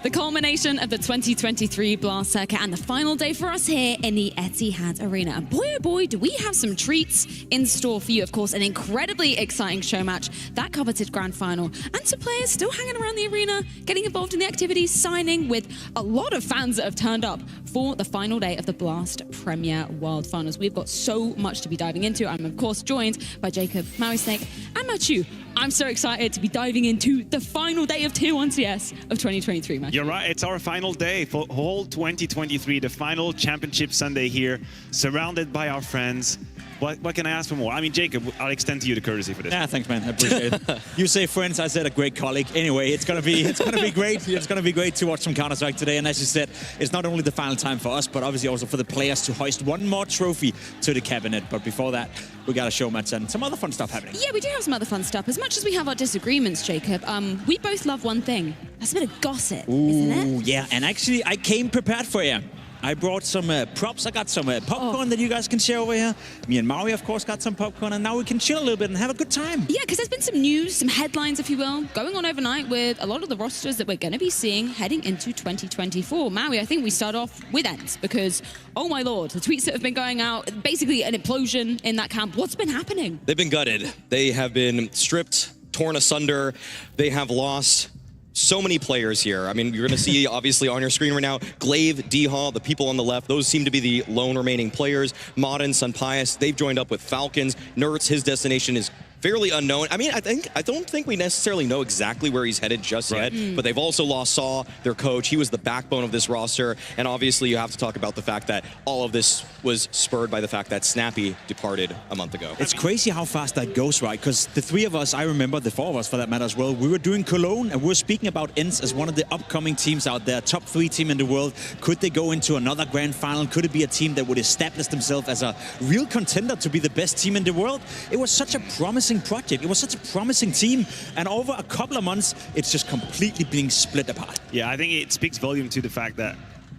The culmination of the 2023 Blast Circuit and the final day for us here in the Etihad Arena. And boy, oh boy, do we have some treats in store for you. Of course, an incredibly exciting show match, that coveted grand final, and some players still hanging around the arena, getting involved in the activities, signing with a lot of fans that have turned up for the final day of the Blast Premier World Finals. We've got so much to be diving into. I'm, of course, joined by Jacob, Maui Snake, and Mathieu. I'm so excited to be diving into the final day of Tier 1 CS of 2023, Mathieu. You're right, it's our final day for whole 2023, the final championship Sunday here, surrounded by our friends. What can I ask for more? I mean, Jacob, I'll extend to you the courtesy for this. Yeah, thanks, man. I appreciate it. You say friends, I said a great colleague. Anyway, it's gonna be great. It's gonna be great to watch some Counter-Strike today. And as you said, it's not only the final time for us, but obviously also for the players to hoist one more trophy to the cabinet. But before that, we got a show match and some other fun stuff happening. Yeah, we do have some other fun stuff. As much as we have our disagreements, Jacob, we both love one thing. That's a bit of gossip, isn't it? Yeah, and actually, I came prepared for you. I brought some props. I got some popcorn that you guys can share over here. Me and Maui, of course, got some popcorn, and now we can chill a little bit and have a good time. Yeah, because there's been some news, some headlines, if you will, going on overnight with a lot of the rosters that we're going to be seeing heading into 2024. Maui, I think we start off with ENCE because, oh my lord, the tweets that have been going out, basically an implosion in that camp. What's been happening? They've been gutted. They have been stripped, torn asunder. They have lost so many players here. I mean, you're going to see, obviously, on your screen right now, Glaive, D-Haw, the people on the left, those seem to be the lone remaining players. Modern, Sunpius, they've joined up with Falcons. Nertz, his destination is fairly unknown. I mean, I don't think we necessarily know exactly where he's headed just yet, but they've also lost Saw, their coach. He was the backbone of this roster, and obviously you have to talk about the fact that all of this was spurred by the fact that Snappy departed a month ago. It's crazy how fast that goes, right? Because the three of us, I remember the four of us for that matter as well, we were doing Cologne, and we were speaking about ENCE as one of the upcoming teams out there, top 3 team in the world. Could they go into another grand final? Could it be a team that would establish themselves as a real contender to be the best team in the world? It was such a promising project. It was such a promising team, and over a couple of months, it's just completely being split apart. Yeah, I think it speaks volume to the fact that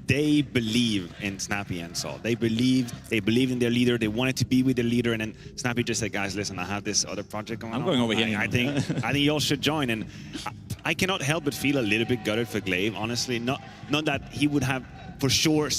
they believe in Snappy and Saw. They believe in their leader. They wanted to be with their leader, and then Snappy just said, "Guys, listen, I have this other project going on. I'm going over here. I think you all should join." And I cannot help but feel a little bit gutted for Glaive, honestly. Not that he would have for sure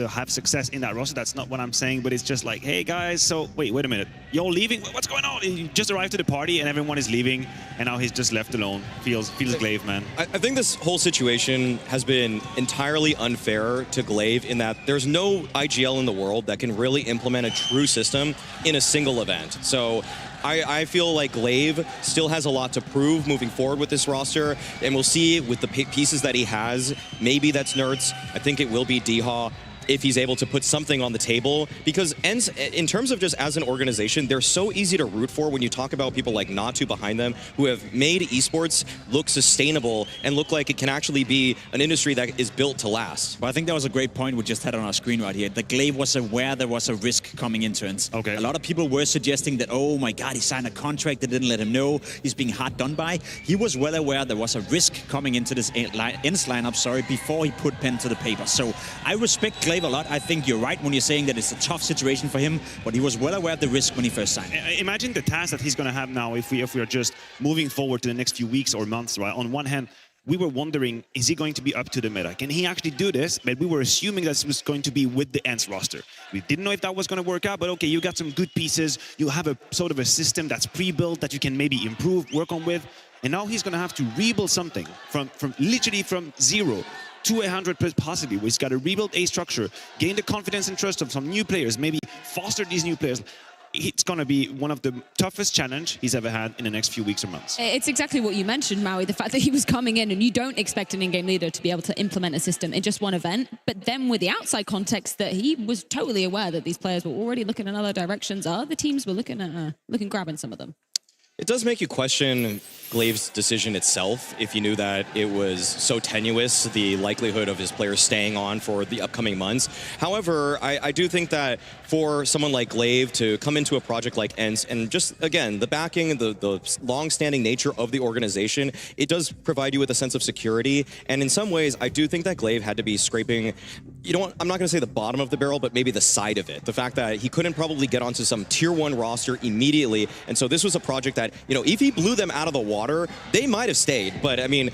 have success in that roster. That's not what I'm saying, but it's just like, hey guys, so wait a minute, you're leaving? What's going on? You just arrived to the party and everyone is leaving, and now he's just left alone. Feels Glaive, man. I think this whole situation has been entirely unfair to Glaive in that there's no IGL in the world that can really implement a true system in a single event. So I feel like Glaive still has a lot to prove moving forward with this roster, and we'll see with the pieces that he has. Maybe that's Nertz. I think it will be D-Haw if he's able to put something on the table, because ENCE, in terms of just as an organization, they're so easy to root for when you talk about people like Natu behind them who have made esports look sustainable and look like it can actually be an industry that is built to last. Well, I think that was a great point we just had on our screen right here. That Glaive was aware there was a risk coming into ENCE. Okay. A lot of people were suggesting that, oh my God, he signed a contract, they didn't let him know, he's being hard done by. He was well aware there was a risk coming into this ENCE lineup, before he put pen to the paper. So I respect Glaive a lot. I think you're right when you're saying that it's a tough situation for him, but he was well aware of the risk when he first signed. Imagine the task that he's going to have now if we are just moving forward to the next few weeks or months, right? On one hand, we were wondering, is he going to be up to the meta? Can he actually do this? But we were assuming that this was going to be with the ENCE roster. We didn't know if that was going to work out, but okay, you got some good pieces. You have a sort of a system that's pre-built that you can maybe improve, work on with. And now he's going to have to rebuild something from literally from 0 to 100 possibly. He's got to rebuild a structure, gain the confidence and trust of some new players, maybe foster these new players. It's going to be one of the toughest challenge he's ever had in the next few weeks or months. It's exactly what you mentioned, Maui, the fact that he was coming in and you don't expect an in-game leader to be able to implement a system in just one event, but then with the outside context that he was totally aware that these players were already looking in other directions, other teams were looking at grabbing some of them. It does make you question Glaive's decision itself if you knew that it was so tenuous, the likelihood of his players staying on for the upcoming months. However, I do think that for someone like Glaive to come into a project like ENCE and just, again, the backing, the long-standing nature of the organization, it does provide you with a sense of security. And in some ways, I do think that Glaive had to be scraping, you know what, I'm not going to say the bottom of the barrel, but maybe the side of it. The fact that he couldn't probably get onto some tier 1 roster immediately. And so this was a project that, you know, if he blew them out of the water, they might have stayed. But I mean,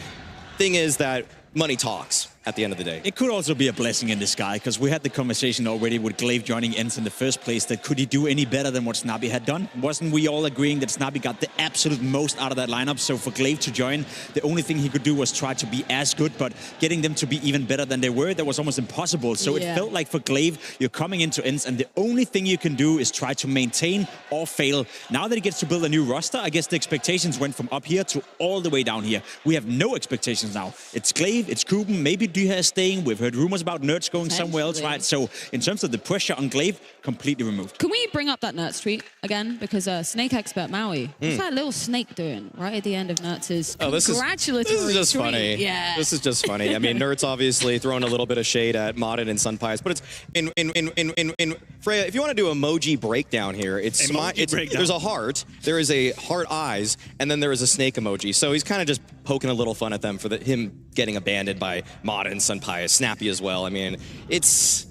thing is that money talks at the end of the day. It could also be a blessing in disguise, because we had the conversation already with Glaive joining ENCE in the first place, that could he do any better than what Snappy had done? Wasn't we all agreeing that Snappy got the absolute most out of that lineup? So for Glaive to join, the only thing he could do was try to be as good, but getting them to be even better than they were, that was almost impossible. So it felt like for Glaive, you're coming into ENCE, and the only thing you can do is try to maintain or fail. Now that he gets to build a new roster, I guess the expectations went from up here to all the way down here. We have no expectations now. It's Glaive, it's Kuben, maybe Dyha is staying. We've heard rumors about Nerds going somewhere else, right? So in terms of the pressure on Glaive, completely removed. Can we bring up that Nerds tweet again? Because Snake Expert Maui, what's that little snake doing right at the end of Nerds' congratulatory this is just tweet? funny. Yeah. This is just funny. I mean, Nerds obviously throwing a little bit of shade at Modern and Sunpies, but it's in Freya, if you want to do emoji breakdown here, there's a heart, there is a heart eyes, and then there is a snake emoji. So he's kind of just poking a little fun at them for him getting abandoned by Modern, Sunpies, Snappy as well. I mean, there's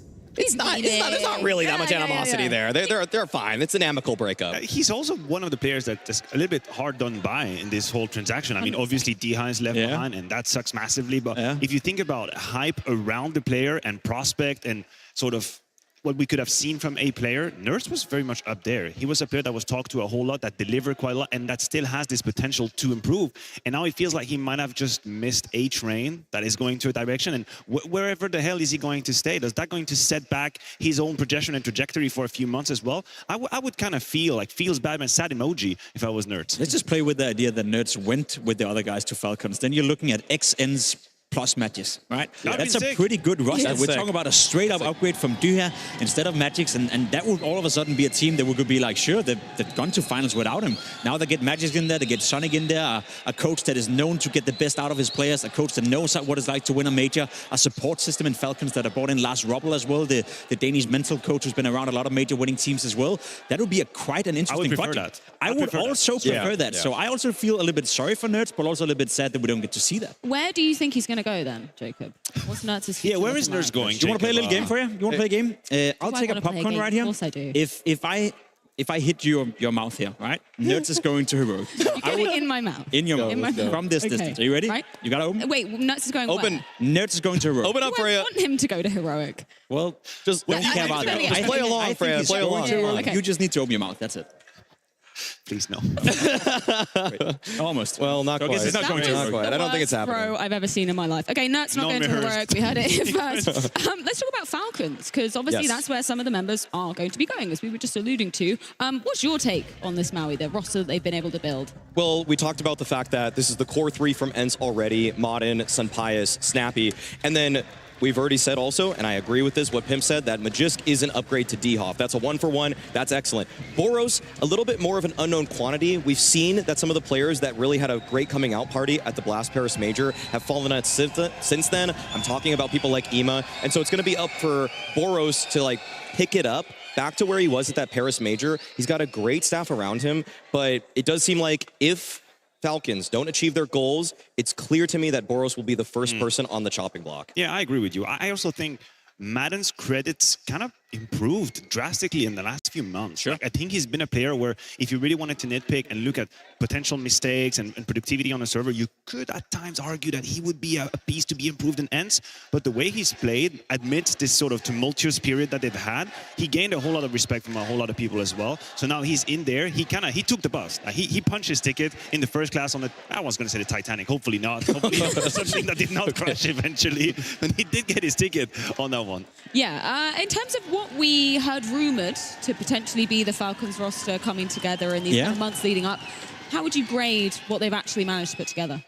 not really that much animosity there. They're fine. It's an amicable breakup. He's also one of the players that's a little bit hard done by in this whole transaction. I mean, obviously Dyha is left behind, and that sucks massively. But if you think about hype around the player and prospect and sort of what we could have seen from a player, Nerds was very much up there. He was a player that was talked to a whole lot, that delivered quite a lot, and that still has this potential to improve. And now it feels like he might have just missed a train that is going to a direction. And wherever the hell is he going to stay? Is that going to set back his own projection and trajectory for a few months as well? I would kind of feel like feels bad and sad emoji if I was Nerds. Let's just play with the idea that Nerds went with the other guys to Falcons. Then you're looking at XN's plus Magix, right? Yeah. That's a pretty good roster. We're sick. talking about a straight-up upgrade from Dyha instead of Magix, and that would all of a sudden be a team that we could be like, sure, they've gone to finals without him. Now they get Magix in there, they get Sonic in there, a coach that is known to get the best out of his players, a coach that knows what it's like to win a major, a support system in Falcons that have brought in Lars Rubbel as well, the Danish mental coach who's been around a lot of major winning teams as well. That would be quite an interesting project. I would also prefer that. So I also feel a little bit sorry for Nerds, but also a little bit sad that we don't get to see that. Where do you think he's going to go then, Jacob? What's Nerds' future? Yeah, where is Nerds going? You want to play a little game for you? You want to play a game? I'll take a popcorn right here. Of course I do. If I hit your mouth here, right? Nerds is going to Heroic. In my mouth. In your mouth. In my mouth. From this distance. Are you ready? Right. You got to open? Wait, Nerds is going Open. where? Nerds is going to Heroic. Open up, I Freya. want him to go to Heroic. Well, Just don't care about that. Just play along, I think Freya. he's Play going along. to Heroic. Okay. You just need to open your mouth. That's it. Please, no. Almost. Well, not So I guess quite. it's not going to Not Heroic. quite. I don't think it's happening. Throw I've ever seen in my life. Okay, Nerds not going to rehearsed. Heroic. We heard it first. Let's talk about Falcons, because obviously Yes. that's where some of the members are going to be going, as we were just alluding to. What's your take on this Maui, the roster that they've been able to build? Well, we talked about the fact that this is the core three from ENCE already, Modern, Sunpius, Snappy, and then we've already said also, and I agree with this, what Pimp said, that Magisk is an upgrade to Dyha. That's a 1-for-1. That's excellent. Boros, a little bit more of an unknown quantity. We've seen that some of the players that really had a great coming out party at the Blast Paris Major have fallen out since then. I'm talking about people like Ima. And so it's going to be up for Boros to pick it up back to where he was at that Paris Major. He's got a great staff around him, but it does seem like if Falcons don't achieve their goals, it's clear to me that Boros will be the first person on the chopping block. Yeah, I agree with you. I also think Madden's credits kind of improved drastically in the last few months. Sure. I think he's been a player where if you really wanted to nitpick and look at potential mistakes and productivity on a server, you could at times argue that he would be a piece to be improved in ENCE. But the way he's played amidst this sort of tumultuous period that they've had, he gained a whole lot of respect from a whole lot of people as well. So now he's in there. He took the bus. He punched his ticket in the first class on the, I was going to say the Titanic. Hopefully not. Hopefully something that did not crash eventually. And he did get his ticket on that one. Yeah, in terms of what we heard rumored to potentially be the Falcons roster coming together in these months leading up, how would you grade what they've actually managed to put together?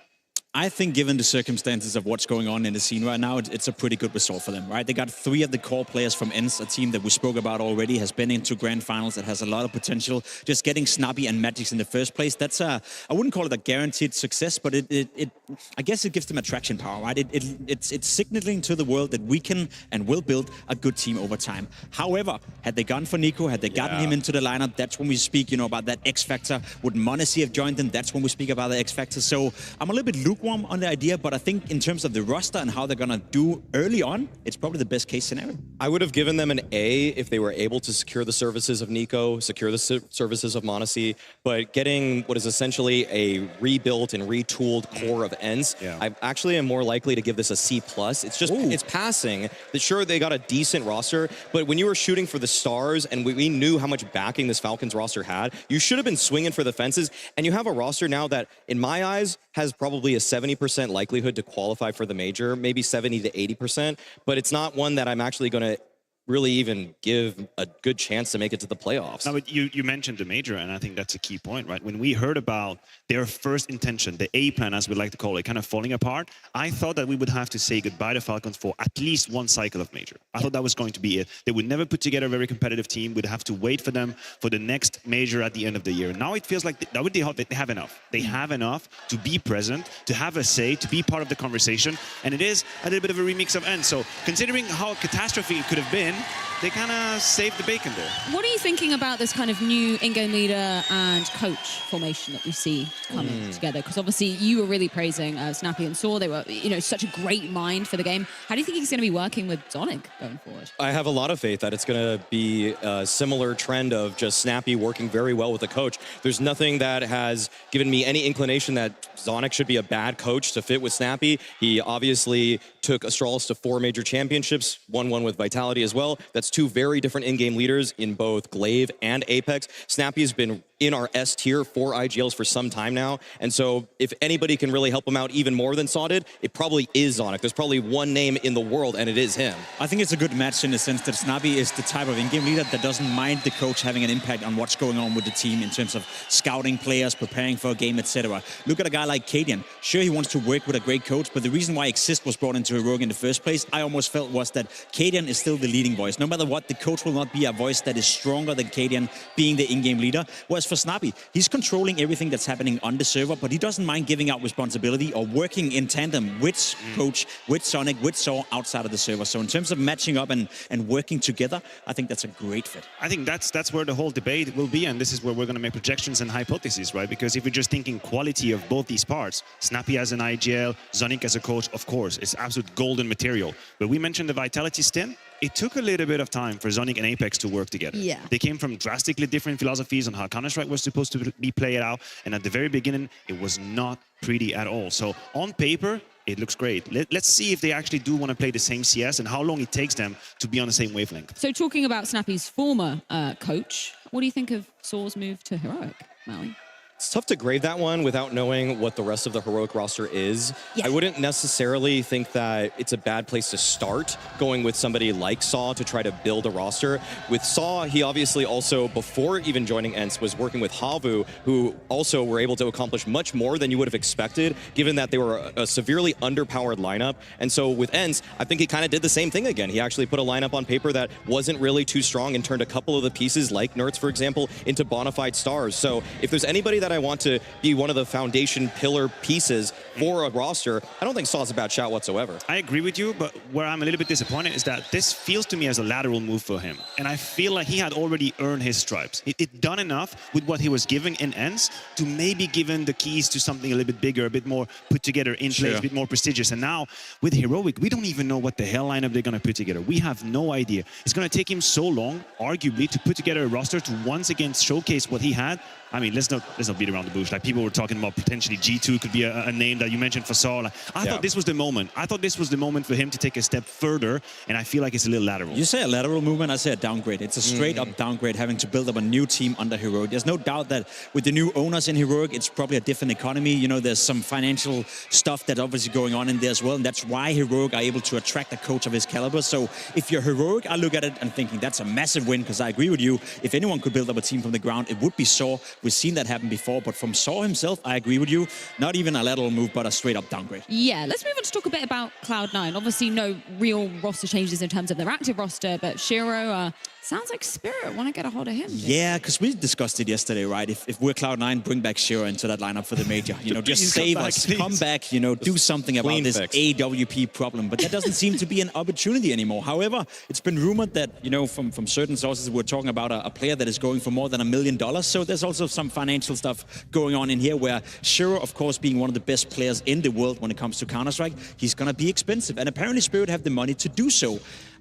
I think given the circumstances of what's going on in the scene right now, it's a pretty good result for them, right? They got 3 of the core players from ENCE, a team that we spoke about already, has been into grand finals, that has a lot of potential. Just getting Snappy and Magix in the first place, that's I wouldn't call it a guaranteed success, but I guess it gives them attraction power, right? It's signaling to the world that we can and will build a good team over time. However, had they gone for Nico, had they gotten him into the lineup, that's when we speak, about that X factor. Would Monacy have joined them? That's when we speak about the X factor. So I'm a little bit lukewarm lukewarm on the idea, but I think in terms of the roster and how they're going to do early on, it's probably the best case scenario. I would have given them an A if they were able to secure the services of Nico, secure the services of Monesi, but getting what is essentially a rebuilt and retooled core of ENCE, I actually am more likely to give this a C+. It's just, it's passing. Sure, they got a decent roster, but when you were shooting for the stars and we knew how much backing this Falcons roster had, you should have been swinging for the fences, and you have a roster now that, in my eyes, has probably a 70% likelihood to qualify for the major, maybe 70 to 80%, but it's not one that I'm actually going to really even give a good chance to make it to the playoffs. Now, but you mentioned the major, and I think that's a key point, right? When we heard about their first intention, the A plan, as we like to call it, kind of falling apart, I thought that we would have to say goodbye to Falcons for at least one cycle of major. I thought that was going to be it. They would never put together a very competitive team. We'd have to wait for them for the next major at the end of the year. Now it feels like they have enough. They have enough to be present, to have a say, to be part of the conversation, and it is a little bit of a remix of ENCE. So considering how catastrophe it could have been, they kind of saved the bacon there. What are you thinking about this kind of new in-game leader and coach formation that we see coming together? Because obviously you were really praising Snappy and Saw. They were, such a great mind for the game. How do you think he's going to be working with Zonic going forward? I have a lot of faith that it's going to be a similar trend of just Snappy working very well with the coach. There's nothing that has given me any inclination that Zonic should be a bad coach to fit with Snappy. He obviously took Astralis to 4 major championships, won one with Vitality as well. That's 2 very different in-game leaders in both Glaive and Apex. Snappy has been in our S tier for IGLs for some time now, and so if anybody can really help him out even more than Saw did, it probably is Zonic. There's probably one name in the world, and it is him. I think it's a good match in the sense that Snappy is the type of in-game leader that doesn't mind the coach having an impact on what's going on with the team in terms of scouting players, preparing for a game, etc. Look at a guy like Cadian. Sure, he wants to work with a great coach, but the reason why Exist was brought into Heroic in the first place, I almost felt was that Cadian is still the leading voice. No matter what, the coach will not be a voice that is stronger than Cadian being the in-game leader. Whereas for Snappy, he's controlling everything that's happening on the server, but he doesn't mind giving out responsibility or working in tandem with coach, with Sonic, with Saw outside of the server. So in terms of matching up and working together, I think that's a great fit. I think that's where the whole debate will be, and this is where we're going to make projections and hypotheses, right? Because if we're just thinking quality of both these parts, Snappy as an IGL, Zonic as a coach, of course, it's absolute golden material. But we mentioned the Vitality stint. It took a little bit of time for Zonic and Apex to work together. Yeah. They came from drastically different philosophies on how Counter-Strike was supposed to be played out, and at the very beginning, it was not pretty at all. So on paper, it looks great. Let's see if they actually do want to play the same CS and how long it takes them to be on the same wavelength. So talking about Snappy's former coach, what do you think of Saw's move to Heroic, Maui? It's tough to grade that one without knowing what the rest of the Heroic roster is. Yeah. I wouldn't necessarily think that it's a bad place to start going with somebody like Saw to try to build a roster. With Saw, he obviously also, before even joining ENCE, was working with Havu, who also were able to accomplish much more than you would have expected, given that they were a severely underpowered lineup. And so with ENCE, I think he kind of did the same thing again. He actually put a lineup on paper that wasn't really too strong and turned a couple of the pieces, like Nerds, for example, into bona fide stars. So if there's anybody that I want to be one of the foundation pillar pieces for a roster, I don't think Saw's a bad shot whatsoever. I agree with you, but where I'm a little bit disappointed is that this feels to me as a lateral move for him. And I feel like he had already earned his stripes. It done enough with what he was giving in ENCE to maybe give him the keys to something a little bit bigger, a bit more put together in place, a bit more prestigious. And now with Heroic, we don't even know what the hell lineup they're going to put together. We have no idea. It's going to take him so long, arguably, to put together a roster to once again showcase what he had. I mean, let's not beat around the bush. Like, people were talking about potentially G2 could be a name that you mentioned for Saul. Like, I thought this was the moment. I thought this was the moment for him to take a step further, and I feel like it's a little lateral. You say a lateral movement, I say a downgrade. It's a straight-up downgrade, having to build up a new team under Heroic. There's no doubt that with the new owners in Heroic, it's probably a different economy. You know, there's some financial stuff that's obviously going on in there as well, and that's why Heroic are able to attract a coach of his caliber. So if you're Heroic, I look at it and thinking that's a massive win, because I agree with you. If anyone could build up a team from the ground, it would be Saw. We've seen that happen before, but from Saw himself, I agree with you. Not even a lateral move, but a straight-up downgrade. Yeah, let's move on to talk a bit about Cloud9. Obviously, no real roster changes in terms of their active roster, but Shiro, Sounds like Spirit want to get a hold of him. Yeah, because we discussed it yesterday, right? If we're Cloud9, bring back Shiro into that lineup for the major. You know, just save us, come back, you know, do something about this AWP problem. But that doesn't seem to be an opportunity anymore. However, it's been rumored that, you know, from certain sources, we're talking about a player that is going for more than $1 million. So there's also some financial stuff going on in here where Shiro, of course, being one of the best players in the world when it comes to Counter-Strike, he's going to be expensive. And apparently Spirit have the money to do so.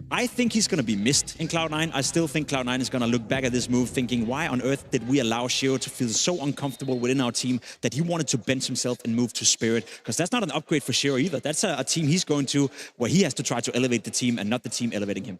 I think he's going to be missed in Cloud9. I still think Cloud9 is going to look back at this move thinking, why on earth did we allow Shiro to feel so uncomfortable within our team that he wanted to bench himself and move to Spirit? Because that's not an upgrade for Shiro either. That's a team he's going to where he has to try to elevate the team and not the team elevating him.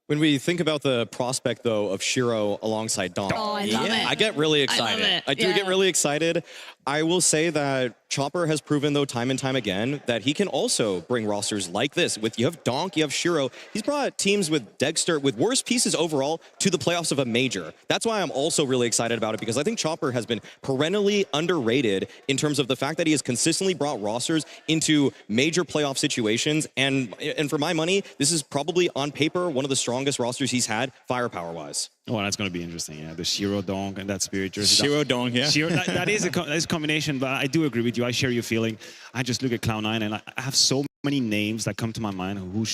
When we think about the prospect, though, of Shiro alongside Dom, I love it. I get really excited. I do get really excited. I will say that Chopper has proven, though, time and time again, that he can also bring rosters like this. With you have Donk, you have Shiro. He's brought teams with Dexter, with worse pieces overall, to the playoffs of a major. That's why I'm also really excited about it, because I think Chopper has been perennially underrated in terms of the fact that he has consistently brought rosters into major playoff situations. And for my money, this is probably, on paper, one of the strongest rosters he's had, firepower-wise. Oh, that's going to be interesting, yeah. The Shiro Donk and that Spirit jersey. Shiro Donk, yeah. Shiro, that is a combination, but I do agree with you. I share your feeling. I just look at Cloud9 and I have so many names that come to my mind who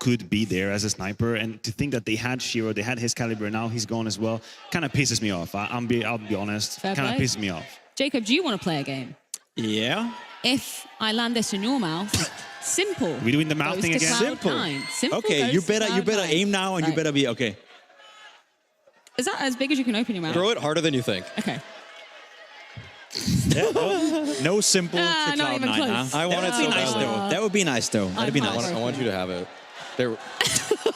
could be there as a sniper. And to think that they had Shiro, they had his caliber, now he's gone as well, kind of pisses me off. I'll be honest. Kind of pisses me off. Jacob, do you want to play a game? Yeah. If I land this in your mouth, simple. We doing the mouth goes thing to again? Simple. Okay, goes you to better Cloud9. aim now and you better be okay. Is that as big as you can open your mouth? Throw it harder than you think. Okay. No simple to not even Cloud9, close. huh? I want it so Nice, badly. though. That would be nice, though. That'd be nice. I want you to have it. There,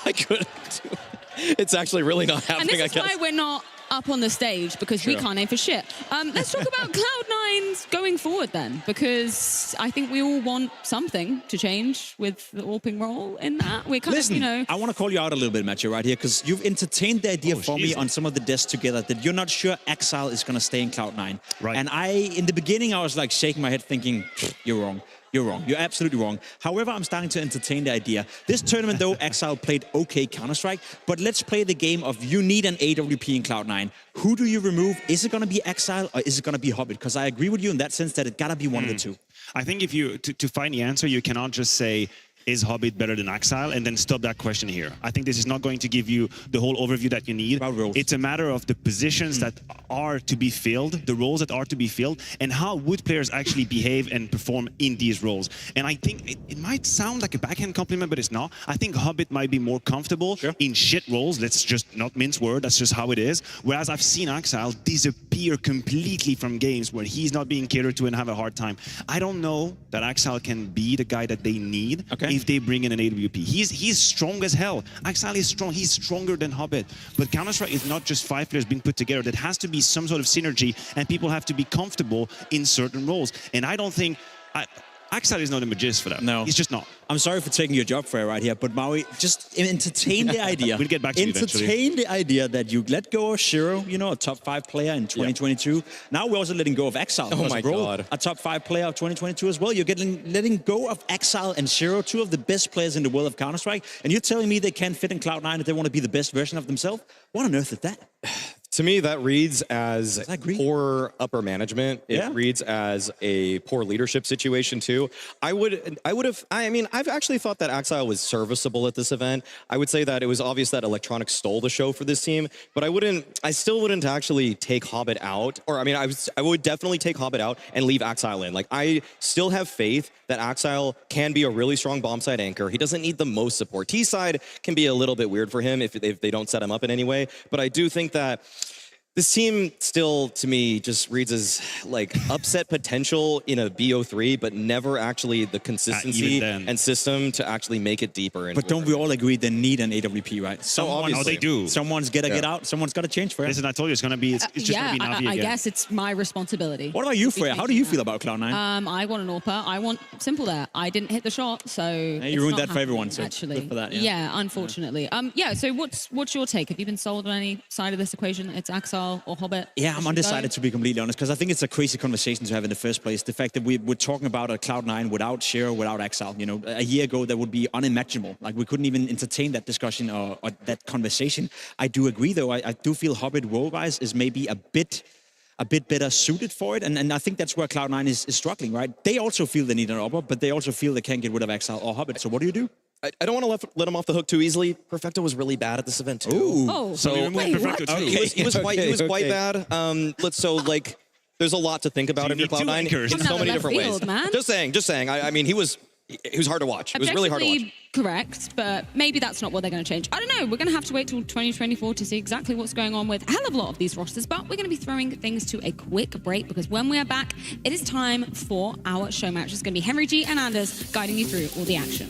I couldn't do it. It's actually really not And happening, this is why we're not up on the stage, because we can't aim for shit. Let's talk about Cloud9's going forward then, because I think we all want something to change with the AWPing role in that. We're kind of, you know... I want to call you out a little bit, Matthew, right here, because you've entertained the idea for me on some of the desks together that you're not sure Exile is going to stay in Cloud9. Right. And in the beginning, I was like shaking my head thinking, you're wrong. You're wrong. You're absolutely wrong. However, I'm starting to entertain the idea. This tournament, though, Exile played okay Counter-Strike, but let's play the game of you need an AWP in Cloud9. Who do you remove? Is it going to be Exile or is it going to be Hobbit? Because I agree with you in that sense that it got to be one of the two. I think if you, to find the answer, you cannot just say, is Hobbit better than Exile, and then stop that question here. I think this is not going to give you the whole overview that you need. It's a matter of the positions that are to be filled, the roles that are to be filled, and how would players actually behave and perform in these roles. And I think it might sound like a backhand compliment, but it's not. I think Hobbit might be more comfortable in shit roles. Let's just not mince word. That's just how it is. Whereas I've seen Exile disappear completely from games where he's not being catered to and have a hard time. I don't know that Exile can be the guy that they need. If they bring in an AWP. He's strong as hell. Exile is strong. He's stronger than Hobbit. But Counter-Strike is not just 5 players being put together. There has to be some sort of synergy, and people have to be comfortable in certain roles. And I don't think... Exile is not a magist for that. No. He's just not. I'm sorry for taking your job fair right here, but Maui, just entertain the idea. We'll get back to you eventually. Entertain the idea that you let go of Shiro, you know, a top 5 player in 2022. Now we're also letting go of Exile. Oh my God. A top 5 player of 2022 as well. You're letting go of Exile and Shiro, 2 of the best players in the world of Counter-Strike, and you're telling me they can't fit in Cloud9 if they want to be the best version of themselves? What on earth is that? To me, that reads as poor upper management. It reads as a poor leadership situation too. I mean, I've actually thought that Exile was serviceable at this event. I would say that it was obvious that Electronic stole the show for this team, but I still wouldn't actually take Hobbit out. Or I mean, I would definitely take Hobbit out and leave Exile in. Like, I still have faith that Exile can be a really strong bomb side anchor. He doesn't need the most support. T side can be a little bit weird for him if they don't set him up in any way, but I do think that this team still, to me, just reads as like upset potential in a BO3, but never actually the consistency and system to actually make it deeper. But don't we all agree they need an AWP, right? They do. Someone's got to get out. Someone's got to change for it. Listen, I told you it's going to be, it's just going to be Navi again. I guess it's my responsibility. What about you, Freya? How do you feel about Cloud9? I want an AWPer. I want simple there. I didn't hit the shot, so you ruined that for everyone, so actually. Good for that, yeah, unfortunately. So what's your take? Have you been sold on any side of this equation? It's Exile Exile or Hobbit? Yeah, I'm undecided, to be completely honest, because I think it's a crazy conversation to have in the first place. The fact that we're talking about a Cloud9 without Shiro, without Exile. You know, a year ago that would be unimaginable. Like, we couldn't even entertain that discussion or that conversation. I do agree, though. I do feel Hobbit role-wise is maybe a bit better suited for it, and I think that's where Cloud9 is struggling, right? They also feel they need an Opera, but they also feel they can't get rid of Exile or Hobbit. So what do you do? I don't want to let him off the hook too easily. Perfecto was really bad at this event too. Ooh. Oh, So we removed Perfecto too. He was quite bad. There's a lot to think about So if you you're need two Cloud9 anchors. in Coming so out many of different left ways. field, man. Just saying. He was hard to watch. It was really hard to watch. Objectively correct, but maybe that's not what they're going to change. I don't know. We're going to have to wait till 2024 to see exactly what's going on with a hell of a lot of these rosters, but we're going to be throwing things to a quick break because when we are back, it is time for our show match. It's going to be Henry G and Anders guiding you through all the action.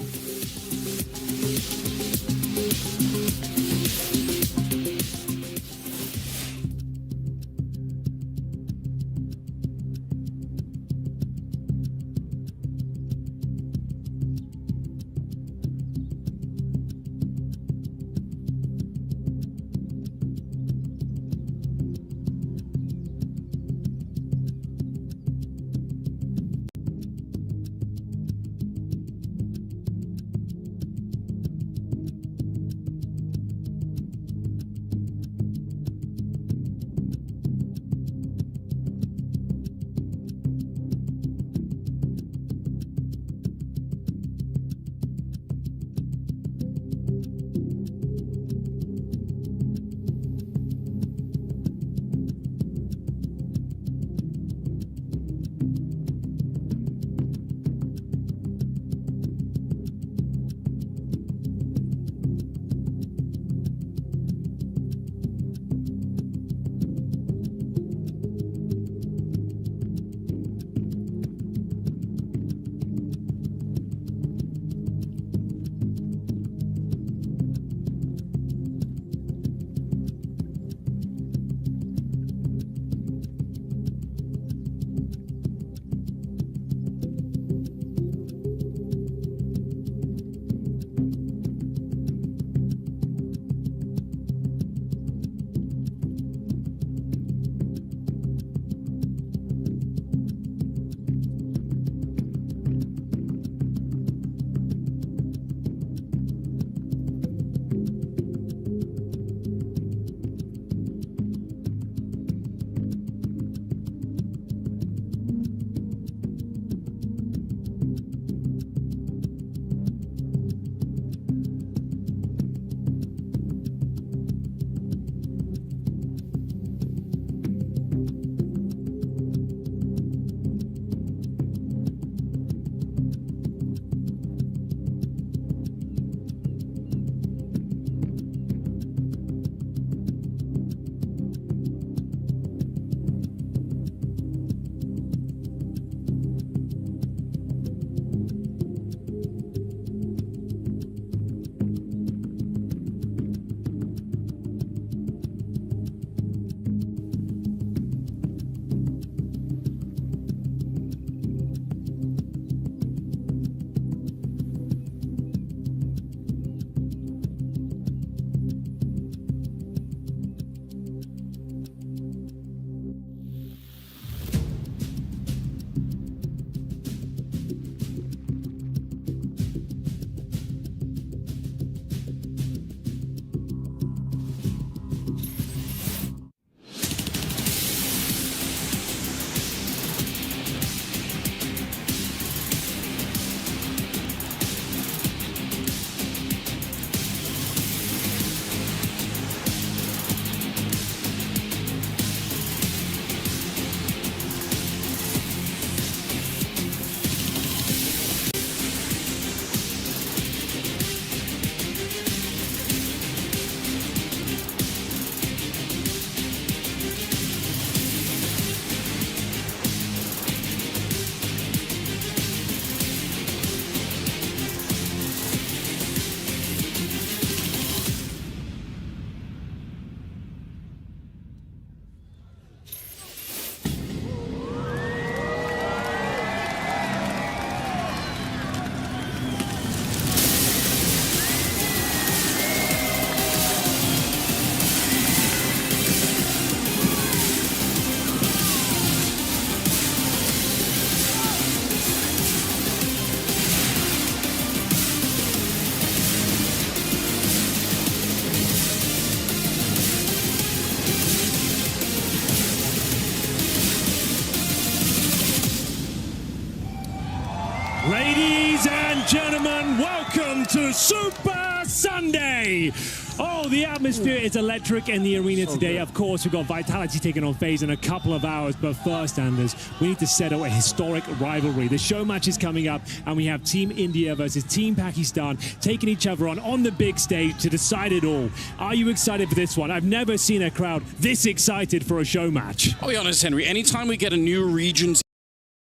and gentlemen, welcome to Super Sunday. Oh, the atmosphere is electric in the arena today. Of course, we've got Vitality taking on FaZe in a couple of hours. But first, Anders, we need to settle a historic rivalry. The show match is coming up, and we have Team India versus Team Pakistan taking each other on the big stage to decide it all. Are you excited for this one? I've never seen a crowd this excited for a show match. I'll be honest, Henry, anytime we get a new region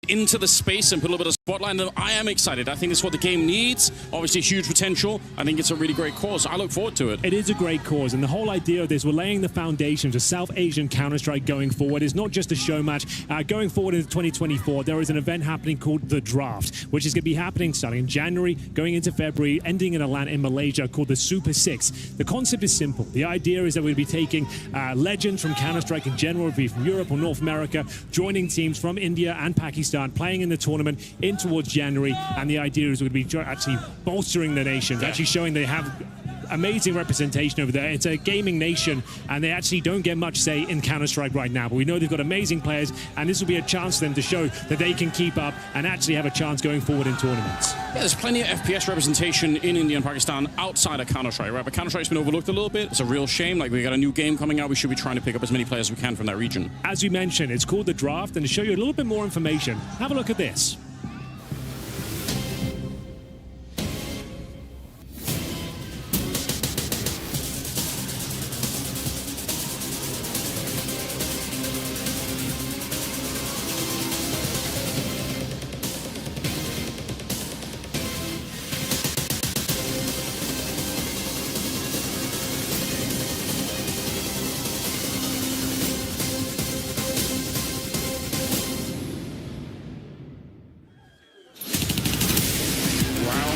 into the space and put a little bit of spotlight on them, I am excited. I think it's what the game needs. Obviously, huge potential. I think it's a really great cause. I look forward to it. It is a great cause, and the whole idea of this, we're laying the foundation for South Asian Counter-Strike going forward. It's not just a show match. Going forward into 2024, there is an event happening called The Draft, which is going to be happening starting in January, going into February, ending in Atlanta in Malaysia, called the Super Six. The concept is simple. The idea is that we'll be taking legends from Counter-Strike in general, be from Europe or North America, joining teams from India and Pakistan, playing in the tournament in towards January, and the idea is we'll be actually bolstering the nations, actually showing they have amazing representation over there. It's a gaming nation, and they actually don't get much say in Counter-Strike right now, but we know they've got amazing players, and this will be a chance for them to show that they can keep up and actually have a chance going forward in tournaments. Yeah, there's plenty of FPS representation in India and Pakistan outside of Counter-Strike, right? But Counter-Strike's been overlooked a little bit. It's a real shame. Like, we got a new game coming out. We should be trying to pick up as many players as we can from that region. As we mentioned, it's called The Draft, and to show you a little bit more information, have a look at this.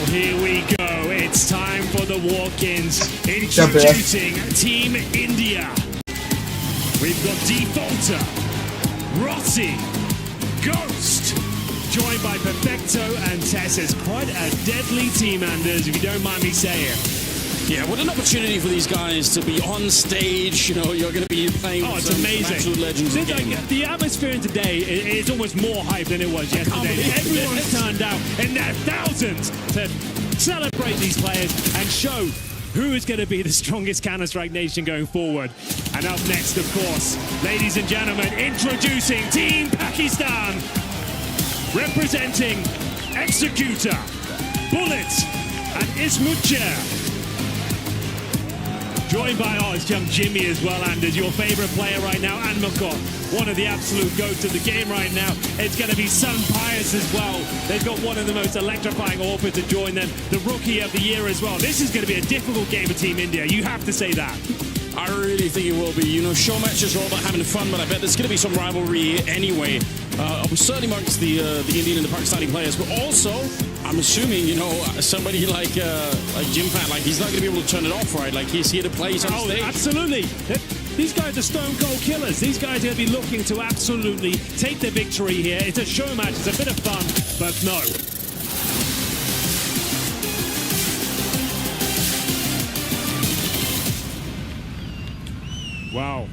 Here we go. It's time for the walk-ins. Introducing Team India. We've got Defaulter, Rossi, Ghost, joined by Perfecto and Tess. It's quite a deadly team, Anders, if you don't mind me saying. Yeah, what an opportunity for these guys to be on stage. You know, you're going to be playing with some absolute legends. The atmosphere today is almost more hype than it was yesterday. Everyone's turned out in their thousands to celebrate these players and show who is going to be the strongest Counter-Strike nation going forward. And up next, of course, ladies and gentlemen, introducing Team Pakistan, representing Executor, Bullet, and Ismutcher. Joined by it's young Jimmy as well, Anders, your favorite player right now, and Makot, one of the absolute goats of the game right now. It's going to be Sun Pius as well. They've got one of the most electrifying AWPers to join them, the Rookie of the Year as well. This is going to be a difficult game for Team India. You have to say that. I really think it will be. You know, show matches are all about having fun, but I bet there's going to be some rivalry anyway. Certainly amongst the Indian and the Pakistani players, but also, I'm assuming, you know, somebody like Jim Pat, like, he's not going to be able to turn it off, right? Like, he's here to play, he's on stage. Absolutely. These guys are stone cold killers. These guys are going to be looking to absolutely take the victory here. It's a show match, it's a bit of fun, but no. Wow.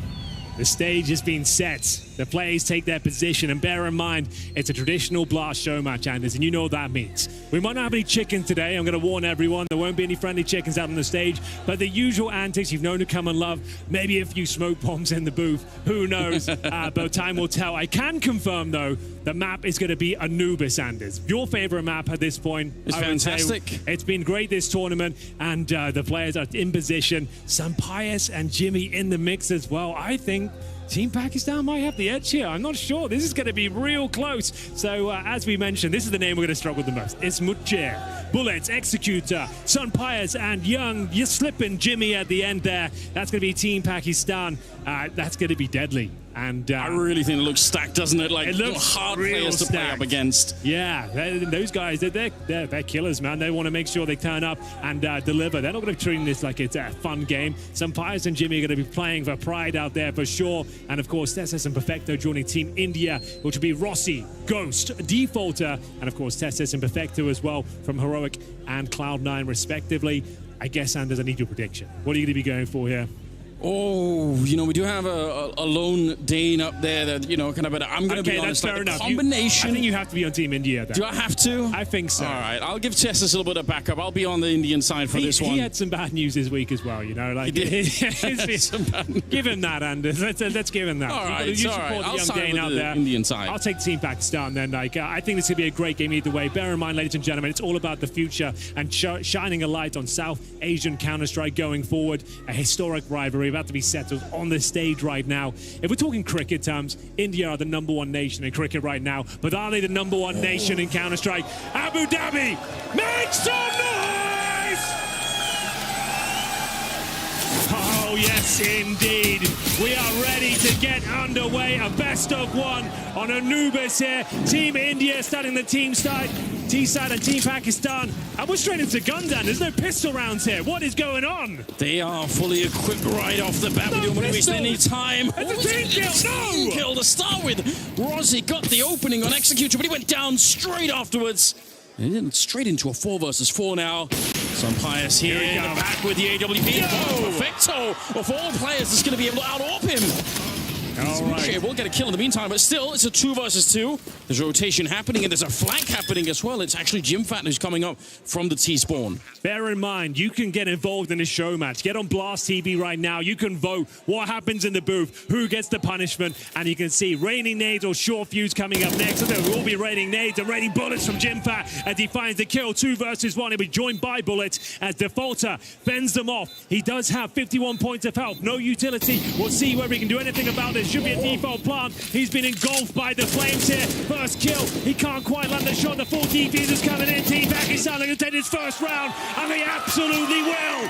The stage has been set. The players take their position, and bear in mind, it's a traditional blast show match, Anders, and you know what that means. We might not have any chickens today. I'm going to warn everyone. There won't be any friendly chickens out on the stage, but the usual antics you've known to come and love. Maybe a few smoke bombs in the booth. Who knows? But time will tell. I can confirm, though, the map is going to be Anubis, Anders. Your favorite map at this point. It's fantastic. It's been great this tournament, and the players are in position. Sun Pius and Jimmy in the mix as well. I think Team Pakistan might have the edge here. I'm not sure. This is going to be real close. So, as we mentioned, this is the name we're going to struggle the most. Ismutcher, Bullets, Executor, Sun Pius, and young, you're slipping Jimmy at the end there. That's going to be Team Pakistan. That's going to be deadly. And I really think it looks stacked, doesn't it? Like, it looks hard players to play up against. Yeah, those guys, they're killers, man. They want to make sure they turn up and deliver. They're not going to be treating this like it's a fun game. Some Pius and Jimmy are going to be playing for pride out there for sure. And of course, Tessis and Perfecto joining Team India, which will be Rossi, Ghost, Defaulter, and of course, Tessis and Perfecto as well from Heroic and Cloud9 respectively. I guess, Anders, I need your prediction. What are you going to be going for here? Oh, you know, we do have a lone Dane up there that, you know, kind of, but I'm going to be honest, that's fair like the enough. combination. I think you have to be on Team India, then. Do I have to? I think so. All right, I'll give Tess a little bit of backup. I'll be on the Indian side for this one. He had some bad news this week as well, you know. Like, give him that, Anders. Let's give him that. All right, you all right. support the I'll young side Dane with out the there. Indian side. I'll take Team Pakistan then. Like, I think this could be a great game either way. Bear in mind, ladies and gentlemen, it's all about the future and shining a light on South Asian Counter-Strike going forward. A historic rivalry about to be settled on the stage right now. If we're talking cricket terms, India are the #1 nation in cricket right now, but are they the #1 nation in Counter-Strike? Abu Dhabi, make some noise! Oh, yes, indeed. We are ready to get underway. A best-of-1 on Anubis here. Team India starting the team side. T-side and Team Pakistan. And we're straight into guns, and there's no pistol rounds here. What is going on? They are fully equipped right off the bat. We don't want to waste any time. It's a team kill. No! Kill to start with. Rossi got the opening on Executor, but he went down straight afterwards. And then straight into a 4 versus 4 now. Some Pius here in the back with the AWP. Perfecto of all players is going to be able to out-AWP him. All right. We'll get a kill in the meantime, but still, it's a 2 versus 2. There's rotation happening, and there's a flank happening as well. It's actually Jimfat who's coming up from the T-spawn. Bear in mind, you can get involved in a show match. Get on Blast TV right now. You can vote what happens in the booth, who gets the punishment, and you can see raining nades or short fuse coming up next. So there will be raining nades and raining bullets from Jimfat as he finds the kill. 2 versus 1. He'll be joined by bullets as Defaulter fends them off. He does have 51 points of health. No utility. We'll see whether he can do anything about this. Should be a default plant. He's been engulfed by the flames here. First kill. He can't quite land the shot. The full defuse is coming in. Team Pakistan going to take his first round, and they absolutely will.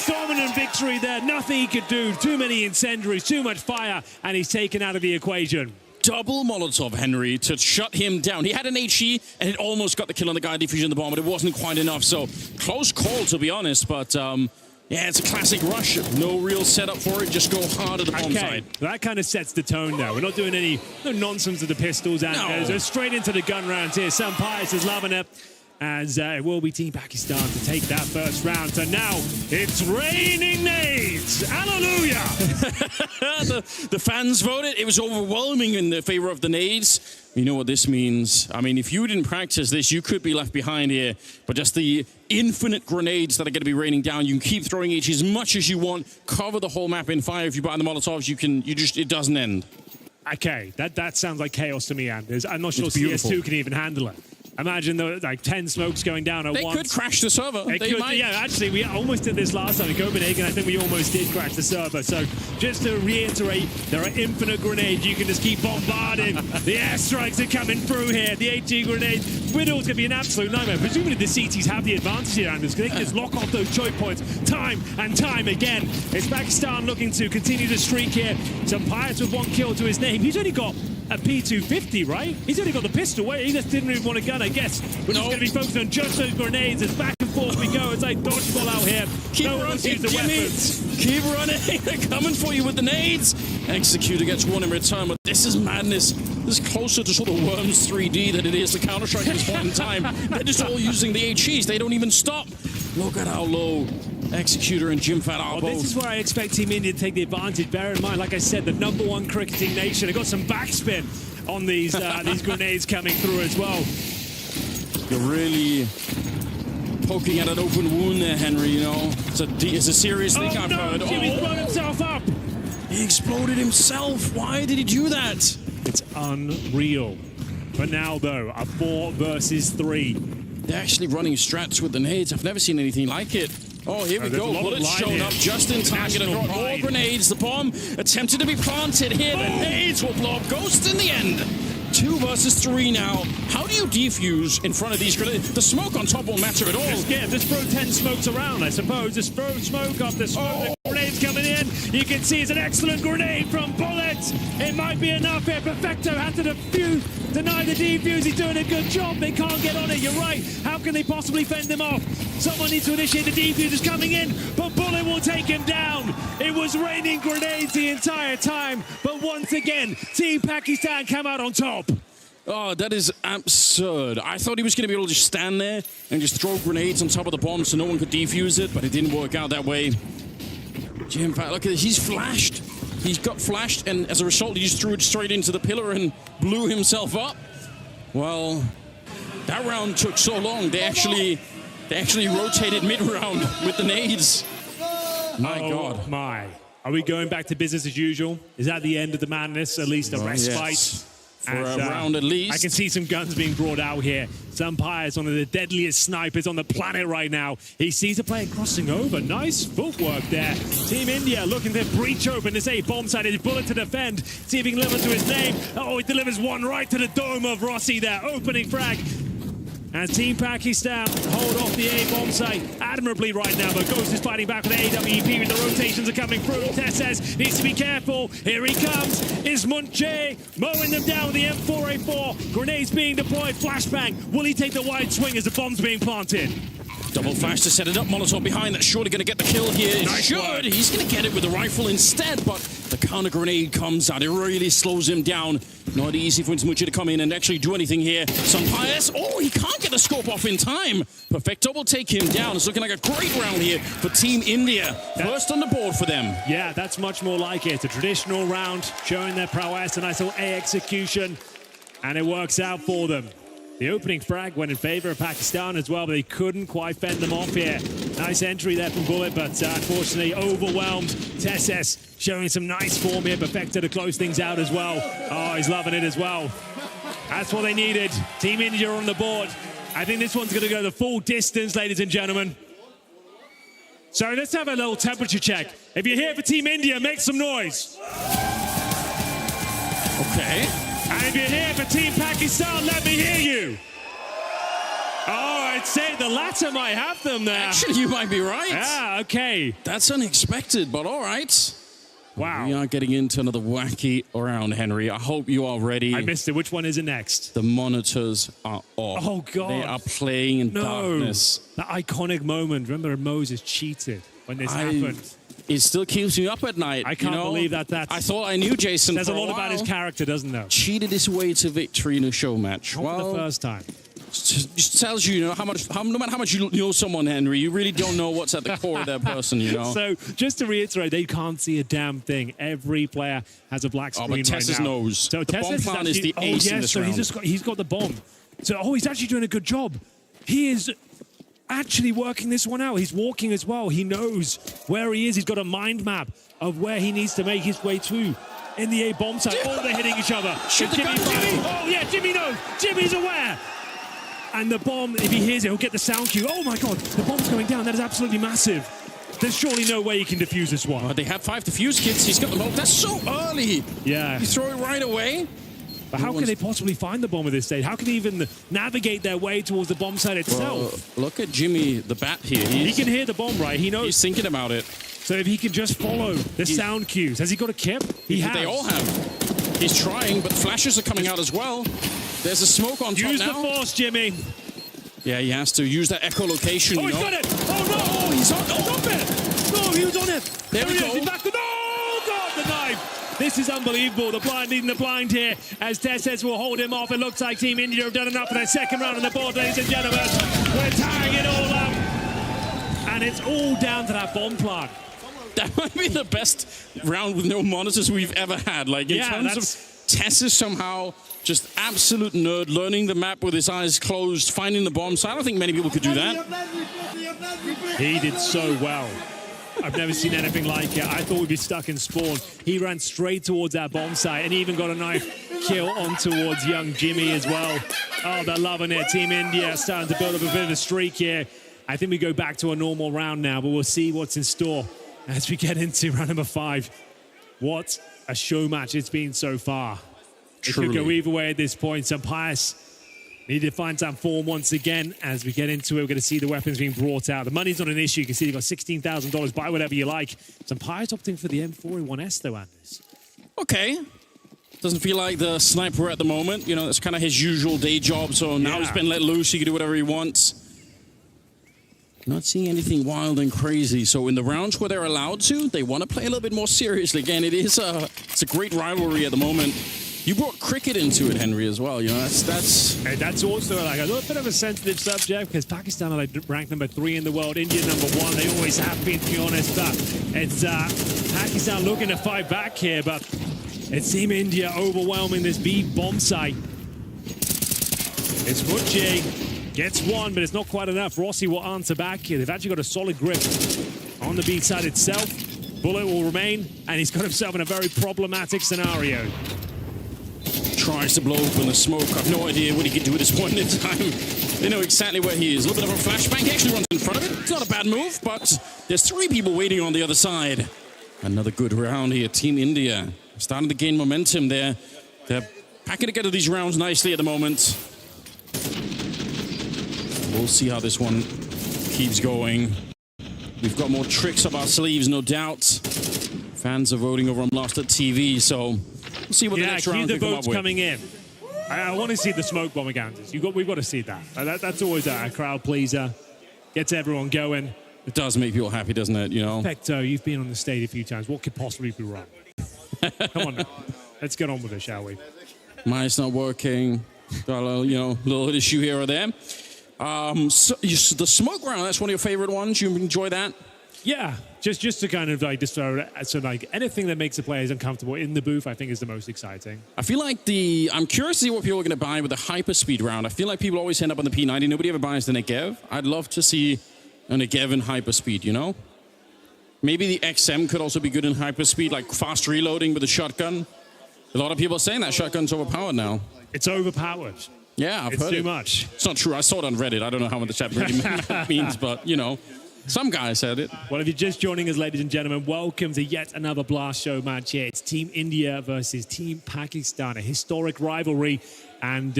Dominant victory there. Nothing he could do. Too many incendiaries, too much fire, and he's taken out of the equation. Double Molotov, Henry, to shut him down. He had an HE, and it almost got the kill on the guy defusing the bomb, but it wasn't quite enough. So, close call, to be honest, but yeah, it's a classic rush. No real setup for it. Just go hard at the bomb side. That kind of sets the tone now. We're not doing any nonsense with the pistols. And We're straight into the gun rounds here. Sam Pius is loving it. As it will be Team Pakistan to take that first round. So now it's raining nades. Hallelujah! the fans voted. It was overwhelming in the favor of the nades. You know what this means. I mean, if you didn't practice this, you could be left behind here. But just the infinite grenades that are going to be raining down. You can keep throwing each as much as you want. Cover the whole map in fire. If you buy the Molotovs, it doesn't end. Okay, that sounds like chaos to me, Anders. I'm not sure beautiful. CS2 can even handle it. Imagine like 10 smokes going down at once. They could crash the server. They might. Yeah, actually, we almost did this last time in Copenhagen. I think we almost did crash the server. So just to reiterate, there are infinite grenades. You can just keep bombarding. The airstrikes are coming through here. The HG grenades. Widow's going to be an absolute nightmare. Presumably the CTs have the advantage here, Anders, because they can just lock off those choke points time and time again. It's Pakistan looking to continue the streak here. Some Pius with 1 kill to his name. He's only got a P250, right? He's only got the pistol. Wait, he just didn't even want a gun, I guess. We're just going to be focused on just those grenades. As back and forth we go. It's like dodgeball out here. Keep no running, use the weapons. Keep running. They're coming for you with the nades. Executor gets 1 in return, but this is madness. This is closer to sort of Worms 3D than it is to Counter-Strike at this point in time. They're just all using the HEs. They don't even stop. Look at how low Executor and Jimfat are both. This is where I expect Team India to take the advantage. Bear in mind, like I said, the #1 cricketing nation. They've got some backspin on these grenades coming through as well. You're really poking at an open wound there, Henry, you know. It's a serious thing I've heard. Jimmy's blown himself up. He exploded himself. Why did he do that? It's unreal. For now, though, a 4 versus 3. They're actually running strats with the nades. I've never seen anything like it. Oh, here we go. Bullets showing up just in time. Going to drop more grenades. The bomb attempted to be planted here. The nades will blow up Ghost in the end. 2 versus 3 now. How do you defuse in front of these grenades? The smoke on top won't matter at all. Just throw 10 smokes around, I suppose. Just throw smoke after smoke. The grenade's coming in. You can see it's an excellent grenade from Bullet. It might be enough here. Perfecto had to deny the defuse. He's doing a good job. They can't get on it. You're right. How can they possibly fend him off? Someone needs to initiate the defuse. Is coming in, but Bullet will take him down. It was raining grenades the entire time, but once again, Team Pakistan came out on top. Oh, that is absurd. I thought he was going to be able to just stand there and just throw grenades on top of the bomb so no one could defuse it, but it didn't work out that way. Jim, look at this. He's flashed. He's got flashed, and as a result, he just threw it straight into the pillar and blew himself up. Well, that round took so long. They actually rotated mid-round with the nades. My God. My. Are we going back to business as usual? Is that the end of the madness? At least a respite? Yes. For a round at least. I can see some guns being brought out here. Sampaio, one of the deadliest snipers on the planet right now. He sees a player crossing over. Nice footwork there. Team India looking to breach open this A bomb site. His bullet to defend. See if he can deliver to his name. Oh, he delivers one right to the dome of Rossi there. Opening frag. As Team Pakistan hold off the A-bomb site admirably right now, but Ghost is fighting back with AWP, and the rotations are coming through. Tesses needs to be careful. Here he comes. Is Munche mowing them down with the M4A4. Grenades being deployed. Flashbang. Will he take the wide swing as the bomb's being planted? Double flash to set it up. Molotov behind. That's surely going to get the kill here. Nice work. He's going to get it with the rifle instead, but the counter grenade comes out. It really slows him down. Not easy for Muchi to come in and actually do anything here. Sampaio. Oh, he can't get the scope off in time. Perfecto will take him down. It's looking like a great round here for Team India. First on the board for them. Yeah, that's much more like it. It's a traditional round showing their prowess, a nice little A execution, and it works out for them. The opening frag went in favor of Pakistan as well, but they couldn't quite fend them off here. Nice entry there from Bullet, but unfortunately overwhelmed. Tesses showing some nice form here. Perfecto to close things out as well. Oh, he's loving it as well. That's what they needed. Team India on the board. I think this one's going to go the full distance, ladies and gentlemen. So let's have a little temperature check. If you're here for Team India, make some noise. Okay. And if you're here for Team Pakistan, let me hear you. Oh, I'd say the latter might have them there. Actually, you might be right. Yeah, okay. That's unexpected, but all right. Wow. We are getting into another wacky round, Henry. I hope you are ready. I missed it. Which one is it next? The monitors are off. Oh, God. They are playing in darkness. That iconic moment. Remember Moses cheated when this happened. It still keeps me up at night. I can't believe that. I thought I knew Jason. There's for a lot about his character, doesn't there? Cheated his way to victory in a show match. Not for the first time. Just tells you, no matter how much you know someone, Henry, you really don't know what's at the core of their person, So just to reiterate, they can't see a damn thing. Every player has a black screen but Tesses right now. knows. So the bomb plan is the ace in this round. He's got the bomb. So, he's actually doing a good job. He is actually working this one out. He's walking as well. He knows where he is. He's got a mind map of where he needs to make his way to in the A bomb site. Oh, they're hitting each other. Jimmy! Oh, yeah, Jimmy knows. Jimmy's aware. And the bomb, if he hears it, he'll get the sound cue. Oh, my God, the bomb's going down. That is absolutely massive. There's surely no way he can defuse this one. They have 5 defuse kits. He's got the bomb. That's so early. Yeah. You throw it right away. But how can they possibly find the bomb at this stage? How can they even navigate their way towards the bomb site itself? Look at Jimmy, the bat here. He can hear the bomb, right? He knows. He's thinking about it. So if he can just follow the sound cues. Has he got a kip? He has. They all have. He's trying, but flashes are coming out as well. There's a smoke on top now. Use the force, Jimmy. Yeah, he has to use that echolocation. Oh, he's got it! Oh, no! Oh, he's on. Oh, stop it! No, he was on it! There we go. He's back. No, God, the knife! This is unbelievable. The blind leading the blind here as Tesses will hold him off. It looks like Team India have done enough for their second round on the board, ladies and gentlemen. We're tying it all up. And it's all down to that bomb plug. That might be the best round with no monitors we've ever had. Like, in terms of Tesses somehow just absolute nerd, learning the map with his eyes closed, finding the bomb. So I don't think many people could do that. He did so well. I've never seen anything like it. I thought we'd be stuck in spawn. He ran straight towards that bomb site and even got a knife kill on towards young Jimmy as well. Oh, they're loving it. Team India starting to build up a bit of a streak here. I think we go back to a normal round now, but we'll see what's in store as we get into round number 5. What a show match it's been so far. Truly. It could go either way at this point. Sampaio needed to find some form once again. As we get into it, we're going to see the weapons being brought out. The money's not an issue. You can see they've got $16,000. Buy whatever you like. Sampaio's opting for the M4A1S, though, Anders. Okay. Doesn't feel like the sniper at the moment. You know, that's kind of his usual day job. So now he's been let loose. He can do whatever he wants. Not seeing anything wild and crazy. So in the rounds where they're allowed to, they want to play a little bit more seriously. Again, it's a great rivalry at the moment. You brought cricket into it, Henry, as well. You know, that's And that's also like a little bit of a sensitive subject because Pakistan are like ranked number 3 in the world, India number 1. They always have been, to be honest. It's Pakistan looking to fight back here, but it's Team India overwhelming this B bomb site. It's Butchie, gets one, but it's not quite enough. Rossi will answer back here. They've actually got a solid grip on the B side itself. Bullet will remain, and he's got himself in a very problematic scenario. tries to blow open the smoke. I've no idea what he can do at this point in time. They know exactly where he is. A little bit of a flashbang. He actually runs in front of it. It's not a bad move, but there's 3 people waiting on the other side. Another good round here. Team India starting to gain momentum there. They're packing together these rounds nicely at the moment. We'll see how this one keeps going. We've got more tricks up our sleeves, no doubt. Fans are voting over on Blasted TV, so we'll see what the next round can come up with. Keep the votes coming in. I want to see the smoke bomb encounters. We've got to see that. That's always a crowd pleaser. Gets everyone going. It does make people happy, doesn't it? You know. Pecto, you've been on the stage a few times. What could possibly be wrong? Come on now. Let's get on with it, shall we? Mine's not working. Got a little, little issue here or there. So the smoke round, that's one of your favorite ones. You enjoy that? Yeah, just to kind of like anything that makes the players uncomfortable in the booth, I think is the most exciting. I feel like I'm curious to see what people are going to buy with the hyperspeed round. I feel like people always end up on the P90. Nobody ever buys the Negev. I'd love to see a Negev in hyperspeed, you know? Maybe the XM could also be good in hyperspeed, like fast reloading with a shotgun. A lot of people are saying that shotgun's overpowered now. It's overpowered. Yeah, I've heard it's too much. It's not true. I saw it on Reddit. I don't know how much the chat really means, but, you know, some guy said it. Well, if you're just joining us, ladies and gentlemen, welcome to yet another Blast Show match here. It's Team India versus Team Pakistan, a historic rivalry. And,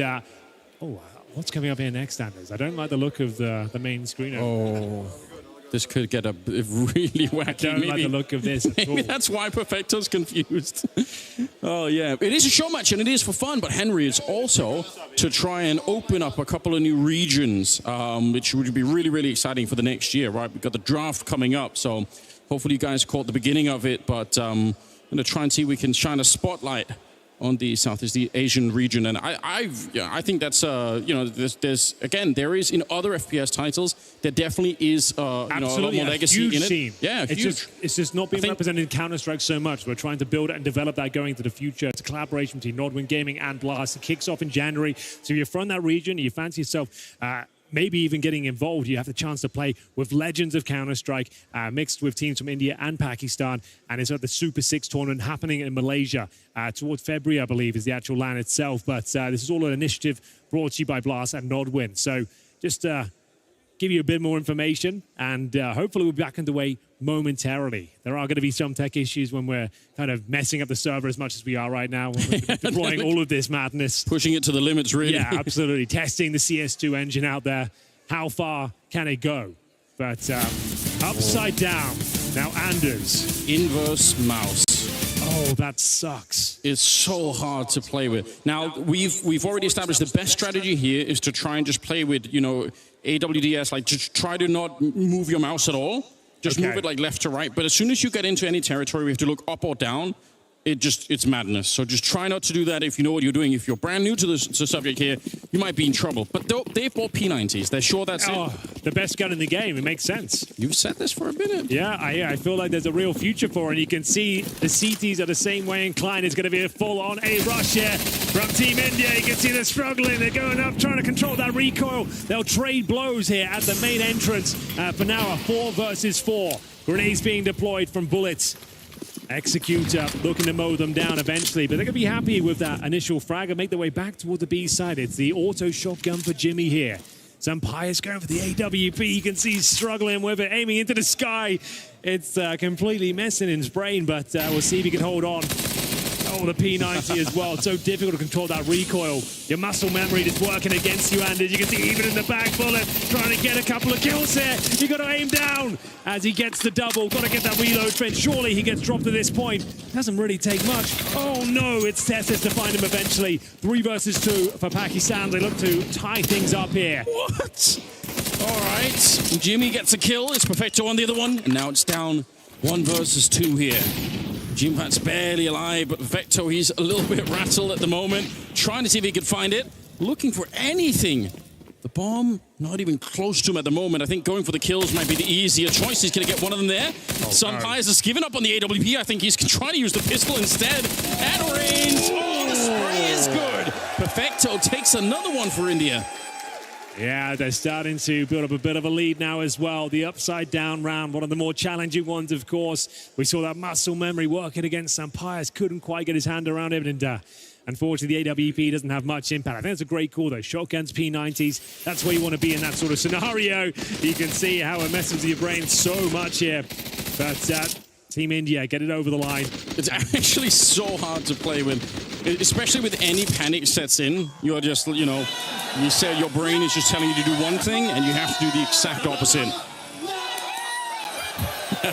what's coming up here next, Anders? I don't like the look of the main screen. Oh, this could get a really wacky. I don't like the look of this at all. Maybe that's why Perfecto's confused. Oh, yeah. It is a show match, and it is for fun, but Henry, it's also to try and open up a couple of new regions, which would be really, really exciting for the next year, right? We've got the draft coming up, so hopefully you guys caught the beginning of it, but I'm going to try and see if we can shine a spotlight on the Southeast Asian region, and I think that's there's again, there is in other FPS titles there definitely is a lot more legacy in it. Team. Yeah, it's just not being represented in Counter-Strike so much. We're trying to build it and develop that going into the future. It's a collaboration between Nodwin Gaming and Blast. It kicks off in January. So if you're from that region and you fancy yourself maybe even getting involved, you have the chance to play with legends of Counter-Strike, mixed with teams from India and Pakistan. And it's at the Super 6 tournament happening in Malaysia towards February, I believe, is the actual LAN itself. But this is all an initiative brought to you by Blast and Nodwin. So just give you a bit more information, and hopefully we'll be back underway momentarily. There are going to be some tech issues when we're kind of messing up the server as much as we are right now. We're deploying all of this madness. Pushing it to the limits, really. Yeah, absolutely. Testing the CS2 engine out there. How far can it go? But upside down. Now Anders. Inverse mouse. Oh, that sucks. It's so hard to play with. Now, we've already established the best strategy here is to try and just play with, AWDS, like just try to not move your mouse at all. Just move it like left to right. But as soon as you get into any territory, we have to look up or down. It's madness. So just try not to do that if you know what you're doing. If you're brand new to the subject here, you might be in trouble. But they've bought P90s. They're sure that's it. The best gun in the game. It makes sense. You've said this for a minute. Yeah, I feel like there's a real future for it. You can see the CTs are the same way inclined. It's going to be a full-on rush here from Team India. You can see they're struggling. They're going up, trying to control that recoil. They'll trade blows here at the main entrance. For now, a 4 versus 4. Grenades being deployed from bullets. Executor looking to mow them down eventually, but they're going to be happy with that initial frag and make their way back toward the B side. It's the auto shotgun for Jimmy here. Zampire's going for the AWP. You can see he's struggling with it, aiming into the sky. It's completely messing in his brain, but we'll see if he can hold on. Oh, the P90 as well. It's so difficult to control that recoil. Your muscle memory is working against you, Anders. You can see even in the back bullet, trying to get a couple of kills here. You got to aim down as he gets the double. Got to get that reload fin. Surely he gets dropped at this point. Doesn't really take much. Oh no, it's Tessis to find him eventually. 3 versus 2 for Pakistan. They look to tie things up here. What? All right. Jimmy gets a kill. It's Perfecto on the other one. And now it's down 1 versus 2 here. Jimfat's barely alive, but Vecto, he's a little bit rattled at the moment, trying to see if he could find it, looking for anything. The bomb, not even close to him at the moment. I think going for the kills might be the easier choice. He's going to get one of them there. Sunpies has given up on the AWP. I think he's trying to use the pistol instead. At range. Oh, the spray is good. Perfecto takes another one for India. Yeah, they're starting to build up a bit of a lead now as well. The upside down round, one of the more challenging ones, of course. We saw that muscle memory working against Sampayas. Couldn't quite get his hand around it, and unfortunately, the AWP doesn't have much impact. I think it's a great call, though. Shotguns, P90s, that's where you want to be in that sort of scenario. You can see how it messes with your brain so much here. But Team India, get it over the line. It's actually so hard to play with, especially with any panic sets in. You're just, you know, you say your brain is just telling you to do one thing, and you have to do the exact opposite.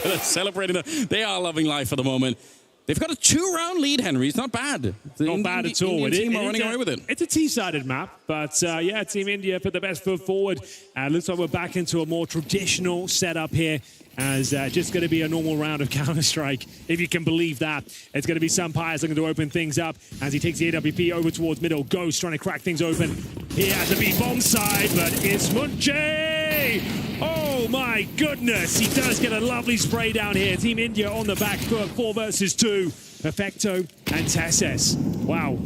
They're celebrating. They are loving life at the moment. They've got a 2-round lead, Henry. It's not bad. Not bad at all. Indian team are running away with it. It's a T-sided map, but yeah, Team India put the best foot forward. Looks like we're back into a more traditional setup here, as just going to be a normal round of Counter-Strike, if you can believe that. It's going to be Sampayas looking to open things up as he takes the AWP over towards middle. Ghost trying to crack things open. He has to be bomb side, but it's Munche! Oh my goodness, he does get a lovely spray down here. Team India on the back foot, 4 versus 2. Perfecto and Tesses. Wow,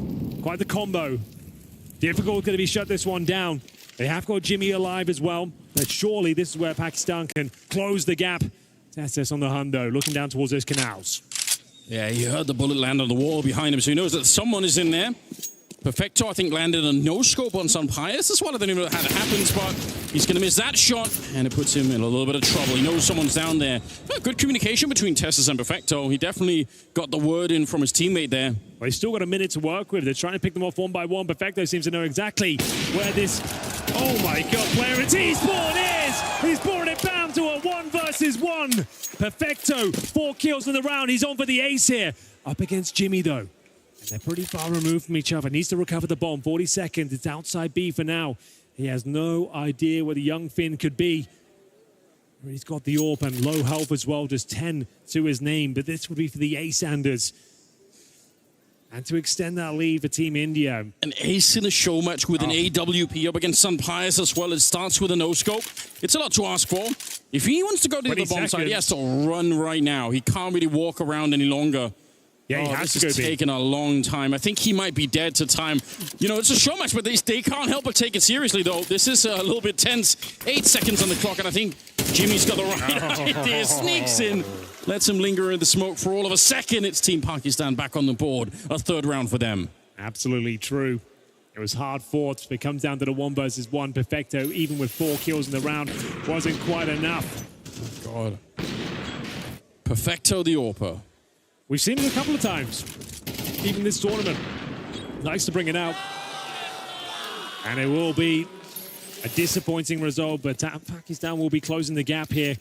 quite the combo. Difficult going to be shut this one down. They have got Jimmy alive as well, but surely this is where Pakistan can close the gap. Tesses on the hundo, looking down towards those canals. Yeah, he heard the bullet land on the wall behind him, so he knows that someone is in there. Perfecto, I think, landed a no-scope on Sampayas. This is one I don't even know how it happens, but he's going to miss that shot, and it puts him in a little bit of trouble. He knows someone's down there. Good communication between Tesses and Perfecto. He definitely got the word in from his teammate there. Well, he's still got a minute to work with. They're trying to pick them off one by one. Perfecto seems to know exactly where this, oh my God, player in T-Spawn is! He's brought it down to a 1 versus 1. Perfecto, 4 kills in the round. He's on for the ace here. Up against Jimmy, though. And they're pretty far removed from each other. Needs to recover the bomb. 40 seconds. It's outside B for now. He has no idea where the young Finn could be. He's got the AWP and low health as well. Just 10 to his name. But this would be for the Ace-Sanders. And to extend that lead for Team India. An ace in a show match with an AWP up against Sampayas as well. It starts with a no-scope. It's a lot to ask for. If he wants to go to the bomb side, he has to run right now. He can't really walk around any longer. Yeah, he has to go big. This is taking a long time. I think he might be dead to time. You know, it's a show match, but they can't help but take it seriously, though. This is a little bit tense. 8 seconds on the clock, and I think Jimmy's got the right idea. Sneaks in, lets him linger in the smoke for all of a second. It's Team Pakistan back on the board. A 3rd round for them. Absolutely true. It was hard fought. It comes down to the 1 versus 1. Perfecto, even with 4 kills in the round, wasn't quite enough. Oh, God. Perfecto the AWP. We've seen it a couple of times, even this tournament. Nice to bring it out. And it will be a disappointing result, but Pakistan will be closing the gap here.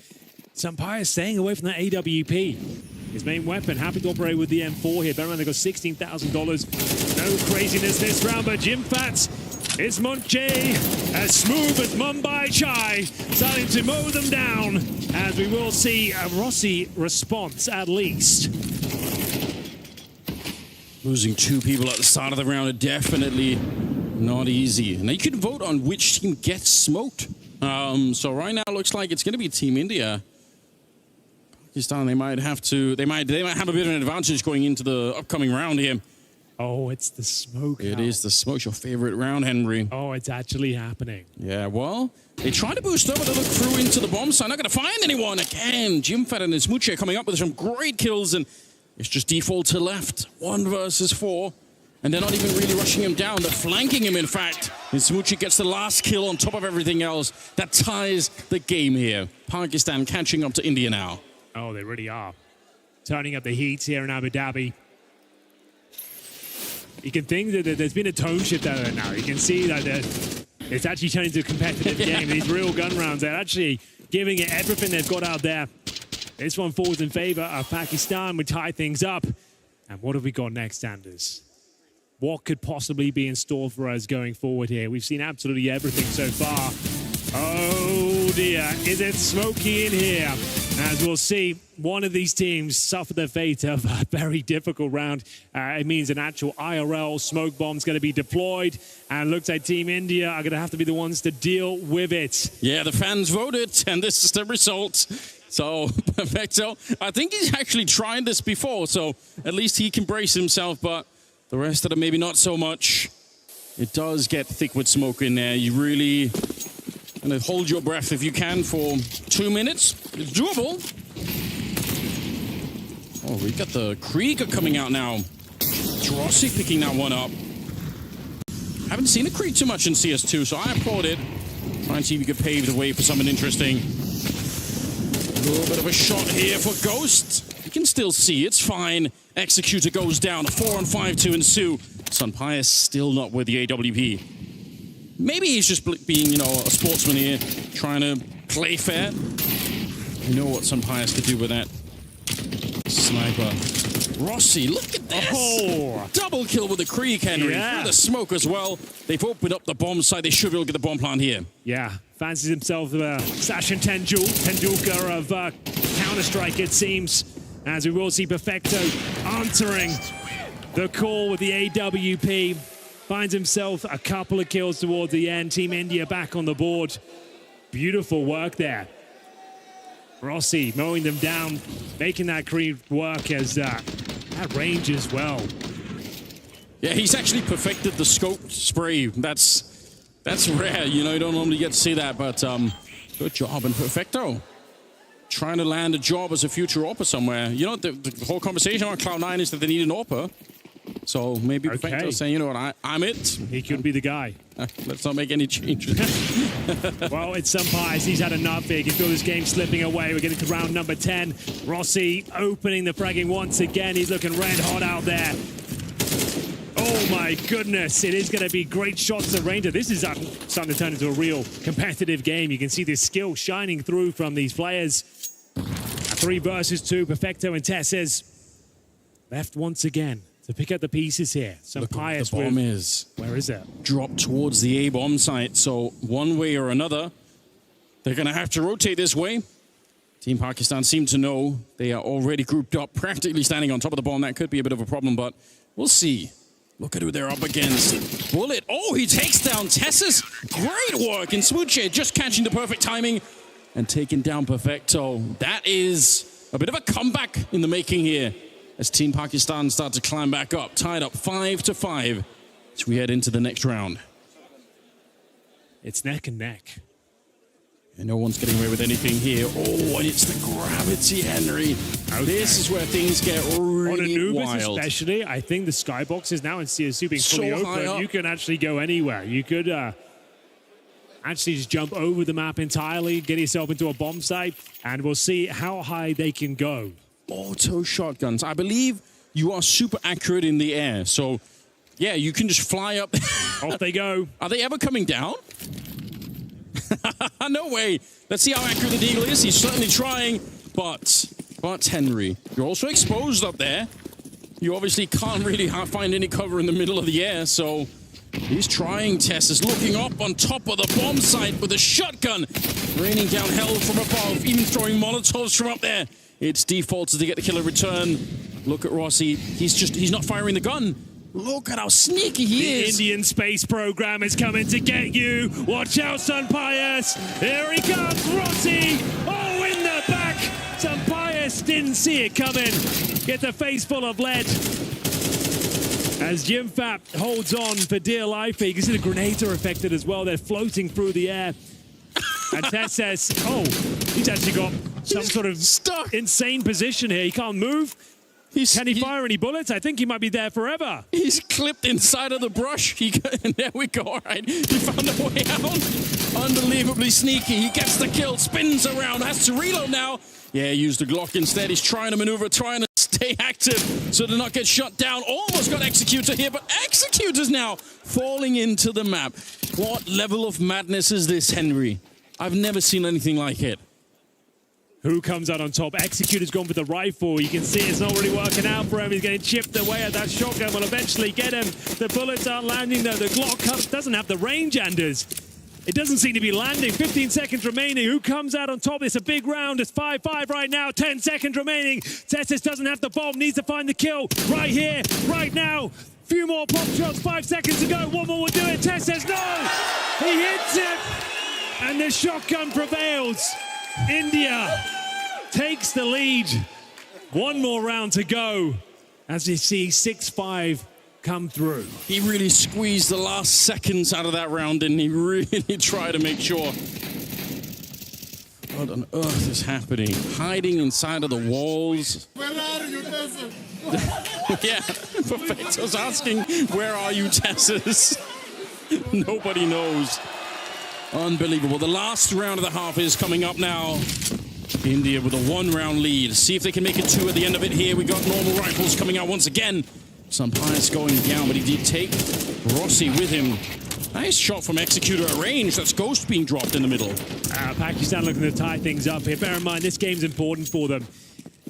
Sampayas staying away from that AWP. His main weapon, happy to operate with the M4 here. Bear in mind, they've got $16,000. No craziness this round, but Jimfat is Munche, as smooth as Mumbai Chai, starting to mow them down, as we will see a Rossi response at least. Losing 2 people at the start of the round are definitely not easy. Now you can vote on which team gets smoked. So right now it looks like it's going to be Team India. Pakistan, they might have a bit of an advantage going into the upcoming round here. Oh, it's the smoke. It is the smoke. Your favorite round, Henry. Oh, it's actually happening. Yeah, well, they try to boost over to look through into the bomb site. Not going to find anyone again. Jimfat and Ismuche coming up with some great kills, and it's just default to left. 1 versus 4. And they're not even really rushing him down. They're flanking him, in fact. And Smuchi gets the last kill on top of everything else. That ties the game here. Pakistan catching up to India now. Oh, they really are. Turning up the heat here in Abu Dhabi. You can think that there's been a tone shift out of it now. You can see that it's actually turning into a competitive game. These real gun rounds, they're actually giving it everything they've got out there. This one falls in favor of Pakistan. We tie things up. And what have we got next, Sanders? What could possibly be in store for us going forward here? We've seen absolutely everything so far. Oh dear, is it smoky in here? As we'll see, one of these teams suffered the fate of a very difficult round. It means an actual IRL smoke bomb's going to be deployed, and looks like Team India are going to have to be the ones to deal with it. Yeah, the fans voted, and this is the result. So, Perfecto, I think he's actually tried this before, so at least he can brace himself, but the rest of them maybe not so much. It does get thick with smoke in there. You really gonna hold your breath if you can for 2 minutes. It's doable. Oh, we got the Krieger coming out now. Rossi picking that one up. Haven't seen a Krieg too much in CS2, so I applaud it. Try and see if we could pave the way for something interesting. A little bit of a shot here for Ghost. You can still see, it's fine. Executor goes down, 4-on-5 to ensue. Sunpius still not with the AWP. Maybe he's just being, you know, a sportsman here, trying to play fair. You know what Sunpius could do with that. Sniper. Rossi, look at this! Oh! Double kill with the Krieg, Henry. Yeah. Through the smoke as well. They've opened up the bomb site. They should be able to get the bomb plant here. Yeah, fancies himself Sachin Tendulkar of Counter-Strike, it seems. As we will see Perfecto answering the call with the AWP. Finds himself a couple of kills towards the end. Team India back on the board. Beautiful work there. Rossi mowing them down, making that Krieg work as at range as well. Yeah, he's actually perfected the scope spray. That's rare, you know, you don't normally get to see that, but good job. And Perfecto trying to land a job as a future AWPer somewhere. You know, the whole conversation on Cloud9 is that they need an AWPer. So maybe Perfecto saying, you know what, I'm it. He could be the guy. Let's not make any changes. Well, it's Sunpius. He's had enough here. You can feel this game slipping away. We're getting to round number 10. Rossi opening the fragging once again. He's looking red hot out there. Oh my goodness. It is going to be great shots at range. This is starting to turn into a real competitive game. You can see the skill shining through from these players. 3 versus 2. Perfecto and Tesses left once again to pick up the pieces here. Sunpius, the bomb is. Where is it? Dropped towards the A bomb site. So one way or another, they're going to have to rotate this way. Team Pakistan seem to know they are already grouped up, practically standing on top of the bomb. That could be a bit of a problem, but we'll see. Look at who they're up against. Bullet. Oh, he takes down Tessus. Great work. And Smooche just catching the perfect timing and taking down Perfecto. That is a bit of a comeback in the making here, as Team Pakistan start to climb back up, tied up 5-5 as we head into the next round. It's neck and neck. And no one's getting away with anything here. Oh, and it's the gravity, Henry. Okay. This is where things get really on Anubis wild. Especially, I think the skybox is now in CS2 being fully open. You can actually go anywhere. You could actually just jump over the map entirely, get yourself into a bomb site, and we'll see how high they can go. Auto shotguns. I believe you are super accurate in the air. So, yeah, you can just fly up. Off they go. Are they ever coming down? No way. Let's see how accurate the Deagle is. He's certainly trying. But Henry, you're also exposed up there. You obviously can't really find any cover in the middle of the air. So he's trying. Tess is looking up on top of the bomb site with a shotgun. Raining down hell from above. Even throwing Molotovs from up there. It's defaulted to get the killer return. Look at Rossi. He's not firing the gun. Look at how sneaky he is. The Indian space program is coming to get you. Watch out, Sunpius. Here he comes, Rossi. Oh, in the back. Sunpius didn't see it coming. Get the face full of lead. As Jimfap holds on for dear life. You can see the grenades are affected as well. They're floating through the air. And Tess says, oh, he's actually got some sort of stuck insane position here. He can't move. Can he fire any bullets? I think he might be there forever. He's clipped inside of the brush. There we go. All right. He found a way out. Unbelievably sneaky. He gets the kill, spins around, has to reload now. Yeah, he used the Glock instead. He's trying to maneuver, trying to stay active so to not get shot down. Almost got Executor here, but Executor's now falling into the map. What level of madness is this, Henry? I've never seen anything like it. Who comes out on top? Executor's gone for the rifle. You can see it's not really working out for him. He's getting chipped away at that shotgun. Will eventually get him. The bullets aren't landing though. The Glock doesn't have the range, Anders. It doesn't seem to be landing. 15 seconds remaining. Who comes out on top? It's a big round. It's 5-5 right now. 10 seconds remaining. Testis doesn't have the bomb. Needs to find the kill right here, right now. Few more pop shots. 5 seconds to go. One more will do it. Testis, no! He hits it! And the shotgun prevails. India takes the lead. One more round to go as you see 6-5 come through. He really squeezed the last seconds out of that round, and he really tried to make sure. What on earth is happening? Hiding inside of the walls. Where are you, Tessa? Yeah, Perfecto's asking, where are you, Tessus? Nobody knows. Unbelievable. The last round of the half is coming up now. India with a 1-round lead. See if they can make it 2 at the end of it here. We got normal rifles coming out once again. Some pious going down, but he did take Rossi with him. Nice shot from Executor at range. That's Ghost being dropped in the middle. Pakistan looking to tie things up here. Bear in mind, this game's important for them.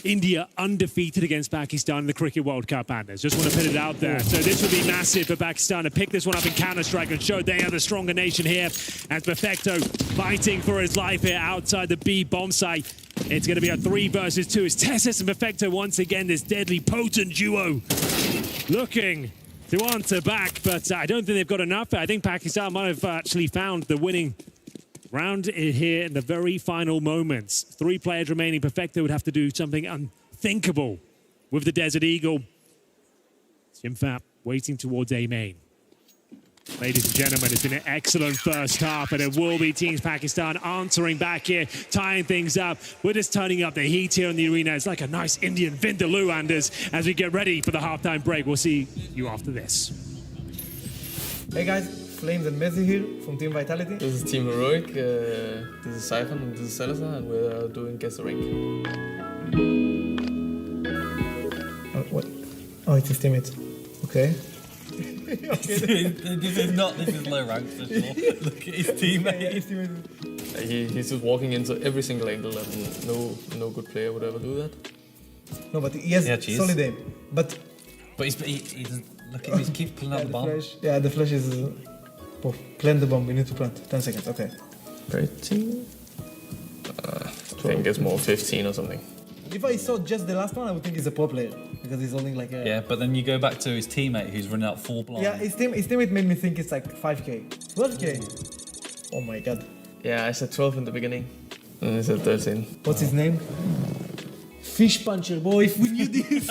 India undefeated against Pakistan in the Cricket World Cup, Anders. Just want to put it out there. So this would be massive for Pakistan to pick this one up in Counter-Strike and show they are the stronger nation here. As Perfecto fighting for his life here outside the B bomb site. It's going to be a 3 versus 2. It's Tessus and Perfecto once again, this deadly potent duo. Looking to answer back, but I don't think they've got enough. I think Pakistan might have actually found the winning round here in the very final moments. 3 players remaining. Perfecto would have to do something unthinkable with the Desert Eagle. Simfap waiting towards A main. Ladies and gentlemen, it's been an excellent first half, and it will be Teams Pakistan answering back here, tying things up. We're just turning up the heat here in the arena. It's like a nice Indian Vindaloo, Anders, as we get ready for the halftime break. We'll see you after this. Hey guys, Flames and Messi here from Team Vitality. This is Team Heroic, this is Siphon, and this is Salazar, and we're doing Guess the Rank. What? Oh, it's his teammates. Okay. This is low rank for sure. Look at his teammate. He's just walking into every single angle, and no good player would ever do that. No, but he has solid aim. But he doesn't look at him, he keeps pulling out the bomb. Flash, the flash is plant the bomb. We need to plant. 10 seconds. Okay. Rating? I think it's more 15 or something. If I saw just the last one, I would think he's a pro player because he's holding like a. Yeah, but then you go back to his teammate who's running out full blind. Yeah, his teammate made me think it's like 5k, 12k. Oh my god. Yeah, I said 12 in the beginning, and I said 13. What's his name? Fish Puncher, boy. If we knew this.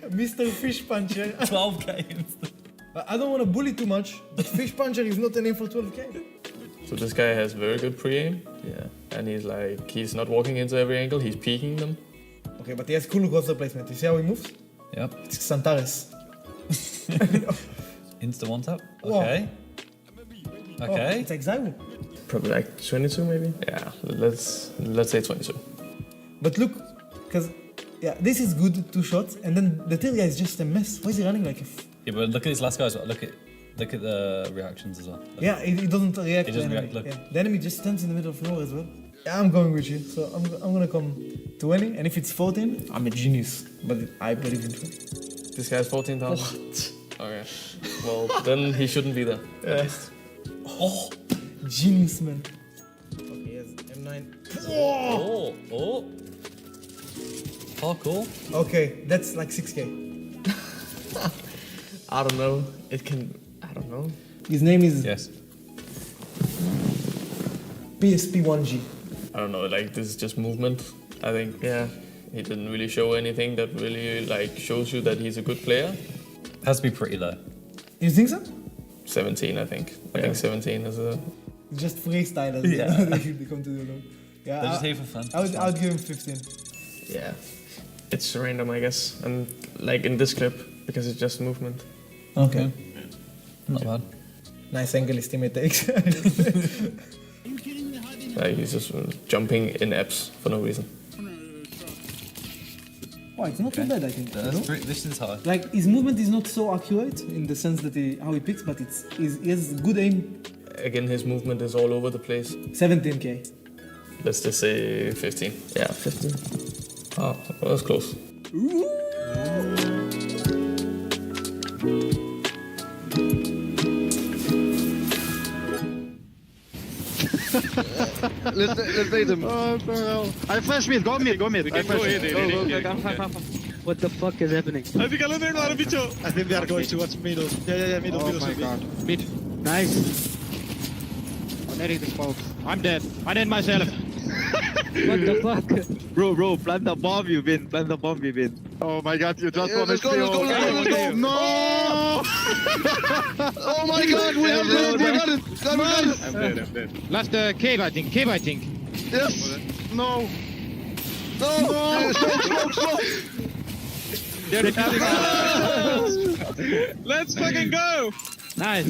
Mr. Fish Puncher. 12 games. I don't want to bully too much, but Fish Puncher is not a name for 12k. So this guy has very good pre-aim, and he's not walking into every angle, he's peeking them. Okay, but he has cool roster placement. You see how he moves? Yep. It's Xantares. Insta one tap. Okay. Okay. Oh, it's like Zywo. Probably like 22 maybe? Yeah, let's say 22. But look, because this is good, 2 shots, and then the third guy is just a mess. Why is he running like a... Yeah, but look at his last guys. Look at the reactions as well. Yeah, he doesn't react. He doesn't to the react. enemy. Look. Yeah. The enemy just stands in the middle of the floor as well. Yeah, I'm going with you. So I'm gonna come 20, and if it's 14, I'm a genius. But I believe in 20. This guy's 14,000. What? Okay. Well, then he shouldn't be there. Yeah. Oh, genius, man. Okay, yes, M9. Oh. Oh, cool. Okay, that's like 6k. I don't know. I don't know. His name is Yes. PSP1G. I don't know, like this is just movement. I think, he didn't really show anything that really like shows you that he's a good player. Has to be pretty low. You think so? 17, I think. I think 17 is a... Just freestylers. Yeah. They come to the low. Yeah, They're just here for fun. I would give him 15. Yeah. It's random, I guess. And like in this clip, because it's just movement. Okay. Not bad. Nice angle his teammate takes. Like he's just jumping in apps for no reason. Oh, it's not too bad, I think. This is high. Like his movement is not so accurate in the sense that how he picks, but he has good aim. Again, his movement is all over the place. 17k. Let's just say 15. Yeah, 15. Oh, well, that's close. let's bait him. Oh, no. I flash mid. Go mid. I flash mid. Go. What the fuck is happening? I think they are going towards middle. Yeah, middle. Oh my god. Mid. Nice. I'm netting the smokes. I'm dead. I net myself. What the fuck? Bro, plant the bomb, you win. Oh my god, you just want to Let's go. No! Oh my god, we have it. We got it. I'm dead. Last cave, I think. Yes. No. Smoke. Let's fucking go! Nice.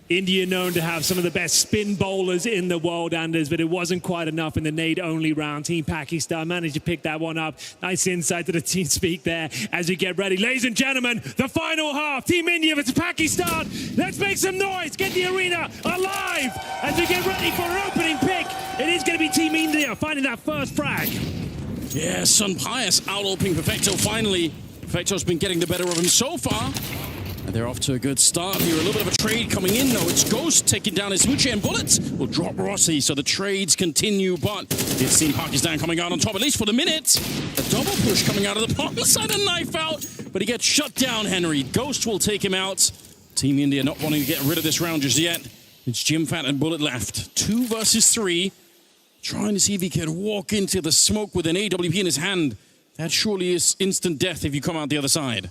India known to have some of the best spin bowlers in the world, Anders, but it wasn't quite enough in the nade-only round. Team Pakistan managed to pick that one up. Nice insight to the team speak there as we get ready. Ladies and gentlemen, the final half. Team India versus Pakistan. Let's make some noise. Get the arena alive as we get ready for an opening pick. It is going to be Team India finding that first frag. Yeah, Sun Pius out-opening Perfecto finally. Perfecto's been getting the better of him so far. And they're off to a good start here. A little bit of a trade coming in, though. It's Ghost taking down his Smoochie, and Bullets will drop Rossi, so the trades continue. But it's Team Pakistan coming out on top, at least for the minute. A double push coming out of the palm side, a knife out. But he gets shut down, Henry. Ghost will take him out. Team India not wanting to get rid of this round just yet. It's Jim Fat and Bullet left. 2 versus 3. Trying to see if he can walk into the smoke with an AWP in his hand. That surely is instant death if you come out the other side.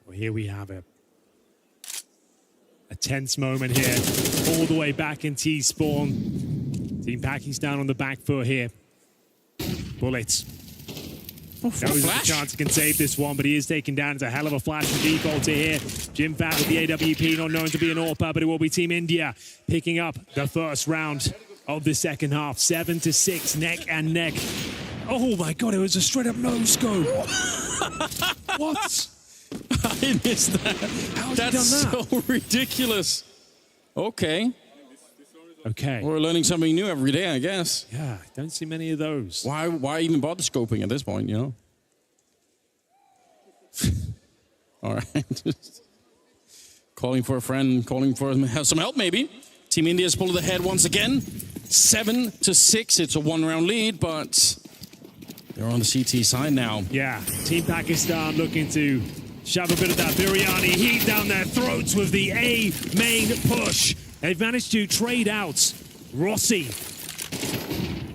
Well, here we have it. A tense moment here, all the way back in T-spawn. Team Pakistan on the back foot here. Bullets. Knows the chance he can save this one, but he is taken down. It's a hell of a flash from default here. Jim Fat with the AWP, not known to be an AWP, but it will be Team India picking up the first round of the second half. 7-6, neck and neck. Oh my God, it was a straight up no-scope. What? I missed that. How's That's he done that? so ridiculous. Okay. Okay. We're learning something new every day, I guess. Yeah, don't see many of those. Why even bother scoping at this point, you know? All right. Calling for a friend, calling for some help maybe. Team India's pulled ahead once again. 7-6. It's a 1-round lead, but they're on the CT side now. Yeah, Team Pakistan looking to shove a bit of that biryani heat down their throats with the A main push. They've managed to trade out Rossi.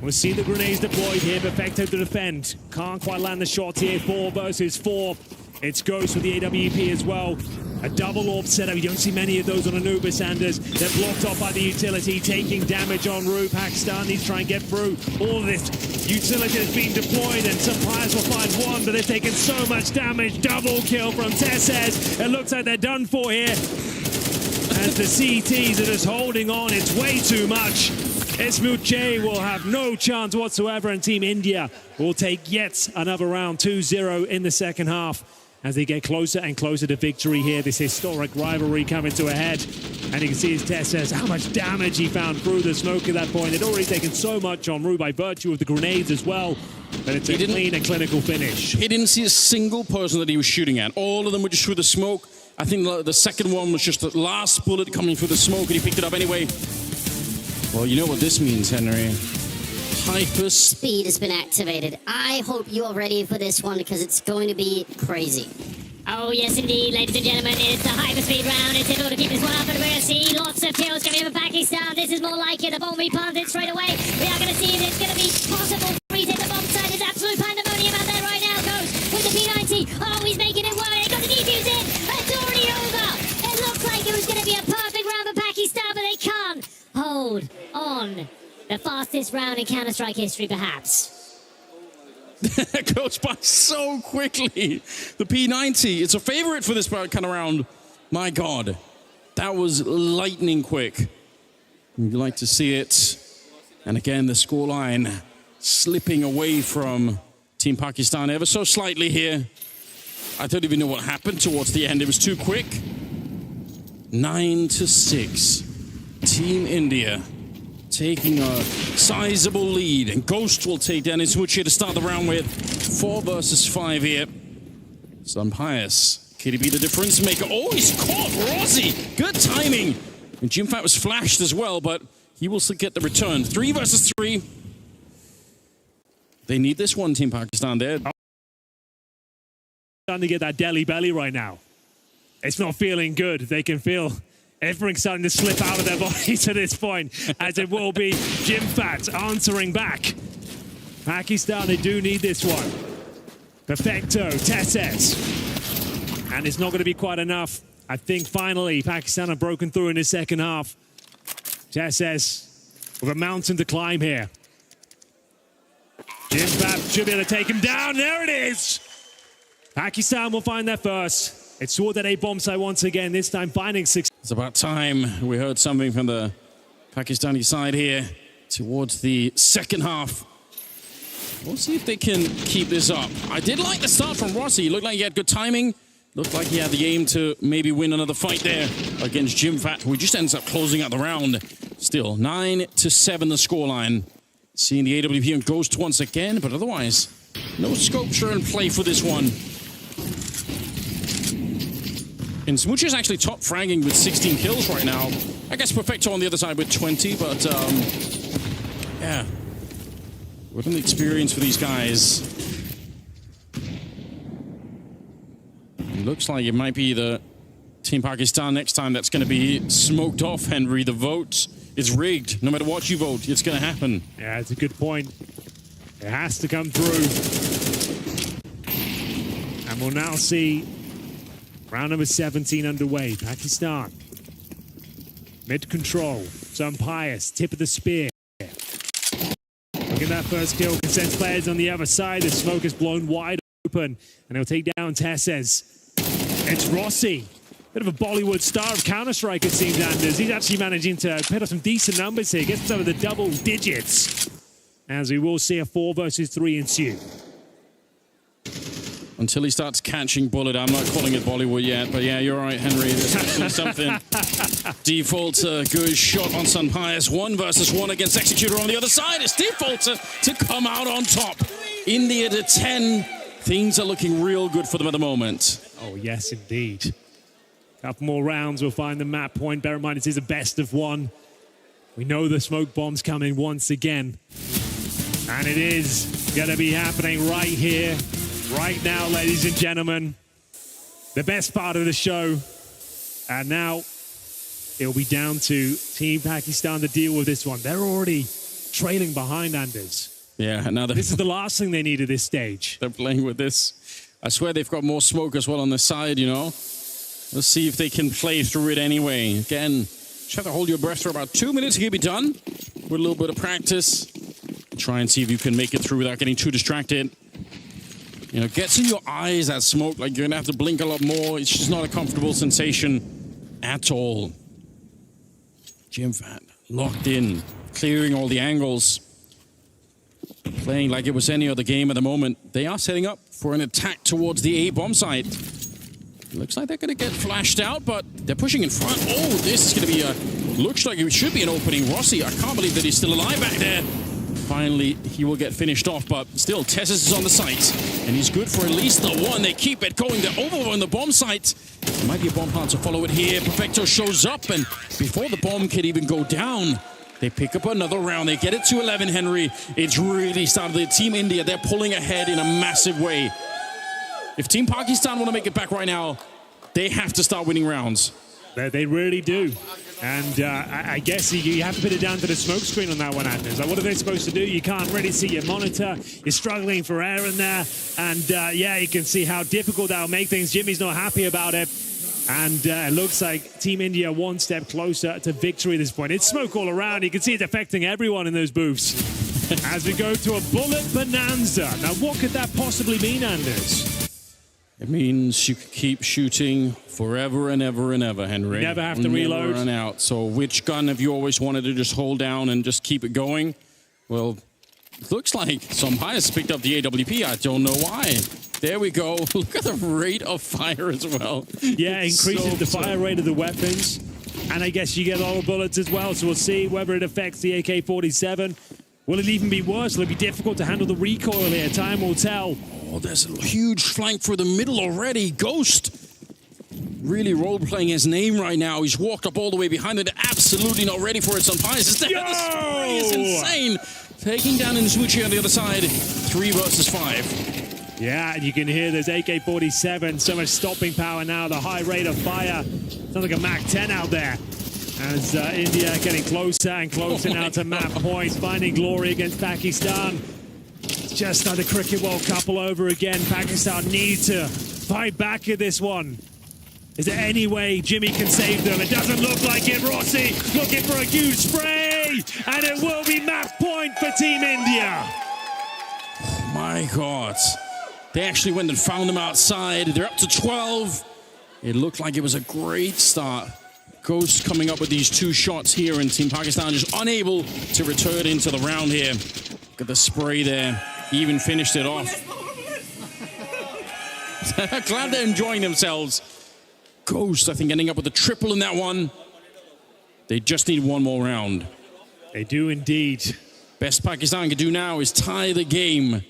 We'll see the grenades deployed here. Perfecto to defend. Can't quite land the shots here. 4 versus 4. It's Ghost with the AWP as well. A double AWP setup. You don't see many of those on Anubis, Anders. They're blocked off by the utility, taking damage en route. Pakistan needs to try and get through. All of this utility has been deployed, and some players will find one, but they've taken so much damage. Double kill from Tesses. It looks like they're done for here. As the CTs are just holding on, it's way too much. Smoochie will have no chance whatsoever, and Team India will take yet another round, 2-0 in the second half. As they get closer and closer to victory here, this historic rivalry coming to a head. And you can see as Tess says how much damage he found through the smoke at that point. They'd already taken so much on Rue by virtue of the grenades as well. But it's a clean and clinical finish. He didn't see a single person that he was shooting at. All of them were just through the smoke. I think the second one was just the last bullet coming through the smoke, and he picked it up anyway. Well, you know what this means, Henry. Hyper speed has been activated. I hope you are ready for this one because it's going to be crazy. Oh, yes, indeed, ladies and gentlemen, it's the hyperspeed round. It's difficult to keep this one up, but we're going to see lots of kills coming in from Pakistan. This is more like it. The bomb we planted straight away. We are going to see if it's going to be possible to retake the bomb side. There's absolute pandemonium out there right now. Goes with the P90. Oh, he's making it work. He got the defuse in. It's already over. It looks like it was going to be a perfect round for Pakistan, but they can't hold on. The fastest round in Counter-Strike history, perhaps. That goes by so quickly. The P90, it's a favorite for this kind of round. My God, that was lightning quick. You'd like to see it. And again, the scoreline slipping away from Team Pakistan ever so slightly here. I don't even know what happened towards the end. It was too quick. 9-6. Team India taking a sizable lead, and Ghost will take down his Smoochie to start the round with 4 versus 5 here. Sun Pius, could he be the difference maker? Oh, he's caught Rossi. Good timing. And Jim Fat was flashed as well, but he will still get the return. 3 versus 3. They need this one, Team Pakistan. They're starting to get that Delhi belly right now. It's not feeling good. They can feel everything starting to slip out of their body to this point, as it will be Jim Fat answering back. Pakistan, they do need this one. Perfecto, Tesses. And it's not going to be quite enough. I think finally Pakistan have broken through in the second half. Tesses with a mountain to climb here. Jim Fat should be able to take him down. There it is. Pakistan will find their first. It's toward that A bomb site once again, this time finding 6. It's about time we heard something from the Pakistani side here towards the second half. We'll see if they can keep this up. I did like the start from Rossi. He looked like he had good timing. Looked like he had the aim to maybe win another fight there against Jim Fat, who just ends up closing out the round. Still, 9-7 the scoreline. Seeing the AWP and Ghost once again, but otherwise, no sculpture in play for this one. And Smooch is actually top fragging with 16 kills right now. I guess Perfecto on the other side with 20, but yeah. What an experience for these guys. It looks like it might be the Team Pakistan next time that's going to be smoked off, Henry. The vote is rigged. No matter what you vote, it's going to happen. Yeah, it's a good point. It has to come through. And we'll now see round number 17 underway. Pakistan. Mid-control. Some Pius. Tip of the spear. Look at that first kill. Consents players on the other side. The smoke is blown wide open. And he'll take down Tesses. It's Rossi. Bit of a Bollywood star of Counter-Strike, it seems, Anders. He's actually managing to put up some decent numbers here. Gets some of the double digits. As we will see a 4 versus 3 ensue. Until he starts catching bullet, I'm not calling it Bollywood yet, but yeah, you're right, Henry. There's actually something. Defaulter, good shot on Sun Pius. 1 versus 1 against Executor on the other side. It's Defaulter to come out on top. India to 10. Things are looking real good for them at the moment. Oh, yes, indeed. Couple more rounds, we'll find the map point. Bear in mind, it is a best of 1. We know the smoke bomb's coming once again. And it is going to be happening right here, right now, ladies and gentlemen. The best part of the show. And now it'll be down to Team Pakistan to deal with this one. They're already trailing behind, Anders. Yeah, now this is the last thing they need at this stage. They're playing with this. I swear they've got more smoke as well on the side, you know. Let's see if they can play through it anyway. Again, just have to hold your breath for about 2 minutes to be done. With a little bit of practice. Try and see if you can make it through without getting too distracted. You know, gets in your eyes, that smoke. Like, you're going to have to blink a lot more. It's just not a comfortable sensation at all. Jim Fat locked in, clearing all the angles. Playing like it was any other game at the moment. They are setting up for an attack towards the A bomb site. Looks like they're going to get flashed out, but they're pushing in front. Oh, this is going to be a... Looks like it should be an opening. Rossi, I can't believe that he's still alive back there. Finally, he will get finished off, but still, Tesses is on the site. And he's good for at least the 1. They keep it going. They're over on the bomb site. There might be a bomb plant to follow it here. Perfecto shows up, and before the bomb can even go down, they pick up another round. They get it to 11, Henry. It's really started. The Team India, they're pulling ahead in a massive way. If Team Pakistan want to make it back right now, they have to start winning rounds. They really do. And I guess you have to put it down to the smoke screen on that one, Anders. Like, what are they supposed to do? You can't really see your monitor. You're struggling for air in there. And yeah, you can see how difficult that'll make things. Jimmy's not happy about it. And it looks like Team India 1 step closer to victory at this point. It's smoke all around. You can see it's affecting everyone in those booths. As we go to a bullet bonanza. Now, what could that possibly mean, Anders? It means you could keep shooting forever and ever and ever, Henry. Never have to reload. Never run out. So which gun have you always wanted to just hold down and just keep it going? Well, it looks like some Pius picked up the AWP. I don't know why. There we go. Look at the rate of fire as well. Yeah, increases the fire rate of the weapons. And I guess you get all the bullets as well. So we'll see whether it affects the AK-47. Will it even be worse? Will it be difficult to handle the recoil here? Time will tell. Oh, there's a huge flank for the middle already. Ghost really role-playing his name right now. He's walked up all the way behind it. Absolutely not ready for it. Sunpias is there. The spray is insane. Taking down Nsuchi on the other side. 3 versus 5. Yeah, and you can hear there's AK-47. So much stopping power now. The high rate of fire. Sounds like a MAC-10 out there. As India getting closer and closer now to map points. Finding glory against Pakistan. It's just like the Cricket World Cup all over again. Pakistan need to fight back at this one. Is there any way Jimmy can save them? It doesn't look like it. Rossi looking for a huge spray. And it will be map point for Team India. Oh my God. They actually went and found them outside. They're up to 12. It looked like it was a great start. Ghost coming up with these 2 shots here, and Team Pakistan just unable to return into the round here. Look at the spray there. He even finished it off. Glad they're enjoying themselves. Ghost, I think, ending up with a triple in that one. They just need 1 more round. They do indeed. Best Pakistan can do now is tie the game,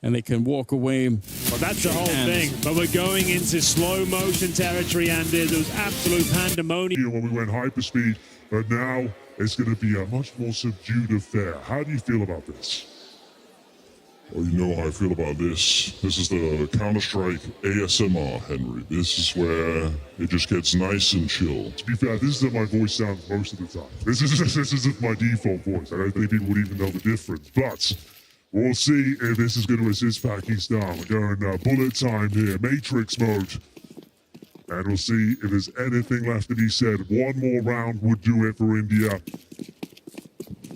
and they can walk away. Well, that's the whole thing. But we're going into slow motion territory, and there was absolute pandemonium when we went hyperspeed, but now it's going to be a much more subdued affair. How do you feel about this? Well, you know how I feel about this. This is the Counter-Strike ASMR, Henry. This is where it just gets nice and chill. To be fair, this is how my voice sounds most of the time. This is my default voice. I don't think people would even know the difference. But we'll see if this is going to assist Pakistan. We're going bullet time here, Matrix mode. And we'll see if there's anything left to be said. 1 more round would do it for India.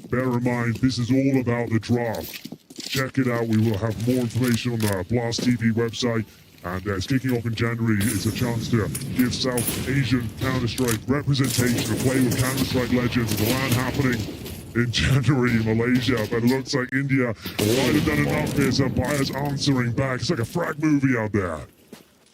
Bear in mind, this is all about the draft. Check it out. We will have more information on the Blast TV website. And it's kicking off in January. It's a chance to give South Asian Counter-Strike representation to play with Counter-Strike legends. There's a LAN happening in January in Malaysia. But it looks like India might have done enough here. Sunpias answering back. It's like a frag movie out there.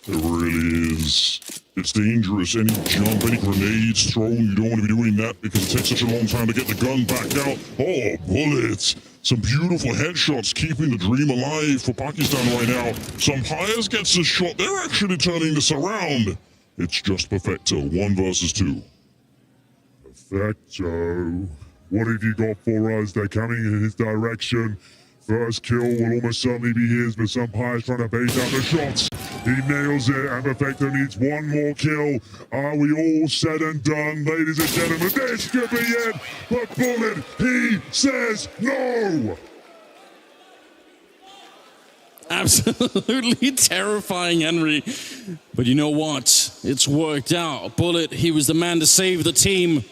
It really is. It's dangerous. Any jump, any grenades thrown, you don't want to be doing that because it takes such a long time to get the gun back out. Oh, bullets. Some beautiful headshots keeping the dream alive for Pakistan right now. Sunpias gets a shot. They're actually turning this around. It's just Perfecto, 1 versus 2. Perfecto. What have you got for us? They're coming in his direction. First kill will almost certainly be his, but Sunpias trying to bait out the shots. He nails it, and Perfecto needs 1 more kill. Are we all said and done, ladies and gentlemen? This could be it, but Bullet, he says no! Absolutely terrifying, Henry. But you know what? It's worked out. Bullet, he was the man to save the team.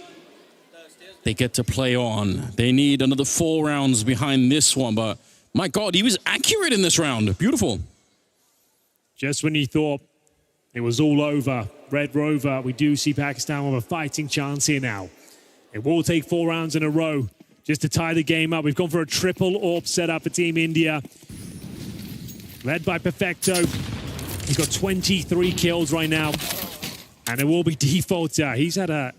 They get to play on. They need another 4 rounds behind this one, but my God, he was accurate in this round. Beautiful. Just when you thought it was all over, Red Rover, we do see Pakistan with a fighting chance here now. It will take 4 rounds in a row just to tie the game up. We've gone for a triple AWP setup for Team India. Led by Perfecto. He's got 23 kills right now. And it will be Defaulter. He's had a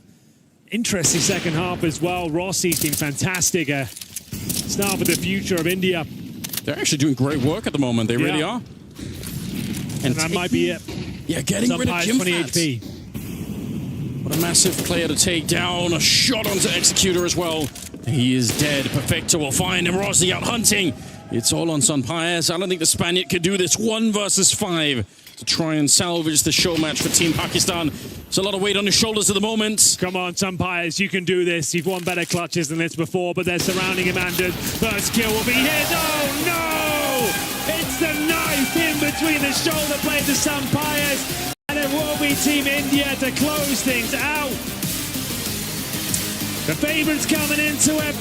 interesting second half as well. Rossi's been fantastic. Start for the future of India. They're actually doing great work at the moment. They really are. And that might be it. Yeah, getting rid of Jim 20 HP. What a massive player to take down. A shot onto Executor as well. He is dead. Perfecto will find him. Rossi out hunting. It's all on Sunpias. I don't think the Spaniard could do this. 1 versus 5 to try and salvage the show match for Team Pakistan. There's a lot of weight on his shoulders at the moment. Come on, Sunpias, you can do this. You've won better clutches than this before, but they're surrounding him, Anders. First kill will be hit. Oh, no! It's the knife in between the shoulder blades of Sunpias, and it will be Team India to close things out. The favourites coming into it,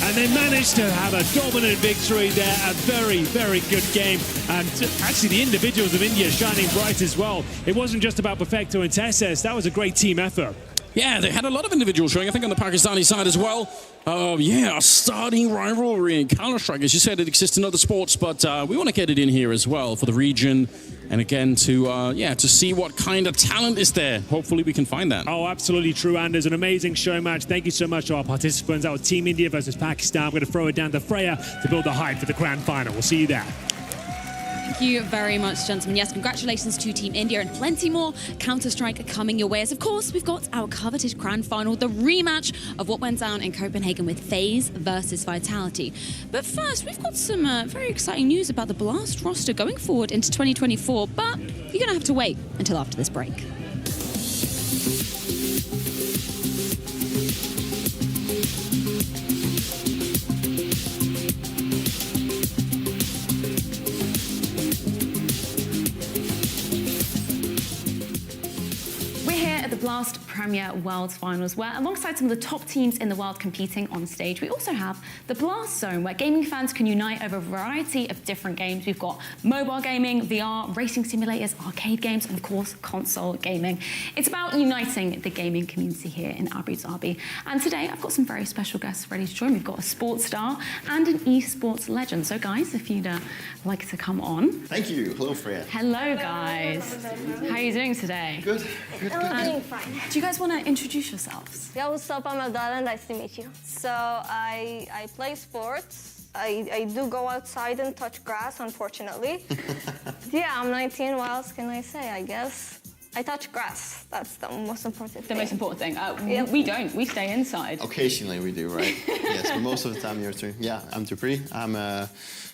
and they managed to have a dominant victory there. A very, very good game. And actually, the individuals of India shining bright as well. It wasn't just about Perfecto and Tesses. That was a great team effort. Yeah, they had a lot of individuals showing, I think, on the Pakistani side as well. Yeah, a starting rivalry in Counter-Strike. As you said, it exists in other sports, but we want to get it in here as well for the region. And again, to see what kind of talent is there. Hopefully we can find that. Oh, absolutely true, Anders. An amazing show match. Thank you so much to our participants. That was Team India versus Pakistan. I'm going to throw it down to Freya to build the hype for the grand final. We'll see you there. you very much, gentlemen. Yes, congratulations to Team India and plenty more Counter-Strike coming your way. As of course, we've got our coveted grand final, the rematch of what went down in Copenhagen with FaZe versus Vitality. But first, we've got some very exciting news about the Blast roster going forward into 2024, but you're going to have to wait until after this break. Blast Premier Worlds Finals, where alongside some of the top teams in the world competing on stage, we also have the Blast Zone, where gaming fans can unite over a variety of different games. We've got mobile gaming, VR, racing simulators, arcade games, and of course, console gaming. It's about uniting the gaming community here in Abu Dhabi. And today, I've got some very special guests ready to join. We've got a sports star and an esports legend. So guys, if you'd like to come on. Thank you. Hello, Freya. Hello, guys. How are you doing today? Good. Do you guys want to introduce yourselves? Yeah, what's up? I'm Aldana. Nice to meet you. So I play sports. I do go outside and touch grass, unfortunately. Yeah, I'm 19. What else can I say? I guess I touch grass. That's the most important thing. The most important thing. Yep. We don't. We stay inside. Occasionally we do, right? Yes, but most of the time you're through. Yeah, I'm Dupree. I'm a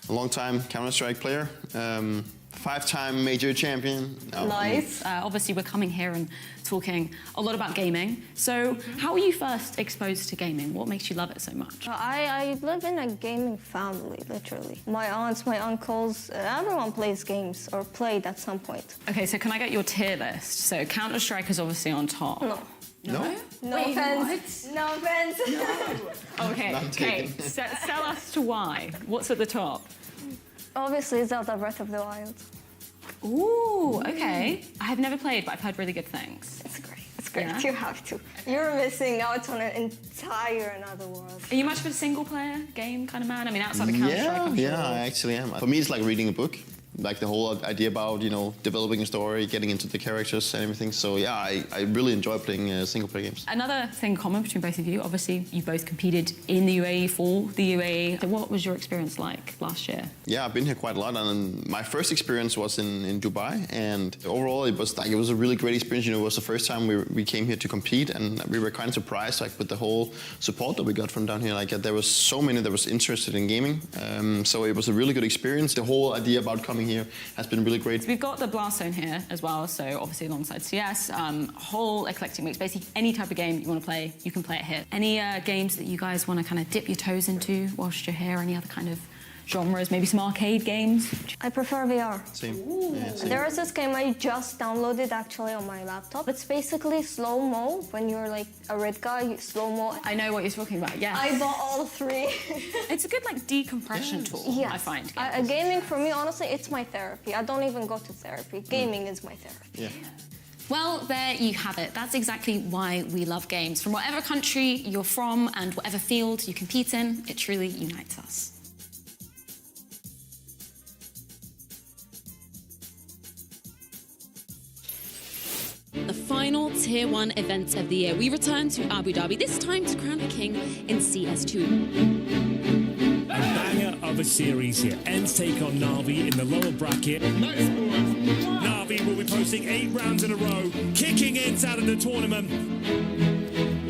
long-time Counter-Strike player. 5-time major champion. Nice. Obviously, we're coming here and talking a lot about gaming. So, how were you first exposed to gaming? What makes you love it so much? I live in a gaming family, literally. My aunts, my uncles, everyone plays games or played at some point. Okay, so can I get your tier list? So, Counter-Strike is obviously on top. No. No Wait, offense. what? No offense. No. Okay. Sell us to why. What's at the top? Obviously, Zelda Breath of the Wild. Ooh, okay. I have never played, but I've heard really good things. It's great. It's great. Yeah? You have to. You're missing out on an entire another world. Are you much of a single-player game kind of man? I mean, outside of Counter-Strike, I'm sure. Yeah, I actually am. For me, it's like reading a book. Like the whole idea about, you know, developing a story, getting into the characters and everything. So yeah, I really enjoy playing single-player games. Another thing common between both of you, obviously, you both competed in the UAE for the UAE. So what was your experience like last year? Yeah, I've been here quite a lot, and my first experience was in Dubai, and overall it was a really great experience. You know, it was the first time we came here to compete, and we were kind of surprised like with the whole support that we got from down here. Like there was so many that was interested in gaming, so it was a really good experience. The whole idea about coming here has been really great. So we've got the Blast Zone here as well, so obviously alongside CS, whole eclectic mix. Basically, any type of game you want to play, you can play it here. Any games that you guys want to kind of dip your toes into whilst you're here? Any other kind of genres, maybe some arcade games? I prefer VR. Same. Yeah, same. There is this game I just downloaded actually on my laptop. It's basically slow-mo. When you're like a red guy, slow-mo. I know what you're talking about, yes. I bought all 3. It's a good like decompression tool, yes. I find. Gaming for me, honestly, it's my therapy. I don't even go to therapy. Gaming is my therapy. Yeah. Well, there you have it. That's exactly why we love games. From whatever country you're from and whatever field you compete in, it truly unites us. The final Tier 1 event of the year. We return to Abu Dhabi, this time to crown a king in CS2. A banger of a series here. Ends take on Na'Vi in the lower bracket. Na'Vi will be posting 8 rounds in a row, kicking Ents out of the tournament.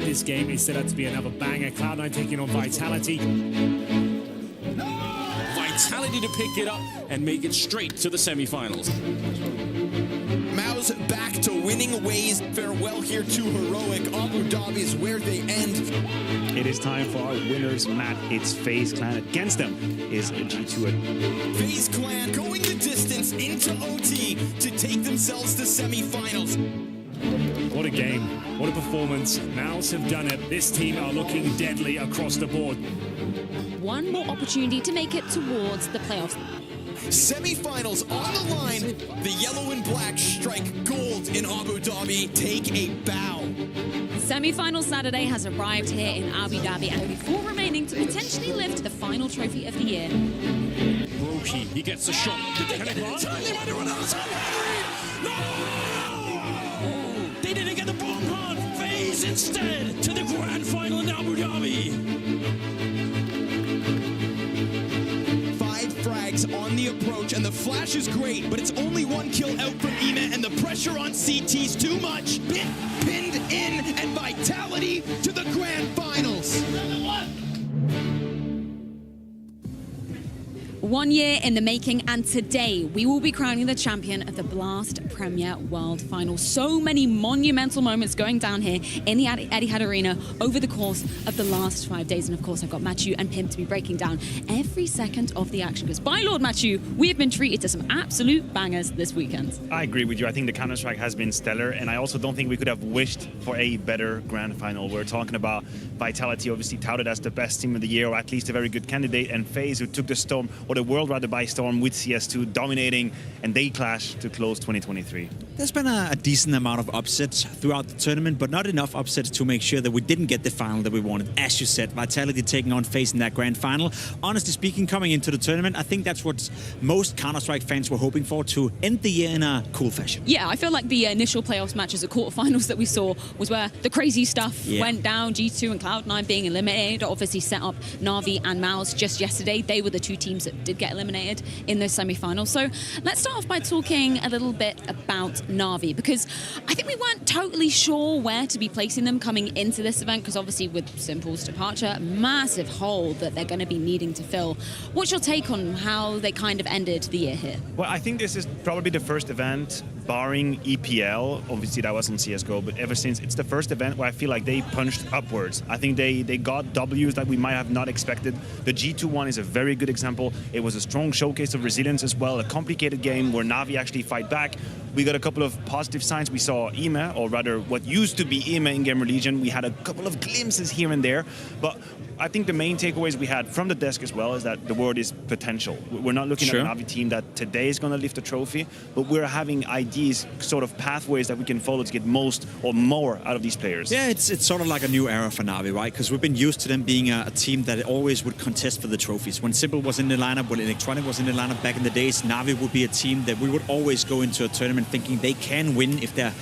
This game is set up to be another banger. Cloud9 taking on Vitality. Vitality to pick it up and make it straight to the semi-finals. Mao's back to winning ways. Farewell here to heroic. Abu Dhabi is where they end. It is time for our winners, Matt. It's FaZe Clan. Against them is G2. FaZe Clan going the distance into OT to take themselves to semi-finals. What a game. What a performance. Mouse have done it. This team are looking deadly across the board. One more opportunity to make it towards the playoffs. Semi-finals on the line. The yellow and black strike gold in Abu Dhabi. Take a bow. Semi-final Saturday has arrived here in Abu Dhabi, and only 4 remaining to potentially lift the final trophy of the year. Broky, he gets a shot. Did they They didn't get the bomb pod. FaZe instead to the grand final in Abu Dhabi. 5 frags on the approach, and the Flash is great, but it's only one kill out from Ema, and the pressure on CT's too much. Pinned in, and Vitality to the grand finals. 1 year in the making, and today we will be crowning the champion of the Blast Premier World Final. So many monumental moments going down here in the Etihad Arena over the course of the last 5 days. And of course, I've got Mathieu and Pim to be breaking down every second of the action. Because by Lord Mathieu, we have been treated to some absolute bangers this weekend. I agree with you. I think the Counter-Strike has been stellar, and I also don't think we could have wished for a better grand final. We're talking about Vitality, obviously touted as the best team of the year, or at least a very good candidate, and FaZe, who took the storm, or the world rather, by storm with CS2 dominating, and they clash to close 2023. There's been a decent amount of upsets throughout the tournament, but not enough upsets to make sure that we didn't get the final that we wanted. As you said, Vitality taking on FaZe in that grand final. Honestly speaking, coming into the tournament, I think that's what most Counter-Strike fans were hoping for, to end the year in a cool fashion. Yeah, I feel like the initial playoffs matches at quarterfinals that we saw was where the crazy stuff went down. G2 and Cloud9 being eliminated, obviously set up Na'Vi and Mouse just yesterday. They were the two teams that did get eliminated in those semi-finals. So let's start off by talking a little bit about Na'Vi, because I think we weren't totally sure where to be placing them coming into this event, because obviously with Simple's departure, massive hole that they're going to be needing to fill. What's your take on how they kind of ended the year here? Well, I think this is probably the first event, barring EPL, obviously that was on CSGO, but ever since, it's the first event where I feel like they punched upwards. I think they got Ws that we might have not expected. The G2 one is a very good example. It was a strong showcase of resilience as well, a complicated game where Na'Vi actually fight back. We got a couple of positive signs. We saw Ema, or rather what used to be Ema in Gamer Legion. We had a couple of glimpses here and there, but I think the main takeaways we had from the desk as well is that the word is potential. We're not looking at an Na'Vi team that today is going to lift a trophy, but we're having ideas, sort of pathways that we can follow to get most or more out of these players. Yeah, it's sort of like a new era for Na'Vi, right? Because we've been used to them being a team that always would contest for the trophies. When Simple was in the lineup, when Electronic was in the lineup back in the days, Na'Vi would be a team that we would always go into a tournament thinking they can win if they're,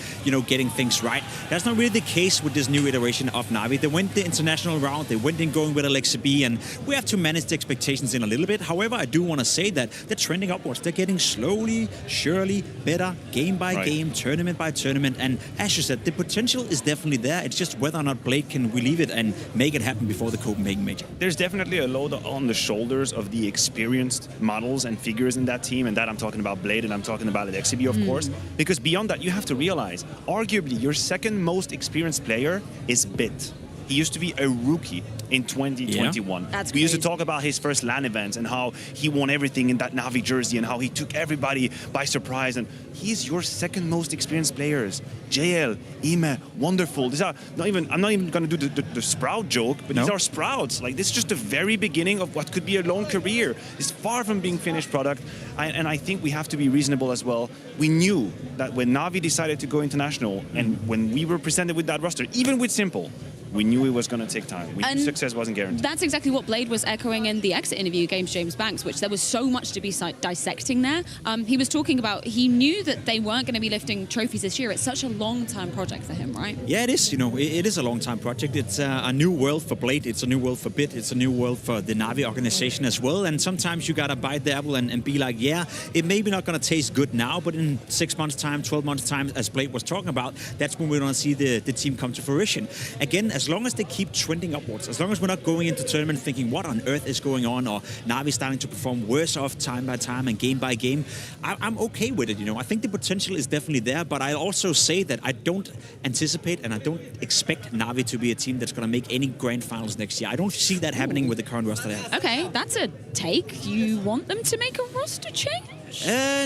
getting things right. That's not really the case with this new iteration of Na'Vi. They went the international round, they went in going with Alexa B, and we have to manage the expectations in a little bit. However, I do want to say that they're trending upwards. They're getting slowly, surely better, game by game, tournament by tournament, and as you said, the potential is definitely there. It's just whether or not Blade can relieve it and make it happen before the Copenhagen Major. There's definitely a load on the shoulders of the experienced models and figures in that team, and that I'm talking about Blade and I'm talking about XCB, of course, because beyond that, you have to realize, arguably, your second most experienced player is Bit. He used to be a rookie in 2021. That's we used to talk about his first LAN events and how he won everything in that Na'Vi jersey and how he took everybody by surprise. And he's your second most experienced players. JL, Ema, wonderful. These are not even, I'm not even going to do the Sprout joke, but these are Sprouts. Like, this is just the very beginning of what could be a long career. It's far from being finished product. And I think we have to be reasonable as well. We knew that when Na'Vi decided to go international and when we were presented with that roster, even with Simple, we knew it was going to take time. We knew success wasn't guaranteed. That's exactly what Blade was echoing in the exit interview, Games James Banks, which there was so much to be dissecting there. He was talking about, he knew that they weren't going to be lifting trophies this year. It's such a long-term project for him, right? Yeah, it is. It is a long-time project. It's a new world for Blade. It's a new world for Bit. It's a new world for the Na'Vi organization as well. And sometimes you got to bite the apple and be like, yeah, it may be not going to taste good now, but in 6 months' time, 12 months' time, as Blade was talking about, that's when we're going to see the team come to fruition. Again, as long as they keep trending upwards, as long as we're not going into tournament thinking what on earth is going on, or Na'Vi starting to perform worse off time by time and game by game, I'm okay with it. I think the potential is definitely there, but I also say that I don't anticipate and I don't expect Na'Vi to be a team that's going to make any grand finals next year. I don't see that happening with the current roster they have. Okay, that's a take. You want them to make a roster change?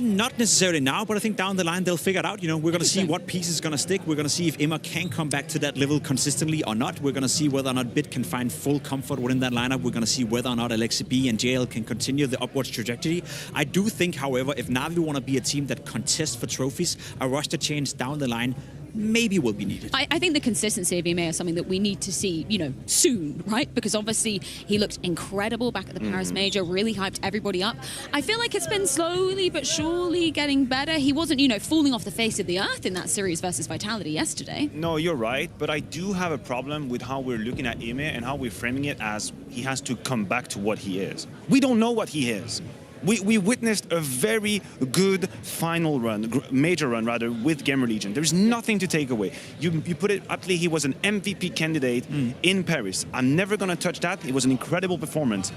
Not necessarily now, but I think down the line they'll figure it out. We're going to see what piece is going to stick. We're going to see if Emma can come back to that level consistently or not. We're going to see whether or not Bit can find full comfort within that lineup. We're going to see whether or not Alexa B and JL can continue the upwards trajectory. I do think, however, if Na'Vi want to be a team that contests for trophies, a roster change down the line maybe will be needed. I think the consistency of Ema is something that we need to see, soon, right? Because obviously he looked incredible back at the Paris Major, really hyped everybody up. I feel like it's been slowly but surely getting better. He wasn't, falling off the face of the earth in that series versus Vitality yesterday. No, you're right, but I do have a problem with how we're looking at Ema and how we're framing it as he has to come back to what he is. We don't know what he is. We witnessed a very good final run, major run rather, with Gamer Legion. There's nothing to take away. You put it aptly, he was an MVP candidate in Paris. I'm never going to touch that. It was an incredible performance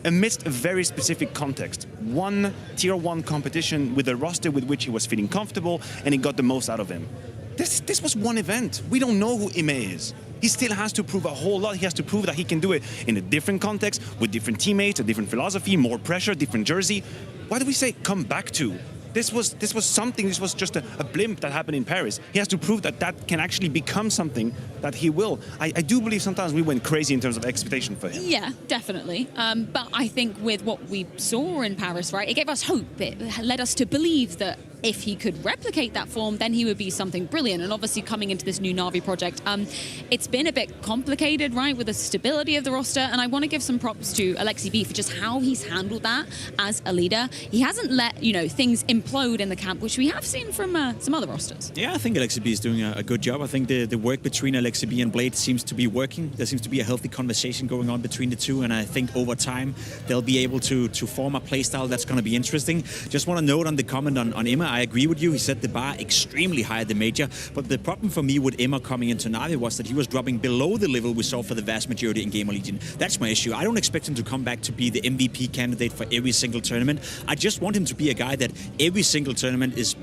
amidst a very specific context. One tier 1 competition with a roster with which he was feeling comfortable, and he got the most out of him. This was one event. We don't know who Ime is. He still has to prove a whole lot. He has to prove that he can do it in a different context, with different teammates, a different philosophy, more pressure, different jersey. Why do we say come back to? This was something, this was just a blimp that happened in Paris. He has to prove that that can actually become something that he will. I do believe sometimes we went crazy in terms of expectation for him. Yeah, definitely. But I think with what we saw in Paris, right, it gave us hope. It led us to believe that if he could replicate that form, then he would be something brilliant. And obviously coming into this new Na'Vi project, it's been a bit complicated, right, with the stability of the roster. And I want to give some props to Alexi B for just how he's handled that as a leader. He hasn't let, things implode in the camp, which we have seen from some other rosters. Yeah, I think Alexi B is doing a good job. I think the work between Alexi B and Blade seems to be working. There seems to be a healthy conversation going on between the two. And I think over time, they'll be able to form a playstyle that's going to be interesting. Just want to note on the comment on Emma, I agree with you. He set the bar extremely high at the major. But the problem for me with Emma coming into Na'Vi was that he was dropping below the level we saw for the vast majority in Gamer Legion. That's my issue. I don't expect him to come back to be the MVP candidate for every single tournament. I just want him to be a guy that every single tournament is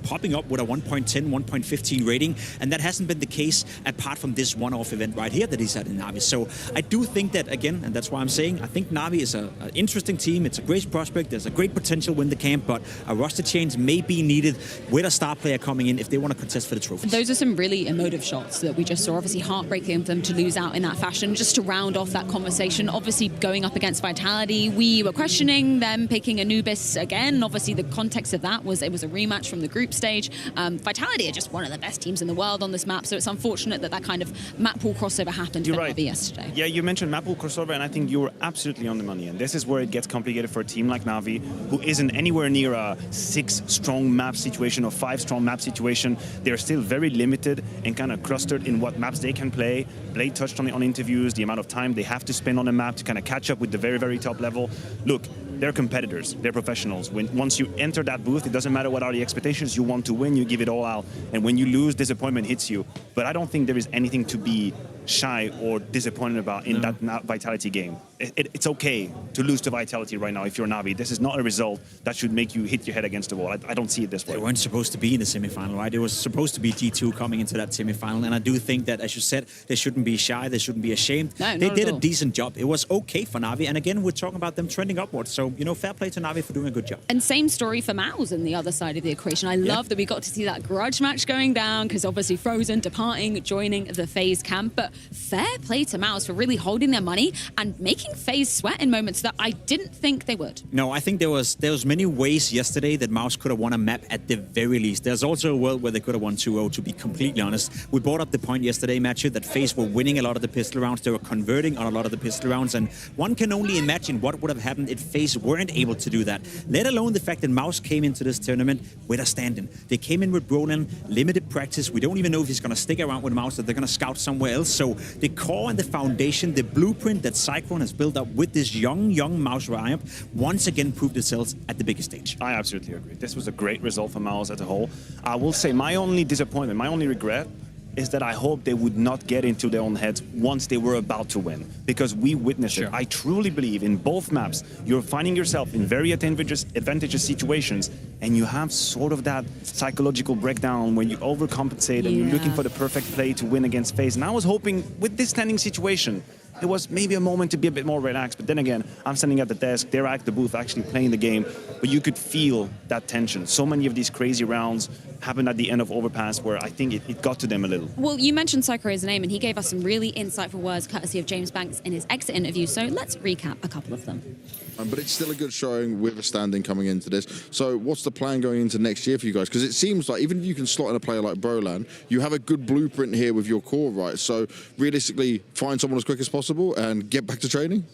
popping up with a 1.10, 1.15 rating, and that hasn't been the case apart from this one-off event right here that he's had in Na'Vi. So I do think that, again, and that's why I'm saying, I think Na'Vi is an interesting team. It's a great prospect. There's a great potential win the camp, but a roster change may be needed with a star player coming in if they want to contest for the trophies. Those are some really emotive shots that we just saw. Obviously heartbreaking for them to lose out in that fashion. Just to round off that conversation, obviously going up against Vitality, we were questioning them picking Anubis again. Obviously the context of that was it was a rematch from the group stage. Vitality are just one of the best teams in the world on this map, so it's unfortunate that kind of map pool crossover happened for Na'Vi yesterday. Yeah, you mentioned map pool crossover, and I think you were absolutely on the money. And this is where it gets complicated for a team like Na'Vi, who isn't anywhere near a 6-strong map situation or 5-strong map situation. They're still very limited and kind of clustered in what maps they can play. Blade touched on it on interviews, the amount of time they have to spend on a map to kind of catch up with the very, very top level. Look, they're competitors, they're professionals. Once you enter that booth, it doesn't matter what are the expectations, you want to win, you give it all out. And when you lose, disappointment hits you. But I don't think there is anything to be shy or disappointed about in that Vitality game. It's okay to lose to Vitality right now if you're Na'Vi. This is not a result that should make you hit your head against the wall. I don't see it this way. They weren't supposed to be in the semifinal, right? It was supposed to be G2 coming into that semifinal, and I do think that, as you said, they shouldn't be shy, they shouldn't be ashamed. No, they did a decent job. It was okay for Na'Vi, and again, we're talking about them trending upwards. So, fair play to Na'Vi for doing a good job. And same story for Mouse on the other side of the equation. I love that we got to see that grudge match going down, because obviously Frozen departing, joining the FaZe camp, but fair play to Mouse for really holding their money and making FaZe sweat in moments that I didn't think they would. No, I think there was many ways yesterday that Mouse could have won a map at the very least. There's also a world where they could have won 2-0, to be completely honest. We brought up the point yesterday, Matthew, that FaZe were winning a lot of the pistol rounds. They were converting on a lot of the pistol rounds, and one can only imagine what would have happened if FaZe weren't able to do that, let alone the fact that Mouse came into this tournament with a stand-in. They came in with Brolin, limited practice. We don't even know if he's going to stick around with Mouse, that they're going to scout somewhere else. So the core and the foundation, the blueprint that Cyclone has built up with this young Mouse Riot once again proved itself at the biggest stage. I absolutely agree. This was a great result for Mouse as a whole. I will say my only disappointment, my only regret is that I hope they would not get into their own heads once they were about to win, because we witnessed it. I truly believe in both maps, you're finding yourself in very advantageous situations, and you have sort of that psychological breakdown when you overcompensate and you're looking for the perfect play to win against FaZe. And I was hoping with this standing situation, there was maybe a moment to be a bit more relaxed, but then again, I'm standing at the desk, they're at the booth actually playing the game, but you could feel that tension. So many of these crazy rounds happened at the end of Overpass where I think it got to them a little. Well, you mentioned Psycho's name, and he gave us some really insightful words courtesy of James Banks in his exit interview, so let's recap a couple of them. But it's still a good showing with a standing coming into this. So what's the plan going into next year for you guys? Because it seems like even if you can slot in a player like Brolan, you have a good blueprint here with your core, right? So realistically, find someone as quick as possible and get back to training?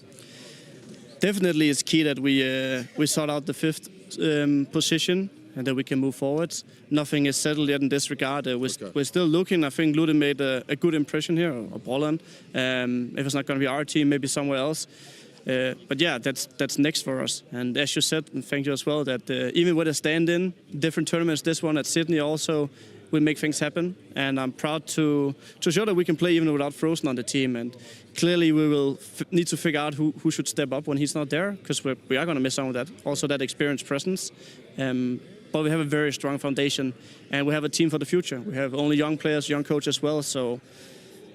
Definitely it's key that we sort out the 5th position and that we can move forward. Nothing is settled yet in this regard. We're still looking. I think Luden made a good impression here, or Brolan. If it's not going to be our team, maybe somewhere else. But yeah, that's next for us. And as you said, and thank you as well, that even with a stand-in, different tournaments, this one at Sydney also, we make things happen. And I'm proud to show that we can play even without Frozen on the team. And clearly we will need to figure out who should step up when he's not there, because we are going to miss some of that. Also that experienced presence. But we have a very strong foundation, and we have a team for the future. We have only young players, young coach as well, so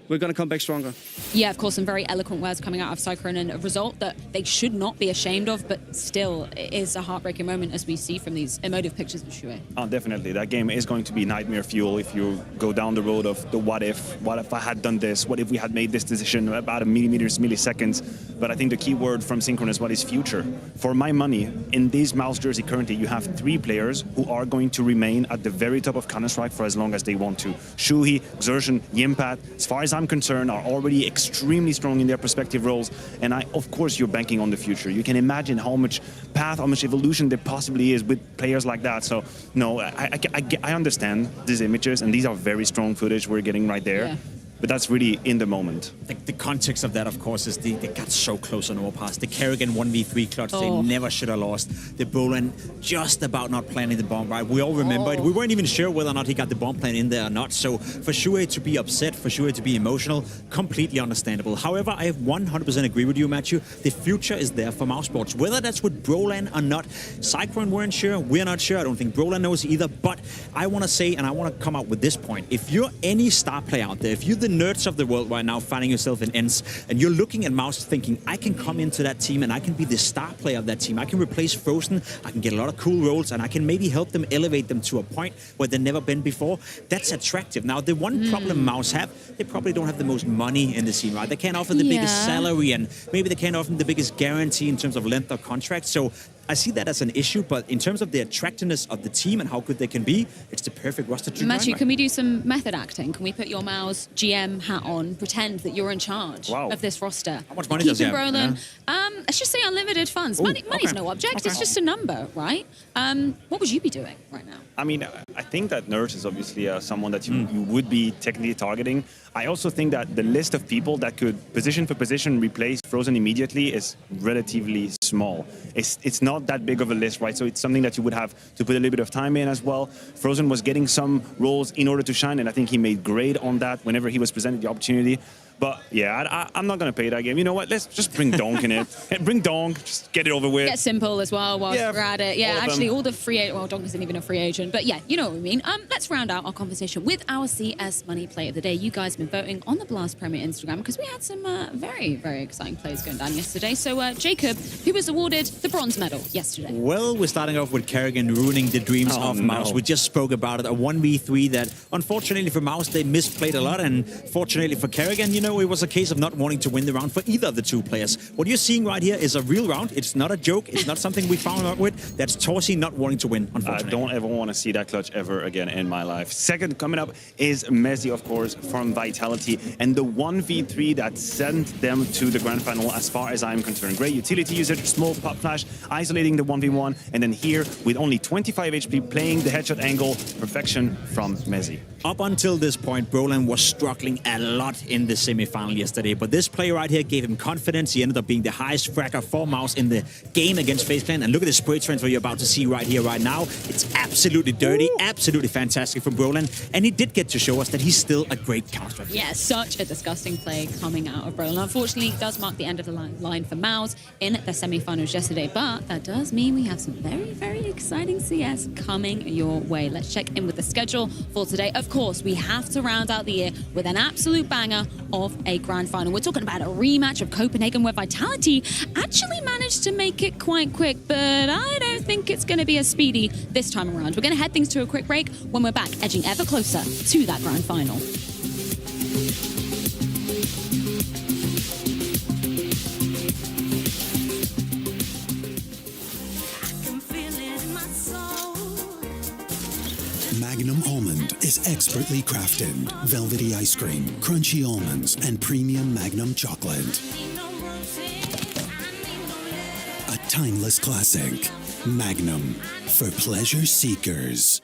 we're going to come back stronger. Yeah, of course, some very eloquent words coming out of Cyclone, and a result that they should not be ashamed of, but still it is a heartbreaking moment, as we see from these emotive pictures of Shuei. Oh, definitely. That game is going to be nightmare fuel if you go down the road of the what if I had done this, what if we had made this decision about milliseconds. But I think the key word from Synchron is what is future. For my money, in this Mouse jersey currently, you have 3 players who are going to remain at the very top of Counter-Strike for as long as they want to. Shuhei, Xerxen, Yimpat, as far as I'm concerned, are already extremely strong in their respective roles. And of course, you're banking on the future. You can imagine how much path, how much evolution there possibly is with players like that. So, no, I understand these images, and these are very strong footage we're getting right there. Yeah. But that's really in the moment. The context of that, of course, is they got so close on Overpass. The Kerrigan 1v3 clutch, they never should have lost. The Brolin just about not planting the bomb right. We all remember it. We weren't even sure whether or not he got the bomb plan in there or not. So for Shuei to be upset, for Shuei to be emotional, completely understandable. However, I 100% agree with you, Matthew. The future is there for Mouse Sports. Whether that's with Brolan or not, Cyclone weren't sure. We're not sure. I don't think Brolan knows either. But I want to say, and I want to come out with this point, if you're any star player out there, if you're the nerds of the world right now finding yourself in ENCE, and you're looking at Mouse thinking, I can come into that team and I can be the star player of that team. I can replace Frozen, I can get a lot of cool roles, and I can maybe help them elevate them to a point where they've never been before. That's attractive. Now, the one problem Mouse have, they probably don't have the most money in the scene, right? They can't offer the biggest salary, and maybe they can't offer the biggest guarantee in terms of length of contract. So I see that as an issue, but in terms of the attractiveness of the team and how good they can be, it's the perfect roster to Matthew, can we do some method acting? Can we put your Mouse GM hat on, pretend that you're in charge of this roster? How much money does he have? Brolin, let's just say unlimited funds. Money's no object, it's just a number, right? What would you be doing right now? I mean, I think that Nurse is obviously someone that you would be technically targeting. I also think that the list of people that could position for position replace Frozen immediately is relatively small. It's not that big of a list, right? So it's something that you would have to put a little bit of time in as well. Frozen was getting some roles in order to shine, and I think he made great on that whenever he was presented the opportunity. But yeah, I'm not going to pay that game. You know what? Let's just bring Donk in it. Bring Donk, just get it over with. Get Simple as well whilst we're at it. Yeah, actually, all the free agent, well, Donk isn't even a free agent, but yeah, you know what we mean. Let's round out our conversation with our CS Money Play of the Day. You guys have been voting on the Blast Premier Instagram because we had some very, very exciting plays going down yesterday. So, Jacob, who was awarded the bronze medal yesterday? Well, we're starting off with Kerrigan ruining the dreams of Mouse. We just spoke about it, a 1v3 that, unfortunately for Mouse, they misplayed a lot, and fortunately for Kerrigan, you know, it was a case of not wanting to win the round for either of the two players. What you're seeing right here is a real round. It's not a joke. It's not something we found out with. That's Torsi not wanting to win, unfortunately. I don't ever want to see that clutch ever again in my life. Second coming up is Messi, of course, from Vitality, and the 1v3 that sent them to the grand final as far as I'm concerned. Great utility usage, small pop flash, isolating the 1v1, and then here with only 25 HP playing the headshot angle, perfection from Messi. Up until this point, Brolin was struggling a lot in the semi-final yesterday, but this play right here gave him confidence. He ended up being the highest fragger for Mouse in the game against FaZe Clan, and look at the spray transfer you're about to see right here, right now. It's absolutely dirty, absolutely fantastic from Brolin, and he did get to show us that he's still a great counter. Yeah, such a disgusting play coming out of Brolin. Unfortunately, it does mark the end of the line for Mouse in the semi-finals yesterday, but that does mean we have some very, very exciting CS coming your way. Let's check in with the schedule for today. Of course, we have to round out the year with an absolute banger of a grand final. We're talking about a rematch of Copenhagen where Vitality actually managed to make it quite quick, but I don't think it's going to be as speedy this time around. We're going to head things to a quick break. When we're back, edging ever closer to that grand final. Magnum Almond is expertly crafted. Velvety ice cream, crunchy almonds, and premium Magnum chocolate. A timeless classic. Magnum, for pleasure seekers.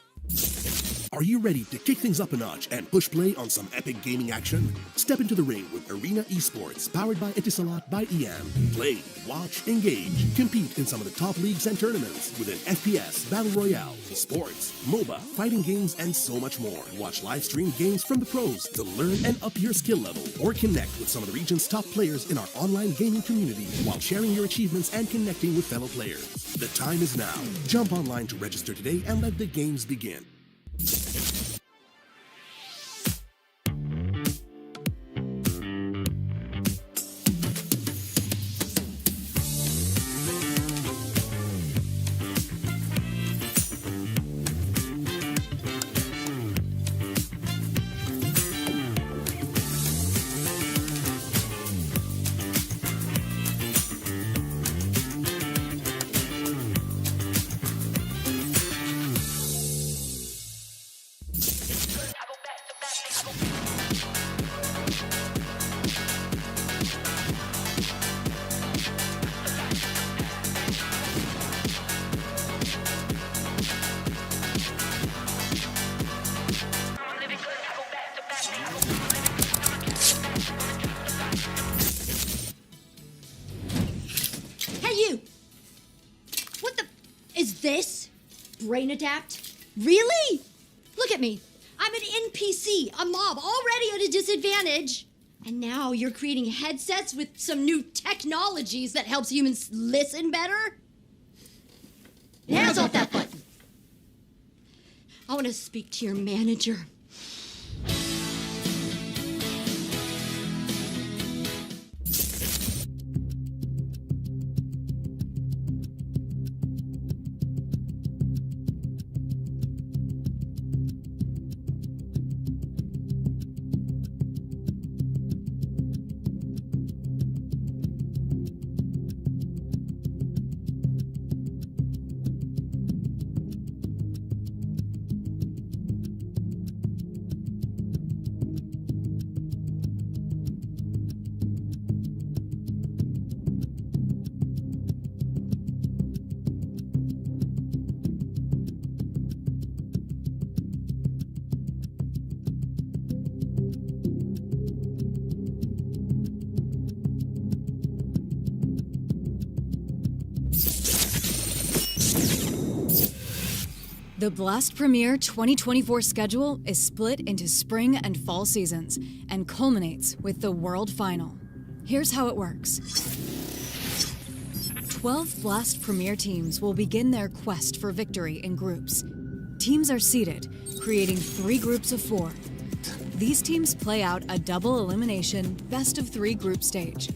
Are you ready to kick things up a notch and push play on some epic gaming action? Step into the ring with Arena Esports, powered by Etisalat by EM. Play, watch, engage, compete in some of the top leagues and tournaments within FPS, Battle Royale, sports, MOBA, fighting games, and so much more. Watch live stream games from the pros to learn and up your skill level, or connect with some of the region's top players in our online gaming community while sharing your achievements and connecting with fellow players. The time is now. Jump online to register today and let the games begin. This? Brain adapt? Really? Look at me. I'm an NPC, a mob, already at a disadvantage. And now you're creating headsets with some new technologies that helps humans listen better? Hands off that button. I want to speak to your manager. The Blast Premier 2024 schedule is split into spring and fall seasons and culminates with the World Final. Here's how it works. 12 Blast Premier teams will begin their quest for victory in groups. Teams are seeded, creating 3 groups of 4. These teams play out a double elimination best-of-3 group stage.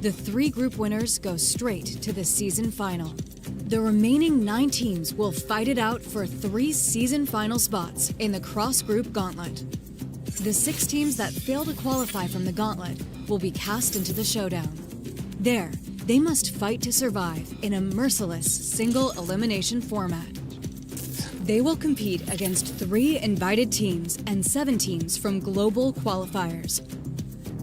The 3 group winners go straight to the season final. The remaining 9 teams will fight it out for 3 season final spots in the cross-group gauntlet. The 6 teams that fail to qualify from the gauntlet will be cast into the showdown. There, they must fight to survive in a merciless single elimination format. They will compete against 3 invited teams and 7 teams from global qualifiers.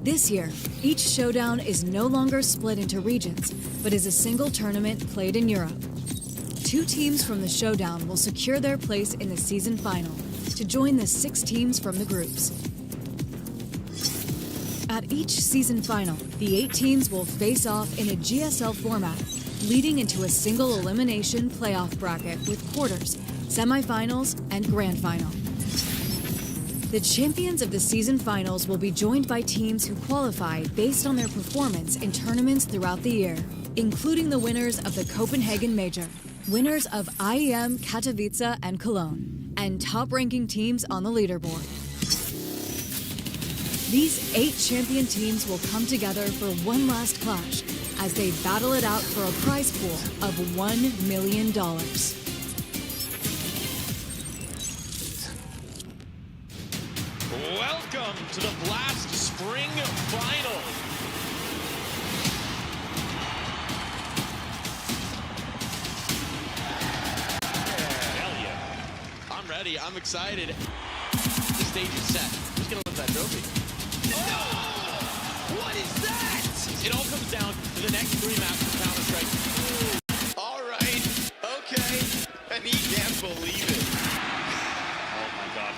This year, each showdown is no longer split into regions, but is a single tournament played in Europe. 2 teams from the showdown will secure their place in the season final to join the 6 teams from the groups. At each season final, the 8 teams will face off in a GSL format, leading into a single elimination playoff bracket with quarters, semifinals, and grand final. The champions of the season finals will be joined by teams who qualify based on their performance in tournaments throughout the year, including the winners of the Copenhagen Major, winners of IEM Katowice and Cologne, and top-ranking teams on the leaderboard. These 8 champion teams will come together for one last clash as they battle it out for a prize pool of $1 million. Welcome to the Blast Spring Final. Hell yeah. I'm ready. I'm excited. The stage is set. Who's going to lift that trophy? Oh! What is that? It all comes down to the next 3 maps of Counter-Strike. All right. Okay. And he can't believe it. Oh my god.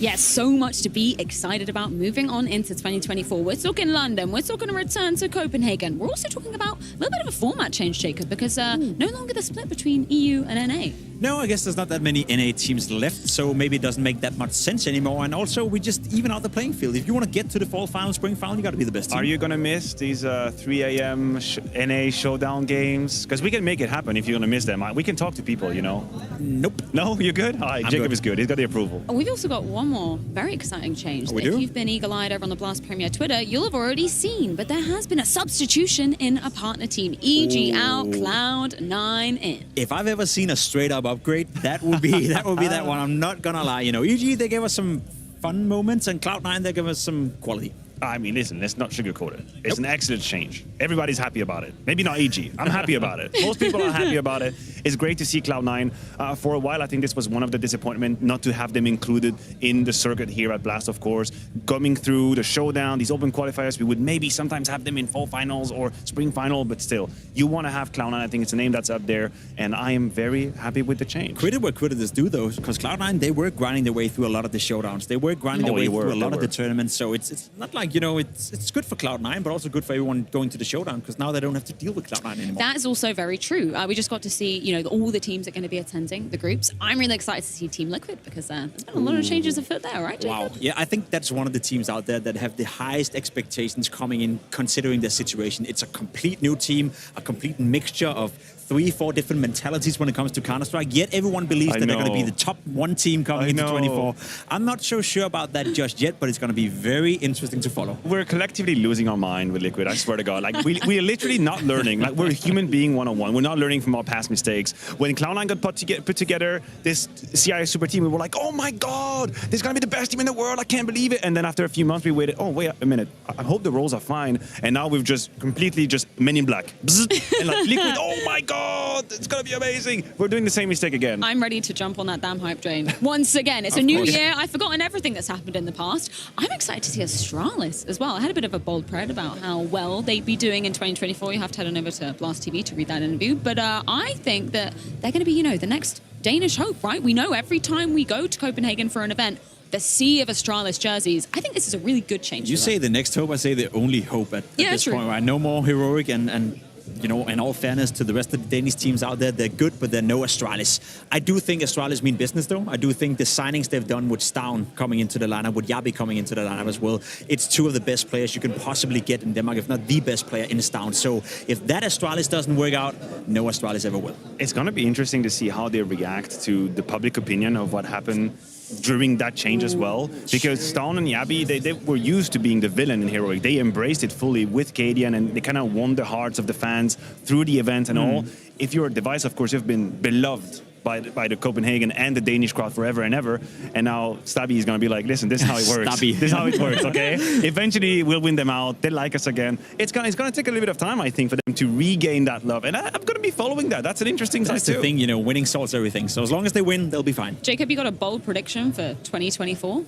Yes, so much to be excited about moving on into 2024. We're talking London, we're talking a return to Copenhagen. We're also talking about a little bit of a format change, Jacob, because no longer the split between EU and NA. No, I guess there's not that many NA teams left, so maybe it doesn't make that much sense anymore. And also, we just even out the playing field. If you want to get to the fall final, spring final, you got to be the best team. Are you going to miss these 3 a.m. NA showdown games? Because we can make it happen if you're going to miss them. We can talk to people, you know. Nope. No, you're good? All right, Jacob is good. He's got the approval. We've also got one more very exciting change. We if do? you've been eagle-eyed over on the Blast Premier Twitter, you'll have already seen, but there has been a substitution in a partner team. EG out, Cloud9 in. If I've ever seen a straight-up upgrade, that would be that one. I'm not gonna lie. You know, EG, they gave us some fun moments, and Cloud9, they gave us some quality. I mean, listen, let's not sugarcoat it. It's an excellent change. Everybody's happy about it. Maybe not EG. I'm happy about it. Most people are happy about it. It's great to see Cloud9. For a while, I think this was one of the disappointments not to have them included in the circuit here at Blast, of course. Coming through the showdown, these open qualifiers, we would maybe sometimes have them in fall finals or spring final, but still, you want to have Cloud9. I think it's a name that's up there, and I am very happy with the change. Credit where credit is due, though, because Cloud9, they were grinding their way through a lot of the showdowns. They were grinding their way through a lot of the tournaments, so it's not like, you know, it's good for Cloud9, but also good for everyone going to the showdown, because now they don't have to deal with Cloud9 anymore. That is also very true. We just got to see, you know, all the teams that are going to be attending the groups. I'm really excited to see Team Liquid, because there's been a lot of changes afoot there, right, Jacob? Wow. Yeah, I think that's one of the teams out there that have the highest expectations coming in, considering their situation. It's a complete new team, a complete mixture of 3-4 different mentalities when it comes to Counter-Strike, yet everyone believes that they're going to be the top one team coming into 24. I'm not so sure about that just yet, but it's going to be very interesting to follow. We're collectively losing our mind with Liquid, I swear to God. Like, we're literally not learning. Like, we're a human being one-on-one. We're not learning from our past mistakes. When Cloud9 got put together this CIS super team, we were like, oh my God, this is going to be the best team in the world. I can't believe it. And then after a few months, we waited, oh, wait a minute. I hope the roles are fine. And now we've just completely Men in Black. Bzz, and like, Liquid, oh my God, it's going to be amazing. We're doing the same mistake again. I'm ready to jump on that damn hype train once again. It's a new year. I've forgotten everything that's happened in the past. I'm excited to see Astralis as well. I had a bit of a bold prediction about how well they'd be doing in 2024. You have to head on over to Blast TV to read that interview. But I think that they're going to be, you know, the next Danish hope, right? We know every time we go to Copenhagen for an event, the sea of Astralis jerseys. I think this is a really good change. You say the next hope, I say the only hope at this point, right? No more heroic and you know, in all fairness to the rest of the Danish teams out there, they're good, but they're no Astralis. I do think Astralis mean business, though. I do think the signings they've done with Stavn coming into the lineup, with Yabi coming into the lineup as well, it's two of the best players you can possibly get in Denmark, if not the best player in Stavn. So if that Astralis doesn't work out, no Astralis ever will. It's going to be interesting to see how they react to the public opinion of what happened during that change as well, because Stavn and Yabi, they were used to being the villain in Heroic. They embraced it fully with Cadian, and they kind of won the hearts of the fans through the event and all. If you're a Device, of course, you've been beloved by the Copenhagen and the Danish crowd forever and ever, and now Stabby is going to be like, listen, this is how it works. This is how it works, okay? Eventually, we'll win them out. They like us again. It's going to take a little bit of time, I think, for them to regain that love, and I'm going to be following that. That's an interesting side, too. That's the thing, you know, winning solves everything. So as long as they win, they'll be fine. Jacob, you got a bold prediction for 2024?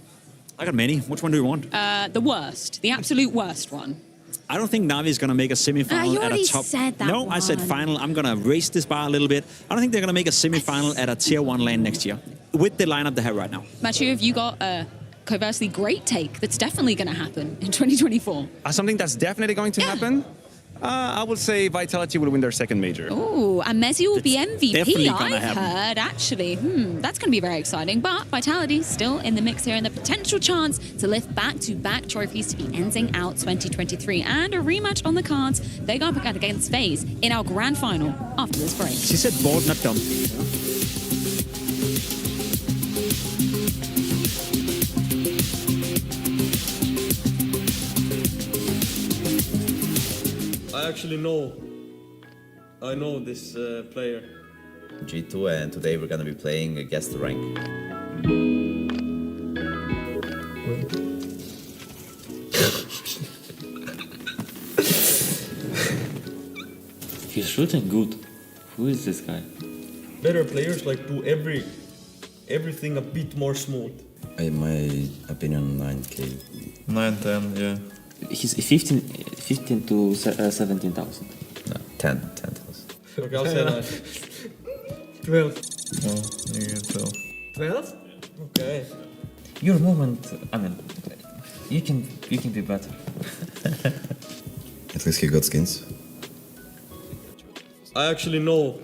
I got many. Which one do you want? The worst. The absolute worst one. I don't think Navi is going to make a semi-final you at a already top. said that I said final. I'm going to raise this bar a little bit. I don't think they're going to make a semi-final at a tier 1 lane next year with the lineup they have right now. Mathieu, have you got a conversely great take that's definitely going to happen in 2024? Something that's definitely going to happen? I would say Vitality will win their second major. Oh, and Messi will be MVP, I've happen. heard, actually. That's going to be very exciting. But Vitality still in the mix here, and the potential chance to lift back-to-back trophies to be ending out 2023. And a rematch on the cards. They go up against FaZe in our grand final after this break. She said bold, not dumb. I actually know. I know this player. G2, and today we're gonna be playing against the rank. He's shooting good. Who is this guy? Better players like do everything a bit more smooth. In my opinion, 9k. 9-10, yeah. He's 15 to 17,000. No, 10,000. Okay, I'll say that. 12. No, you 12. 12? Okay. Your movement, I mean, you can be better. At least he got skins. I actually know.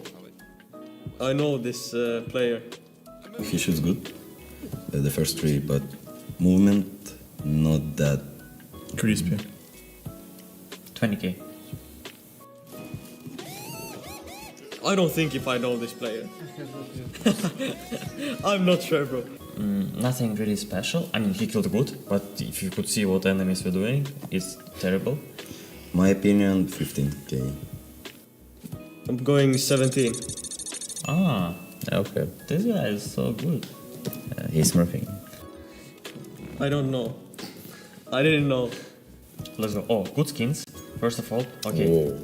I know this player. He shoots good. The first three, but movement not that crispy. 20k. I don't think if I know this player. I'm not sure, bro. Nothing really special. I mean, he killed good, but if you could see what enemies were doing, it's terrible. My opinion, 15k. I'm going 17. Ah, okay. This guy is so good. He's smurfing. I don't know. I didn't know. Let's go. Oh, good skins. First of all, okay. Whoa.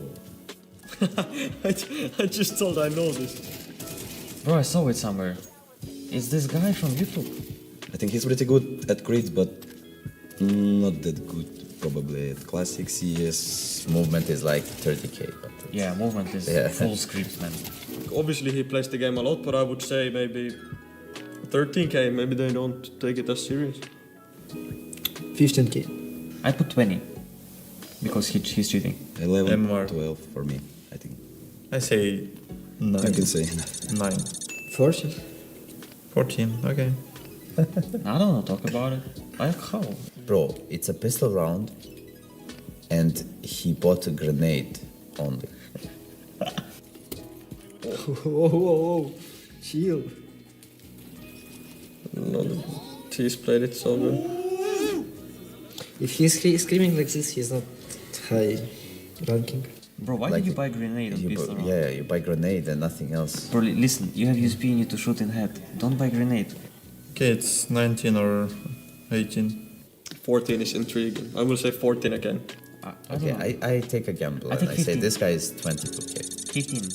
I just thought I know this. Bro, I saw it somewhere. Is this guy from YouTube? I think he's pretty good at crits, but not that good probably at classic CS. Movement is like 30k. But yeah, movement is full script, man. Obviously he plays the game a lot, but I would say maybe 13k. Maybe they don't take it as serious. 15k. I put 20 because he's cheating. 11, 12 for me, I think. I say 9. You can say 9. 14. 14, okay. I don't know, talk about it. Like how? Bro, it's a pistol round, and he bought a grenade only. Whoa. Chill. No, he's played it so good. If he's screaming like this, he's not high ranking. Bro, why did you buy grenade on pistol round? Yeah, you buy grenade and nothing else. Bro, listen, you have USP, you need to shoot in head. Don't buy grenade. Okay, it's 19 or 18. 14 is intriguing. I will say 14 again. Okay, I take a gamble. I and take I say 15. this guy is 22k. 15.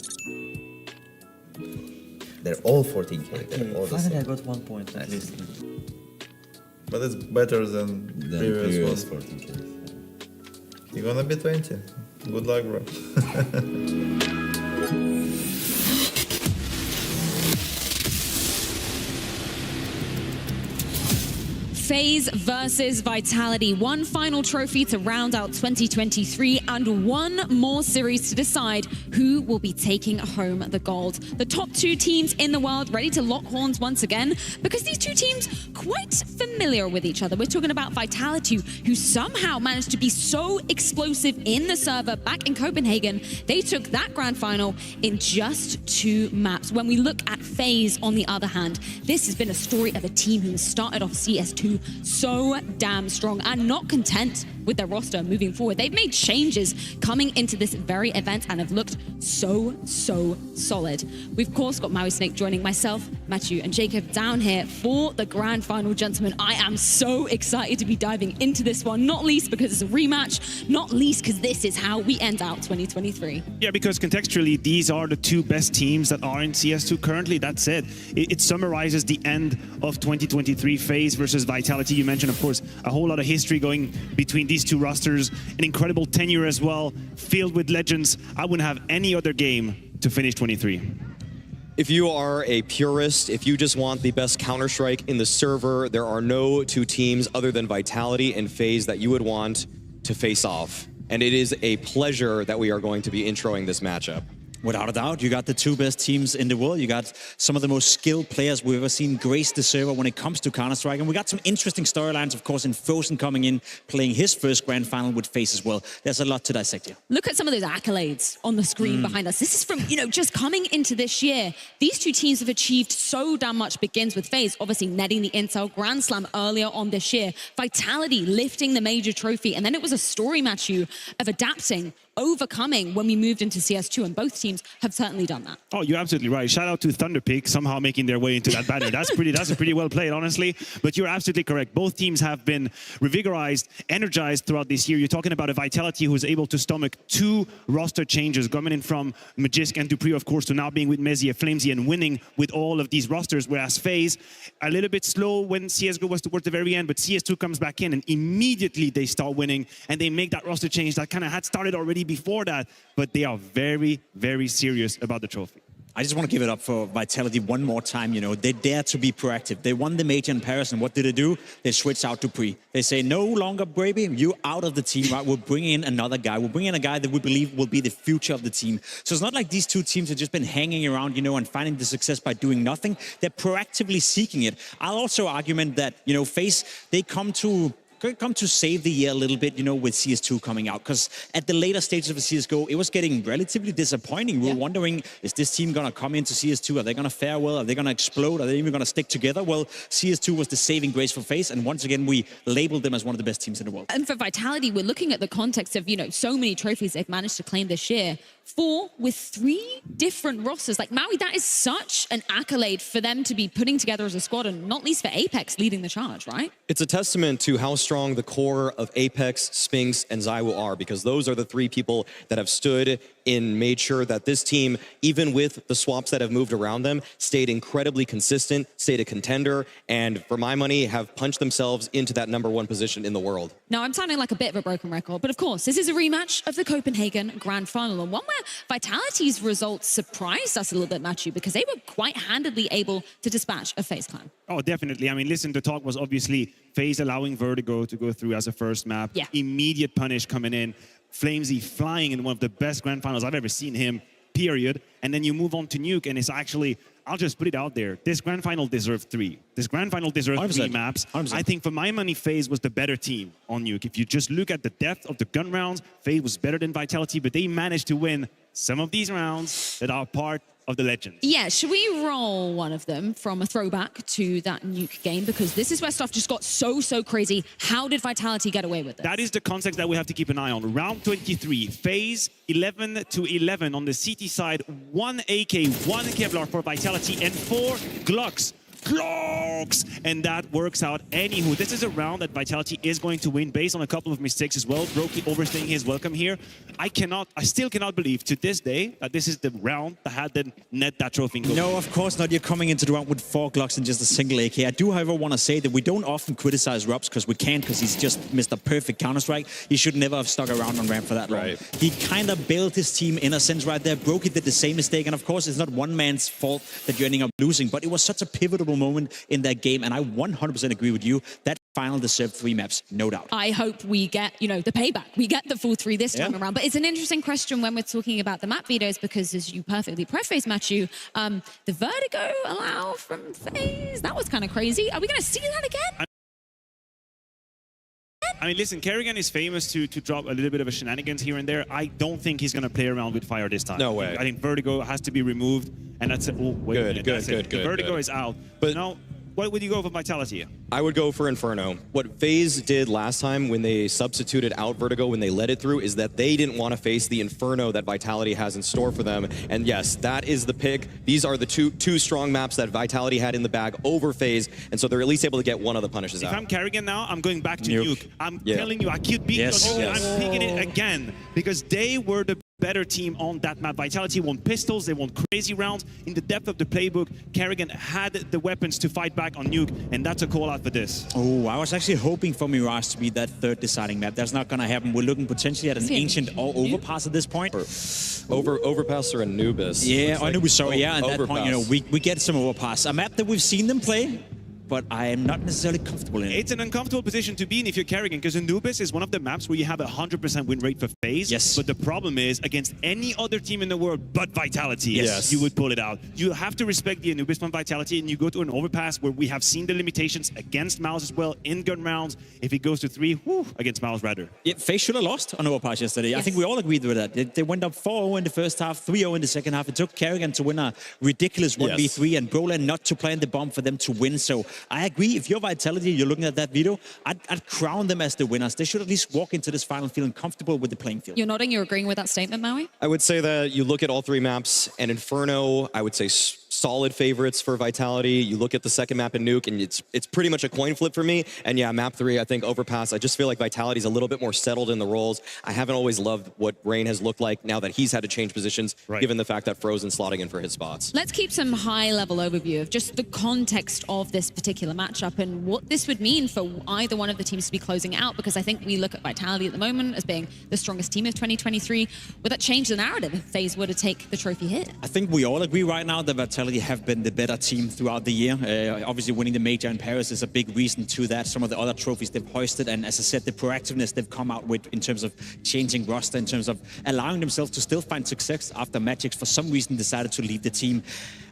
They're all 14k. Okay, They're all the finally I same. got 1 point at least. But it's better than previous one. 14k. You're gonna be 20. Good luck, bro. FaZe versus Vitality. One final trophy to round out 2023 and one more series to decide who will be taking home the gold. The top two teams in the world ready to lock horns once again because these two teams quite familiar with each other. We're talking about Vitality, who somehow managed to be so explosive in the server back in Copenhagen. They took that grand final in just 2 maps. When we look at FaZe, on the other hand, this has been a story of a team who started off CS2 so damn strong and not content with their roster moving forward. They've made changes coming into this very event and have looked so solid. We've of course got Maui Snake joining myself, Matthew and Jacob down here for the grand final, gentlemen. I am so excited to be diving into this one, not least because it's a rematch, not least because this is how we end out 2023. Yeah, because contextually, these are the two best teams that are in CS2 currently. That said, it summarizes the end of 2023 FaZe versus Vitality. You mentioned, of course, a whole lot of history going between these two rosters, an incredible tenure as well, filled with legends. I wouldn't have any other game to finish 23. If you are a purist, if you just want the best Counter-Strike in the server, there are no two teams other than Vitality and FaZe that you would want to face off. And it is a pleasure that we are going to be introing this matchup. Without a doubt, you got the two best teams in the world. You got some of the most skilled players we've ever seen grace the server when it comes to Counter-Strike. And we got some interesting storylines, of course, in Frozen coming in, playing his first grand final with FaZe as well. There's a lot to dissect here. Look at some of those accolades on the screen behind us. This is from, just coming into this year. These two teams have achieved so damn much. Begins with FaZe, obviously netting the Intel Grand Slam earlier on this year. Vitality lifting the major trophy. And then it was a story, Matthew, of adapting, overcoming when we moved into CS2, and both teams have certainly done that. Oh, you're absolutely right. Shout out to Thunderpick somehow making their way into that banner. That's pretty well played, honestly. But you're absolutely correct. Both teams have been revigorized, energized throughout this year. You're talking about a Vitality who was able to stomach 2 roster changes, coming in from Magisk and Dupree, of course, to now being with Mezzy, Flamesy, and winning with all of these rosters. Whereas FaZe, a little bit slow when CSGO was towards the very end, but CS2 comes back in and immediately they start winning and they make that roster change that kind of had started already before that, but they are very serious about the trophy. I just want to give it up for Vitality one more time. You know, they dare to be proactive. They won the major in Paris, and what did they do? They switched out to Pre. They say, no longer, Brady, you out of the team, right? We're bringing in another guy. We're bringing in a guy that we believe will be the future of the team. So it's not like these two teams have just been hanging around, you know, and finding the success by doing nothing. They're proactively seeking it. I'll also argument that, you know, FaZe, they come to save the year a little bit, you know, with CS2 coming out. Because at the later stages of the CSGO, it was getting relatively disappointing. We were wondering, is this team going to come into CS2? Are they going to fare well? Are they going to explode? Are they even going to stick together? Well, CS2 was the saving grace for FaZe. And once again, we labeled them as one of the best teams in the world. And for Vitality, we're looking at the context of, you know, so many trophies they've managed to claim this year. 4 with 3 different rosters. Like, Maui, that is such an accolade for them to be putting together as a squad, and not least for Apex leading the charge, right? It's a testament to how strong the core of Apex, Spinx, and ZywOo are, because those are the 3 people that have stood and made sure that this team, even with the swaps that have moved around them, stayed incredibly consistent, stayed a contender, and for my money, have punched themselves into that #1 position in the world. Now, I'm sounding like a bit of a broken record, but of course, this is a rematch of the Copenhagen Grand Final, and one where Vitality's results surprised us a little bit, Matthew, because they were quite handedly able to dispatch a FaZe clan. Oh, definitely. I mean, listen, the talk was obviously FaZe allowing Vertigo to go through as a first map. Yeah. Immediate punish coming in. Flamesy flying in one of the best grand finals I've ever seen him, period. And then you move on to Nuke, and it's actually, I'll just put it out there, this grand final deserved 3. This grand final deserved 3 maps. 100%. I think for my money, FaZe was the better team on Nuke. If you just look at the depth of the gun rounds, FaZe was better than Vitality, but they managed to win some of these rounds that are part of the legend. Yeah, should we roll one of them from a throwback to that Nuke game? Because this is where stuff just got so crazy. How did Vitality get away with this? That is the context that we have to keep an eye on. Round 23, FaZe 11-11 on the CT side. 1 AK, 1 Kevlar for Vitality, and 4 Glocks. And that works out. Anywho, this is a round that Vitality is going to win based on a couple of mistakes as well. Brokey overstaying his welcome here. I still cannot believe to this day that this is the round that had them net that trophy. No, of course not. You're coming into the round with 4 Glocks and just a single AK. I do, however, want to say that we don't often criticize Robs because we can't, because he's just Mr. Perfect Counter-Strike. He should never have stuck around on ramp for that long. He kind of bailed his team in a sense right there. Brokey did the same mistake, and of course, it's not one man's fault that you're ending up losing, but it was such a pivotal moment in that game, and I 100% agree with you. That final deserved 3 maps, no doubt. I hope we get, you know, the payback. We get the full 3 this time around. But it's an interesting question when we're talking about the map vetoes, because as you perfectly preface, Matthew, the Vertigo allow from FaZe, that was kind of crazy. Are we going to see that again? I mean, listen, Kerrigan is famous to drop a little bit of a shenanigans here and there. I don't think he's going to play around with fire this time. No way. I think Vertigo has to be removed, and that's it. Oh, wait a minute, that's it. The Vertigo is out. But now, what would you go for Vitality? I would go for Inferno. What FaZe did last time when they substituted out Vertigo, when they let it through, is that they didn't want to face the Inferno that Vitality has in store for them. And yes, that is the pick. These are the two strong maps that Vitality had in the bag over FaZe, and so they're at least able to get one of the punishes out. If I'm Kerrigan now, I'm going back to Nuke. I'm telling you, I keep beating on Nuke, I'm picking it again, because they were the better team on that map. Vitality won pistols, they won crazy rounds. In the depth of the playbook, Kerrigan had the weapons to fight back on Nuke, and that's a call out for this. Oh, I was actually hoping for Mirage to be that 3rd deciding map. That's not going to happen. We're looking potentially at an Ancient or Overpass at this point. Overpass or Anubis. Yeah, Anubis, sorry. Yeah, at that point, you know, we get some Overpass. A map that we've seen them play, but I am not necessarily comfortable in it. It's an uncomfortable position to be in if you're Kerrigan, because Anubis is one of the maps where you have a 100% win rate for FaZe. Yes. But the problem is, against any other team in the world but Vitality, you would pull it out. You have to respect the Anubis from Vitality, and you go to an Overpass where we have seen the limitations against Mouse as well in gun rounds. If it goes to 3, against Mouse rather. Yeah, FaZe should have lost on Overpass yesterday. Yes. I think we all agreed with that. They went up 4-0 in the first half, 3-0 in the second half. It took Kerrigan to win a ridiculous 1v3 and Brolan not to plant the bomb for them to win. So I agree. If you're Vitality, you're looking at that video, I'd crown them as the winners. They should at least walk into this final feeling comfortable with the playing field. You're nodding, you're agreeing with that statement, Maui? I would say that you look at all 3 maps, and Inferno, I would say solid favorites for Vitality. You look at the second map in Nuke, and it's pretty much a coin flip for me. And yeah, map 3, I think Overpass. I just feel like Vitality's a little bit more settled in the roles. I haven't always loved what Rain has looked like now that he's had to change positions, given the fact that Frozen slotting in for his spots. Let's keep some high-level overview of just the context of this particular matchup and what this would mean for either one of the teams to be closing out, because I think we look at Vitality at the moment as being the strongest team of 2023. Would that change the narrative if FaZe were to take the trophy here? I think we all agree right now that Vitality have been the better team throughout the year. Obviously, winning the major in Paris is a big reason to that. Some of the other trophies they've hoisted, and as I said, the proactiveness they've come out with in terms of changing roster, in terms of allowing themselves to still find success after Magic for some reason decided to leave the team.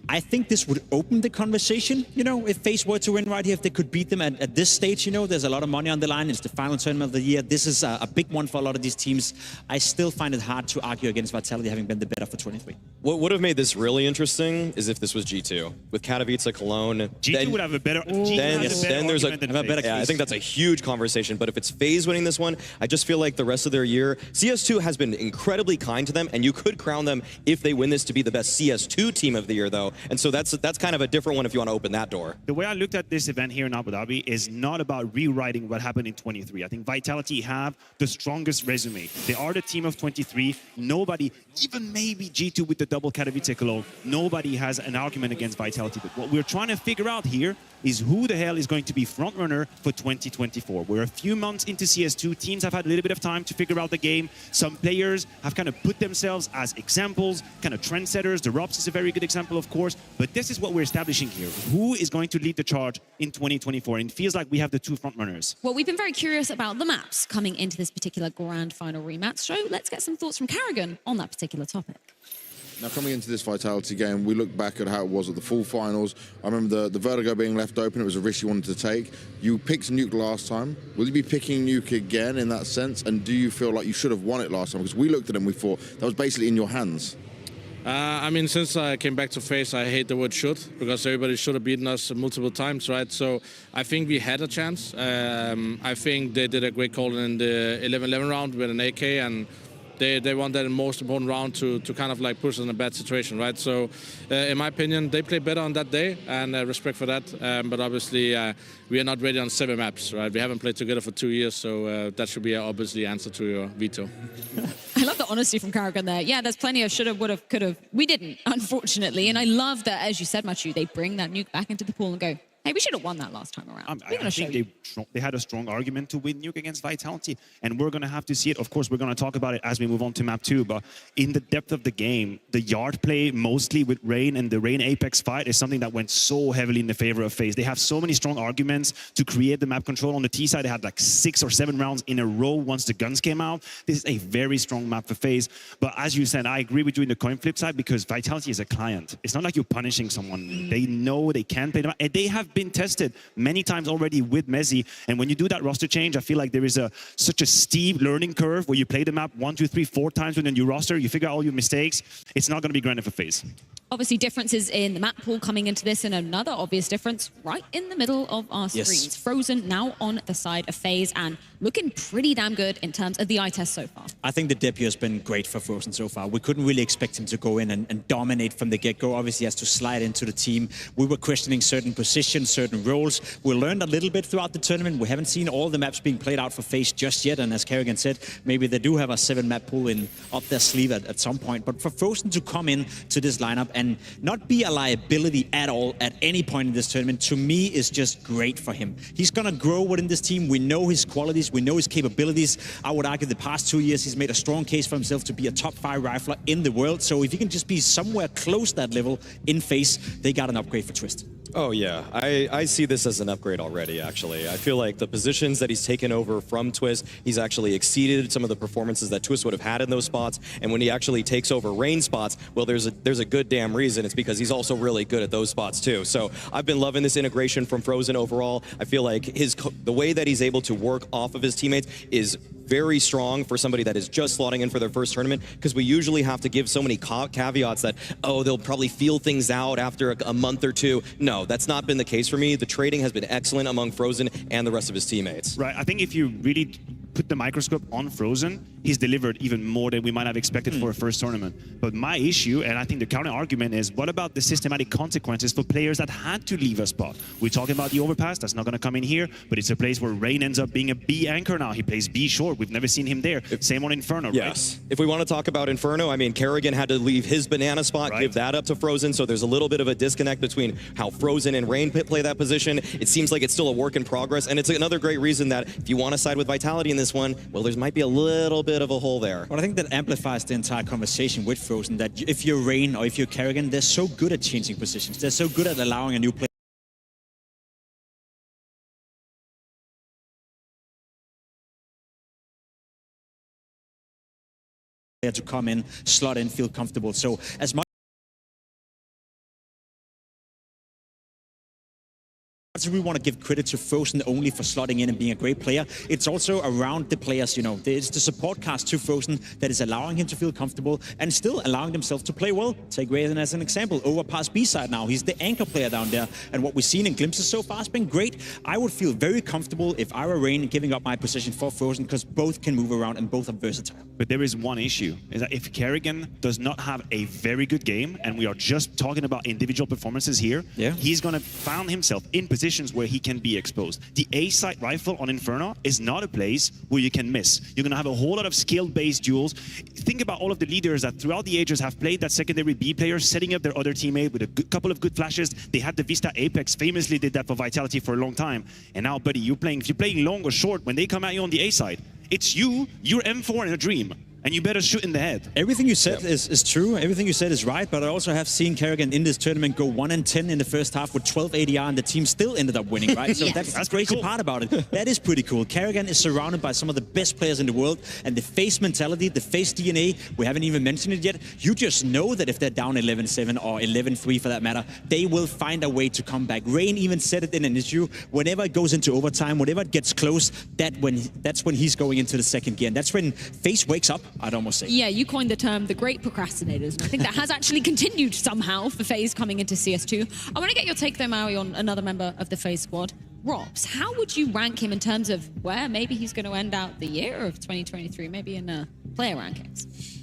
I think this would open the conversation, you know, if FaZe were to win right here, if they could beat them at this stage, you know, there's a lot of money on the line. It's the final tournament of the year. This is a big one for a lot of these teams. I still find it hard to argue against Vitality having been the better for 23. What would have made this really interesting is if this was G2. With Katowice, Cologne. G2 would have a better Then there's a better I think that's a huge conversation. But if it's FaZe winning this one, I just feel like the rest of their year, CS2 has been incredibly kind to them, and you could crown them if they win this to be the best CS2 team of the year, though. And so that's kind of a different one if you want to open that door. The way I looked at this event here in Abu Dhabi is not about rewriting what happened in 23. I think Vitality have the strongest resume. They are the team of 23. Nobody, even maybe G2 with the double Katowice Cologne, nobody has an argument against Vitality. But what we're trying to figure out here is who the hell is going to be frontrunner for 2024. We're a few months into CS2. Teams have had a little bit of time to figure out the game. Some players have kind of put themselves as examples, kind of trendsetters. The Robs is a very good example, of course. But this is what we're establishing here. Who is going to lead the charge in 2024? And it feels like we have the two frontrunners. Well, we've been very curious about the maps coming into this particular grand final rematch. So let's get some thoughts from Karrigan on that particular topic. Now, coming into this Vitality game, we look back at how it was at the full finals. I remember the Vertigo being left open. It was a risk you wanted to take. You picked Nuke last time. Will you be picking Nuke again in that sense? And do you feel like you should have won it last time? Because we looked at it and we thought that was basically in your hands. I mean, since I came back to FaZe, I hate the word should, because everybody should have beaten us multiple times, right? So I think we had a chance. I think they did a great call in the 11-11 round with an AK, and they won that most important round to kind of like push us in a bad situation, right? So in my opinion, they played better on that day, and respect for that. But obviously, we are not ready on 7 maps, right? We haven't played together for 2 years, so that should be obviously answer to your veto. I love the honesty from Karrigan there. Yeah, there's plenty of shoulda, woulda, coulda. We didn't, unfortunately. And I love that, as you said, Matthew, they bring that Nuke back into the pool and go, hey, we should have won that last time around. I think they had a strong argument to win Nuke against Vitality, and we're going to have to see it. Of course, we're going to talk about it as we move on to map 2, but in the depth of the game, the yard play mostly with Rain and the Rain Apex fight is something that went so heavily in the favor of FaZe. They have so many strong arguments to create the map control. On the T side, they had like 6 or 7 rounds in a row once the guns came out. This is a very strong map for FaZe, but as you said, I agree with you in the coin flip side, because Vitality is a client. It's not like you're punishing someone. They know they can play them, and they have been tested many times already with Mezzi. And when you do that roster change, I feel like there is such a steep learning curve where you play the map 1, 2, 3, 4 times with a new roster, you figure out all your mistakes. It's not going to be granted for FaZe. Obviously, differences in the map pool coming into this, and another obvious difference right in the middle of our screens. Frozen now on the side of FaZe and looking pretty damn good in terms of the eye test so far. I think the debut has been great for Frozen so far. We couldn't really expect him to go in and dominate from the get-go. Obviously, he has to slide into the team. We were questioning certain positions, certain roles. We learned a little bit throughout the tournament. We haven't seen all the maps being played out for FaZe just yet. And as Karrigan said, maybe they do have a 7-map pool up their sleeve at some point. But for Frozen to come in to this lineup and not be a liability at all at any point in this tournament, to me, is just great for him. He's going to grow within this team. We know his qualities. We know his capabilities. I would argue the past 2 years, he's made a strong case for himself to be a top 5 rifler in the world. So if he can just be somewhere close to that level in FaZe, they got an upgrade for Twist. Oh, yeah. I see this as an upgrade already, actually. I feel like the positions that he's taken over from Twist, he's actually exceeded some of the performances that Twist would have had in those spots. And when he actually takes over Rain spots, well, there's a good damn reason. It's because he's also really good at those spots, too. So I've been loving this integration from Frozen overall. I feel like the way that he's able to work off of his teammates is very strong for somebody that is just slotting in for their first tournament, because we usually have to give so many caveats that, oh, they'll probably feel things out after a month or 2. No, that's not been the case for me. The trading has been excellent among Frozen and the rest of his teammates. Right. I think if you really put the microscope on Frozen, he's delivered even more than we might have expected for a first tournament. But my issue, and I think the counter argument is, what about the systematic consequences for players that had to leave a spot? We're talking about the overpass, that's not going to come in here, but it's a place where Rain ends up being a B anchor now. He plays B short. We've never seen him there. Same on Inferno, yes. right? If we want to talk about Inferno, I mean, Kerrigan had to leave his banana spot, give that up to Frozen, so there's a little bit of a disconnect between how Frozen and Rain play that position. It seems like it's still a work in progress, and it's another great reason that if you want to side with Vitality in this one, well, there might be a little bit of a hole there. Well, I think that amplifies the entire conversation with Frozen, that if you're Rain or if you're Kerrigan, they're so good at changing positions. They're so good at allowing a new player to come in, slot in, feel comfortable. So as much as we want to give credit to Frozen only for slotting in and being a great player, it's also around the players, you know, it's the support cast to Frozen that is allowing him to feel comfortable and still allowing themselves to play well. Take Raven as an example, overpass B-side now. He's the anchor player down there, and what we've seen in glimpses so far has been great. I would feel very comfortable if I were Rain giving up my position for Frozen, because both can move around and both are versatile. But there is one issue, is that if Kerrigan does not have a very good game, and we are just talking about individual performances here, he's going to find himself in positions where he can be exposed. The A-side rifle on Inferno is not a place where you can miss. You're going to have a whole lot of skill-based duels. Think about all of the leaders that throughout the ages have played that secondary B player, setting up their other teammate with a couple of good flashes. They had the Vista Apex, famously did that for Vitality for a long time. And now, buddy, if you're playing long or short, when they come at you on the A-side, it's you're M4 in a dream. And you better shoot in the head. Everything you said is true. Everything you said is right. But I also have seen Kerrigan in this tournament go 1-10 in the first half with 12 ADR, and the team still ended up winning, right? So that's the crazy part about it. That is pretty cool. Kerrigan is surrounded by some of the best players in the world, and the face mentality, the face DNA, we haven't even mentioned it yet. You just know that if they're down 11-7 or 11-3 for that matter, they will find a way to come back. Rain even said it in an issue. Whenever it goes into overtime, whenever it gets close, that's when he's going into the second gear. And that's when face wakes up, I'd almost say. Yeah, you coined the term the great procrastinators, and I think that has actually continued somehow for FaZe coming into CS2. I want to get your take though, Maui, on another member of the FaZe squad, Robs. How would you rank him in terms of where maybe he's going to end out the year of 2023, maybe in player rankings?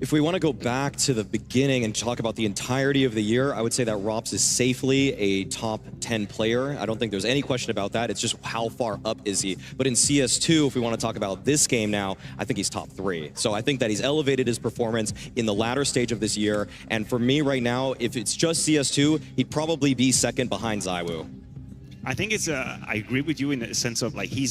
If we want to go back to the beginning and talk about the entirety of the year, I would say that Rops is safely a top 10 player. I don't think there's any question about that. It's just how far up is he. But in CS2, if we want to talk about this game now, I think he's top 3. So I think that he's elevated his performance in the latter stage of this year. And for me right now, if it's just CS2, he'd probably be second behind ZywOo. I think it's I agree with you in the sense of like he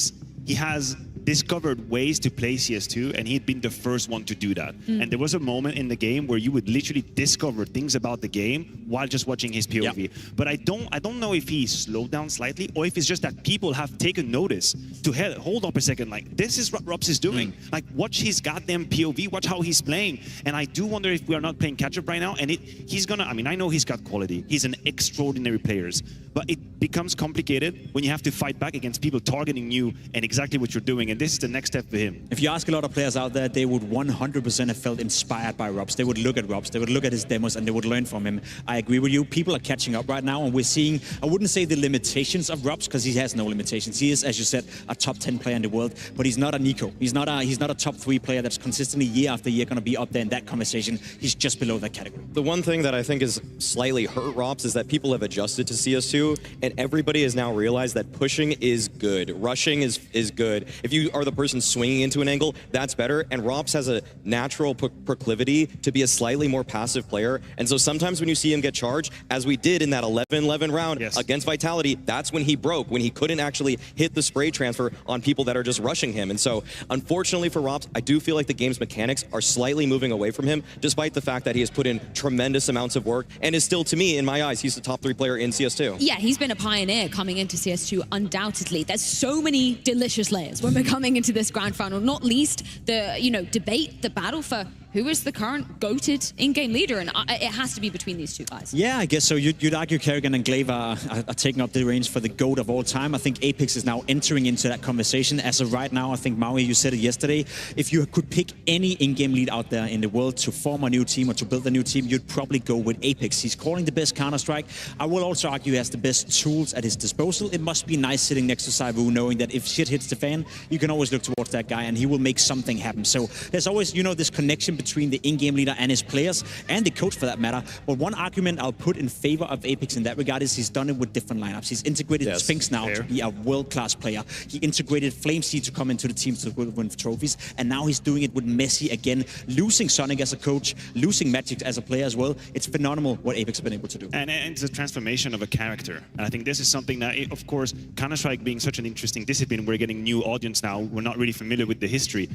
has discovered ways to play CS2, and he'd been the first one to do that. And there was a moment in the game where you would literally discover things about the game while just watching his POV. But I don't know if he slowed down slightly or if it's just that people have taken notice to hold up a second, like this is what Robs is doing. Like watch his goddamn POV, watch how he's playing. And I do wonder if we are not playing catch up right now. And he's gonna, I mean, I know he's got quality. He's an extraordinary player, but it becomes complicated when you have to fight back against people targeting you and exactly what you're doing. And this is the next step for him. If you ask a lot of players out there, they would 100% have felt inspired by Robs. They would look at Robs, they would look at his demos, and they would learn from him. I agree with you. People are catching up right now, and we're seeing, I wouldn't say the limitations of Robs, because he has no limitations. He is, as you said, a top 10 player in the world, but he's not a Nico. He's not a top 3 player that's consistently year after year going to be up there in that conversation. He's just below that category. The one thing that I think is slightly hurt Robs is that people have adjusted to CS2, and everybody has now realized that pushing is good. Rushing is good. If you are the person swinging into an angle, that's better. And Robs has a natural proclivity to be a slightly more passive player. And so sometimes when you see him get charged, as we did in that 11-11 round against Vitality, that's when he broke, when he couldn't actually hit the spray transfer on people that are just rushing him. And so unfortunately for Robs, I do feel like the game's mechanics are slightly moving away from him, despite the fact that he has put in tremendous amounts of work and is still, to me, in my eyes, he's the top 3 player in CS2. Yeah, he's been a pioneer coming into CS2, undoubtedly. There's so many delicious layers when we're coming into this grand final, not least the, debate, the battle for who is the current goated in-game leader? And it has to be between these two guys. Yeah, I guess so. You'd argue Kerrigan and Glaive are taking up the reins for the GOAT of all time. I think Apex is now entering into that conversation. As of right now, I think, Maui, you said it yesterday, if you could pick any in-game lead out there in the world to form a new team or to build a new team, you'd probably go with Apex. He's calling the best Counter-Strike. I will also argue he has the best tools at his disposal. It must be nice sitting next to Saivu, knowing that if shit hits the fan, you can always look towards that guy and he will make something happen. So there's always, you know, this connection between the in-game leader and his players, and the coach for that matter. But one argument I'll put in favor of Apex in that regard is he's done it with different lineups. He's integrated Sphinx now to be a world-class player. He integrated FlameC to come into the team to win trophies, and now he's doing it with Messi again, losing Sonic as a coach, losing Magic as a player as well. It's phenomenal what Apex has been able to do. And it's a transformation of a character. And I think this is something that, of course, Counter-Strike being such an interesting discipline, we're getting new audience now, we're not really familiar with the history.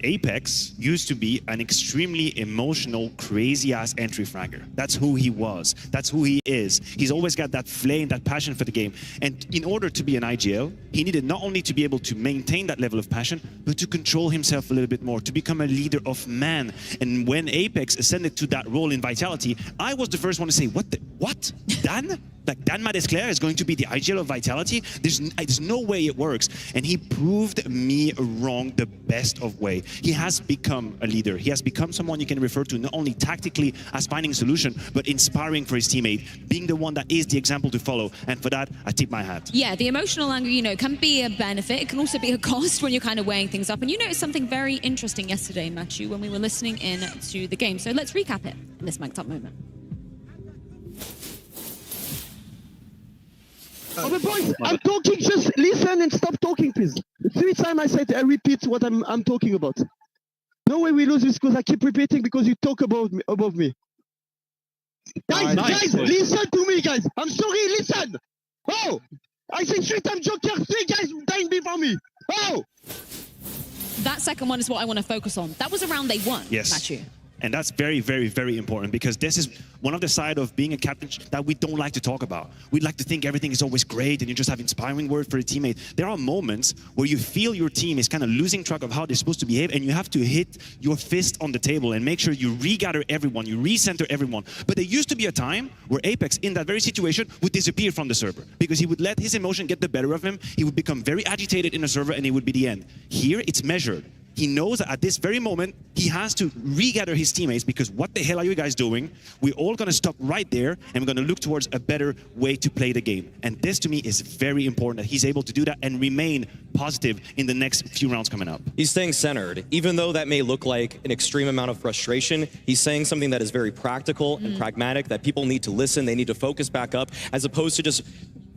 Apex used to be an extremely emotional, crazy-ass entry fragger. That's who he was. That's who he is. He's always got that flame, that passion for the game. And in order to be an IGL, he needed not only to be able to maintain that level of passion, but to control himself a little bit more, to become a leader of man. And when Apex ascended to that role in Vitality, I was the first one to say, what? Dan? Like, Dan Madesclair is going to be the IGL of Vitality? There's no way it works. And he proved me wrong the best of way. He has become a leader. He has become someone you can refer to not only tactically as finding a solution, but inspiring for his teammate, being the one that is the example to follow. And for that, I tip my hat. Yeah, the emotional angle, you know, can be a benefit. It can also be a cost when you're kind of weighing things up. And you noticed something very interesting yesterday, Matthew, when we were listening in to the game. So let's recap it in this mic'd up moment. Oh, but boys, I'm talking, just listen and stop talking, please. 3 times I said, I repeat what I'm talking about. No way we lose this because I keep repeating because you talk above me. Guys, listen to me, guys. I'm sorry, listen. Oh, I said 3 times Joker, 3 guys dying before me. Oh. That second one is what I want to focus on. That was around day 1, Matthew. And that's very, very, very important because this is one of the side of being a captain that we don't like to talk about. We'd like to think everything is always great and you just have inspiring words for a teammate. There are moments where you feel your team is kind of losing track of how they're supposed to behave and you have to hit your fist on the table and make sure you regather everyone, you recenter everyone. But there used to be a time where Apex, in that very situation, would disappear from the server because he would let his emotion get the better of him. He would become very agitated in a server and it would be the end. Here, it's measured. He knows that at this very moment, he has to regather his teammates because what the hell are you guys doing? We're all going to stop right there and we're going to look towards a better way to play the game. And this to me is very important that he's able to do that and remain positive in the next few rounds coming up. He's staying centered. Even though that may look like an extreme amount of frustration, he's saying something that is very practical and pragmatic, that people need to listen, they need to focus back up, as opposed to just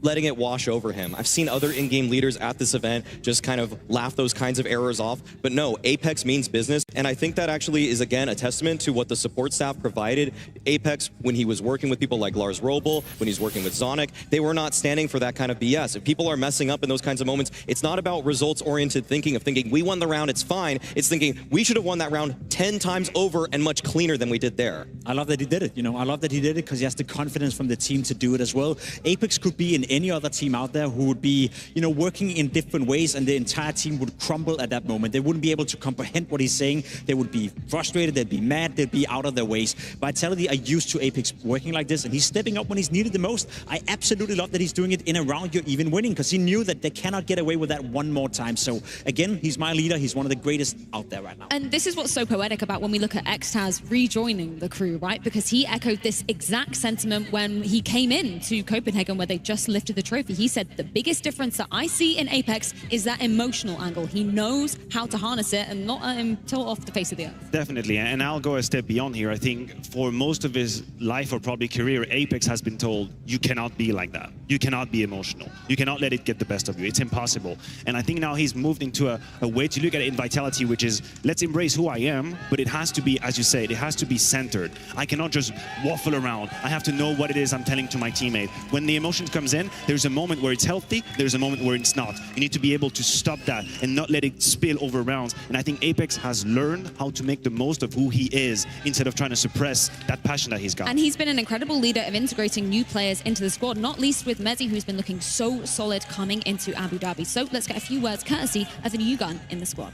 letting it wash over him. I've seen other in-game leaders at this event just kind of laugh those kinds of errors off, but no, Apex means business, and I think that actually is, again, a testament to what the support staff provided. Apex, when he was working with people like Lars Robel, when he's working with Zonic, they were not standing for that kind of BS. If people are messing up in those kinds of moments, it's not about results-oriented thinking of thinking, we won the round, it's fine. It's thinking, we should have won that round 10 times over and much cleaner than we did there. I love that he did it, you know. I love that he did it because he has the confidence from the team to do it as well. Apex could be in any other team out there who would be, you know, working in different ways and the entire team would crumble at that moment. They wouldn't be able to comprehend what he's saying. They would be frustrated, they'd be mad, they'd be out of their ways. Vitality are used to Apex working like this and he's stepping up when he's needed the most. I absolutely love that he's doing it in a round you're even winning because he knew that they cannot get away with that one more time. So again, he's my leader. He's one of the greatest out there right now. And this is what's so poetic about when we look at Xtaz rejoining the crew, right? Because he echoed this exact sentiment when he came in to Copenhagen where they just lifted the trophy. He said, the biggest difference that I see in Apex is that emotional angle. He knows how to harness it and not let him tilt off the face of the earth. Definitely, and I'll go a step beyond here. I think for most of his life or probably career, Apex has been told, you cannot be like that. You cannot be emotional. You cannot let it get the best of you. It's impossible. And I think now he's moved into a way to look at it in Vitality, which is, let's embrace who I am, but it has to be, as you said, it has to be centered. I cannot just waffle around. I have to know what it is I'm telling to my teammate. When the emotion comes in, there's a moment where it's healthy, there's a moment where it's not. You need to be able to stop that and not let it spill over rounds. And I think Apex has learned how to make the most of who he is instead of trying to suppress that passion that he's got. And he's been an incredible leader of integrating new players into the squad, not least with Mezzi, who's been looking so solid coming into Abu Dhabi. So let's get a few words courtesy of a new gun in the squad.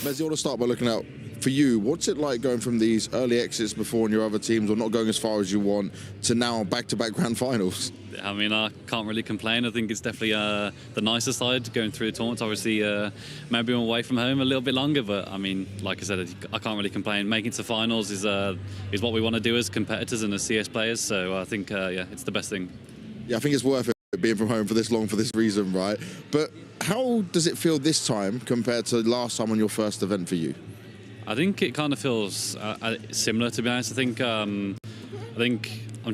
Mezzi, I want to start by looking at for you, what's it like going from these early exits before in your other teams or not going as far as you want to now back-to-back grand finals? I mean, I can't really complain. I think it's definitely the nicer side going through the tournaments. Obviously, maybe I'm away from home a little bit longer, but I mean, like I said, I can't really complain. Making it to finals is what we want to do as competitors and as CS players. So I think, yeah, it's the best thing. Yeah, I think it's worth it being from home for this long for this reason, right? But how does it feel this time compared to last time on your first event for you? I think it kind of feels similar, to be honest. I think I'm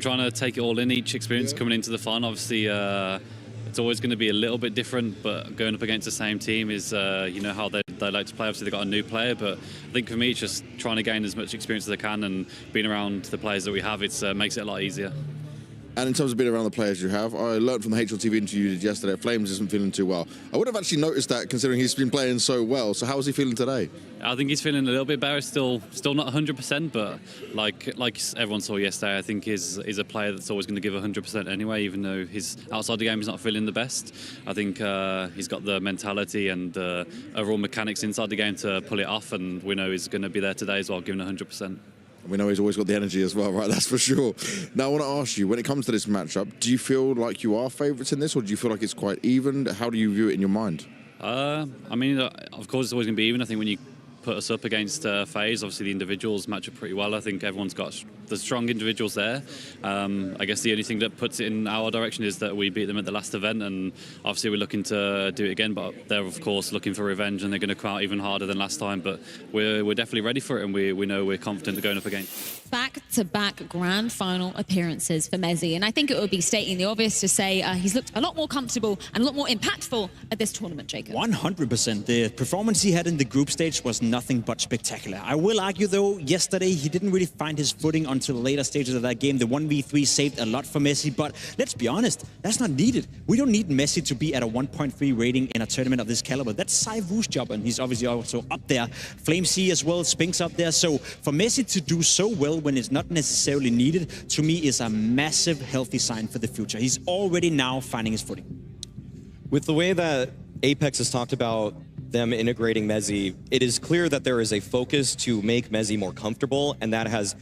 trying to take it all in, each experience coming into the final. Obviously, it's always going to be a little bit different, but going up against the same team is, you know, how they like to play. Obviously, they've got a new player, but I think for me, it's just trying to gain as much experience as I can, and being around the players that we have, it makes it a lot easier. And in terms of being around the players you have, I learned from the HLTV interview you did yesterday, Flames isn't feeling too well. I would have actually noticed that considering he's been playing so well. So how is he feeling today? I think he's feeling a little bit better. Still not 100%, but like everyone saw yesterday, I think he's a player that's always going to give 100% anyway, even though his outside the game he's not feeling the best. I think he's got the mentality and overall mechanics inside the game to pull it off, and we know he's going to be there today as well, giving 100%. We know he's always got the energy as well, right? That's for sure. Now, I want to ask you, when it comes to this matchup, do you feel like you are favourites in this, or do you feel like it's quite even? How do you view it in your mind? I mean, of course, it's always going to be even. I think when you put us up against FaZe, obviously the individuals match up pretty well. I think everyone's got the strong individuals there. I guess the only thing that puts it in our direction is that we beat them at the last event, and obviously we're looking to do it again, but they're of course looking for revenge, and they're going to come out even harder than last time, but we're definitely ready for it, and we know we're confident going up against. Back-to-back grand final appearances for Mezzi, and I think it would be stating the obvious to say he's looked a lot more comfortable and a lot more impactful at this tournament, Jacob. 100%. The performance he had in the group stage was nothing but spectacular. I will argue, though, yesterday he didn't really find his footing until the later stages of that game. The 1v3 saved a lot for Messi, but let's be honest, that's not needed. We don't need Messi to be at a 1.3 rating in a tournament of this caliber. That's ZywOo's job, and he's obviously also up there. FlameC as well, Spinks up there. So for Messi to do so well when it's not necessarily needed, to me is a massive, healthy sign for the future. He's already now finding his footing. With the way that Apex has talked about them integrating Mezzi, it is clear that there is a focus to make Mezzi more comfortable, and that has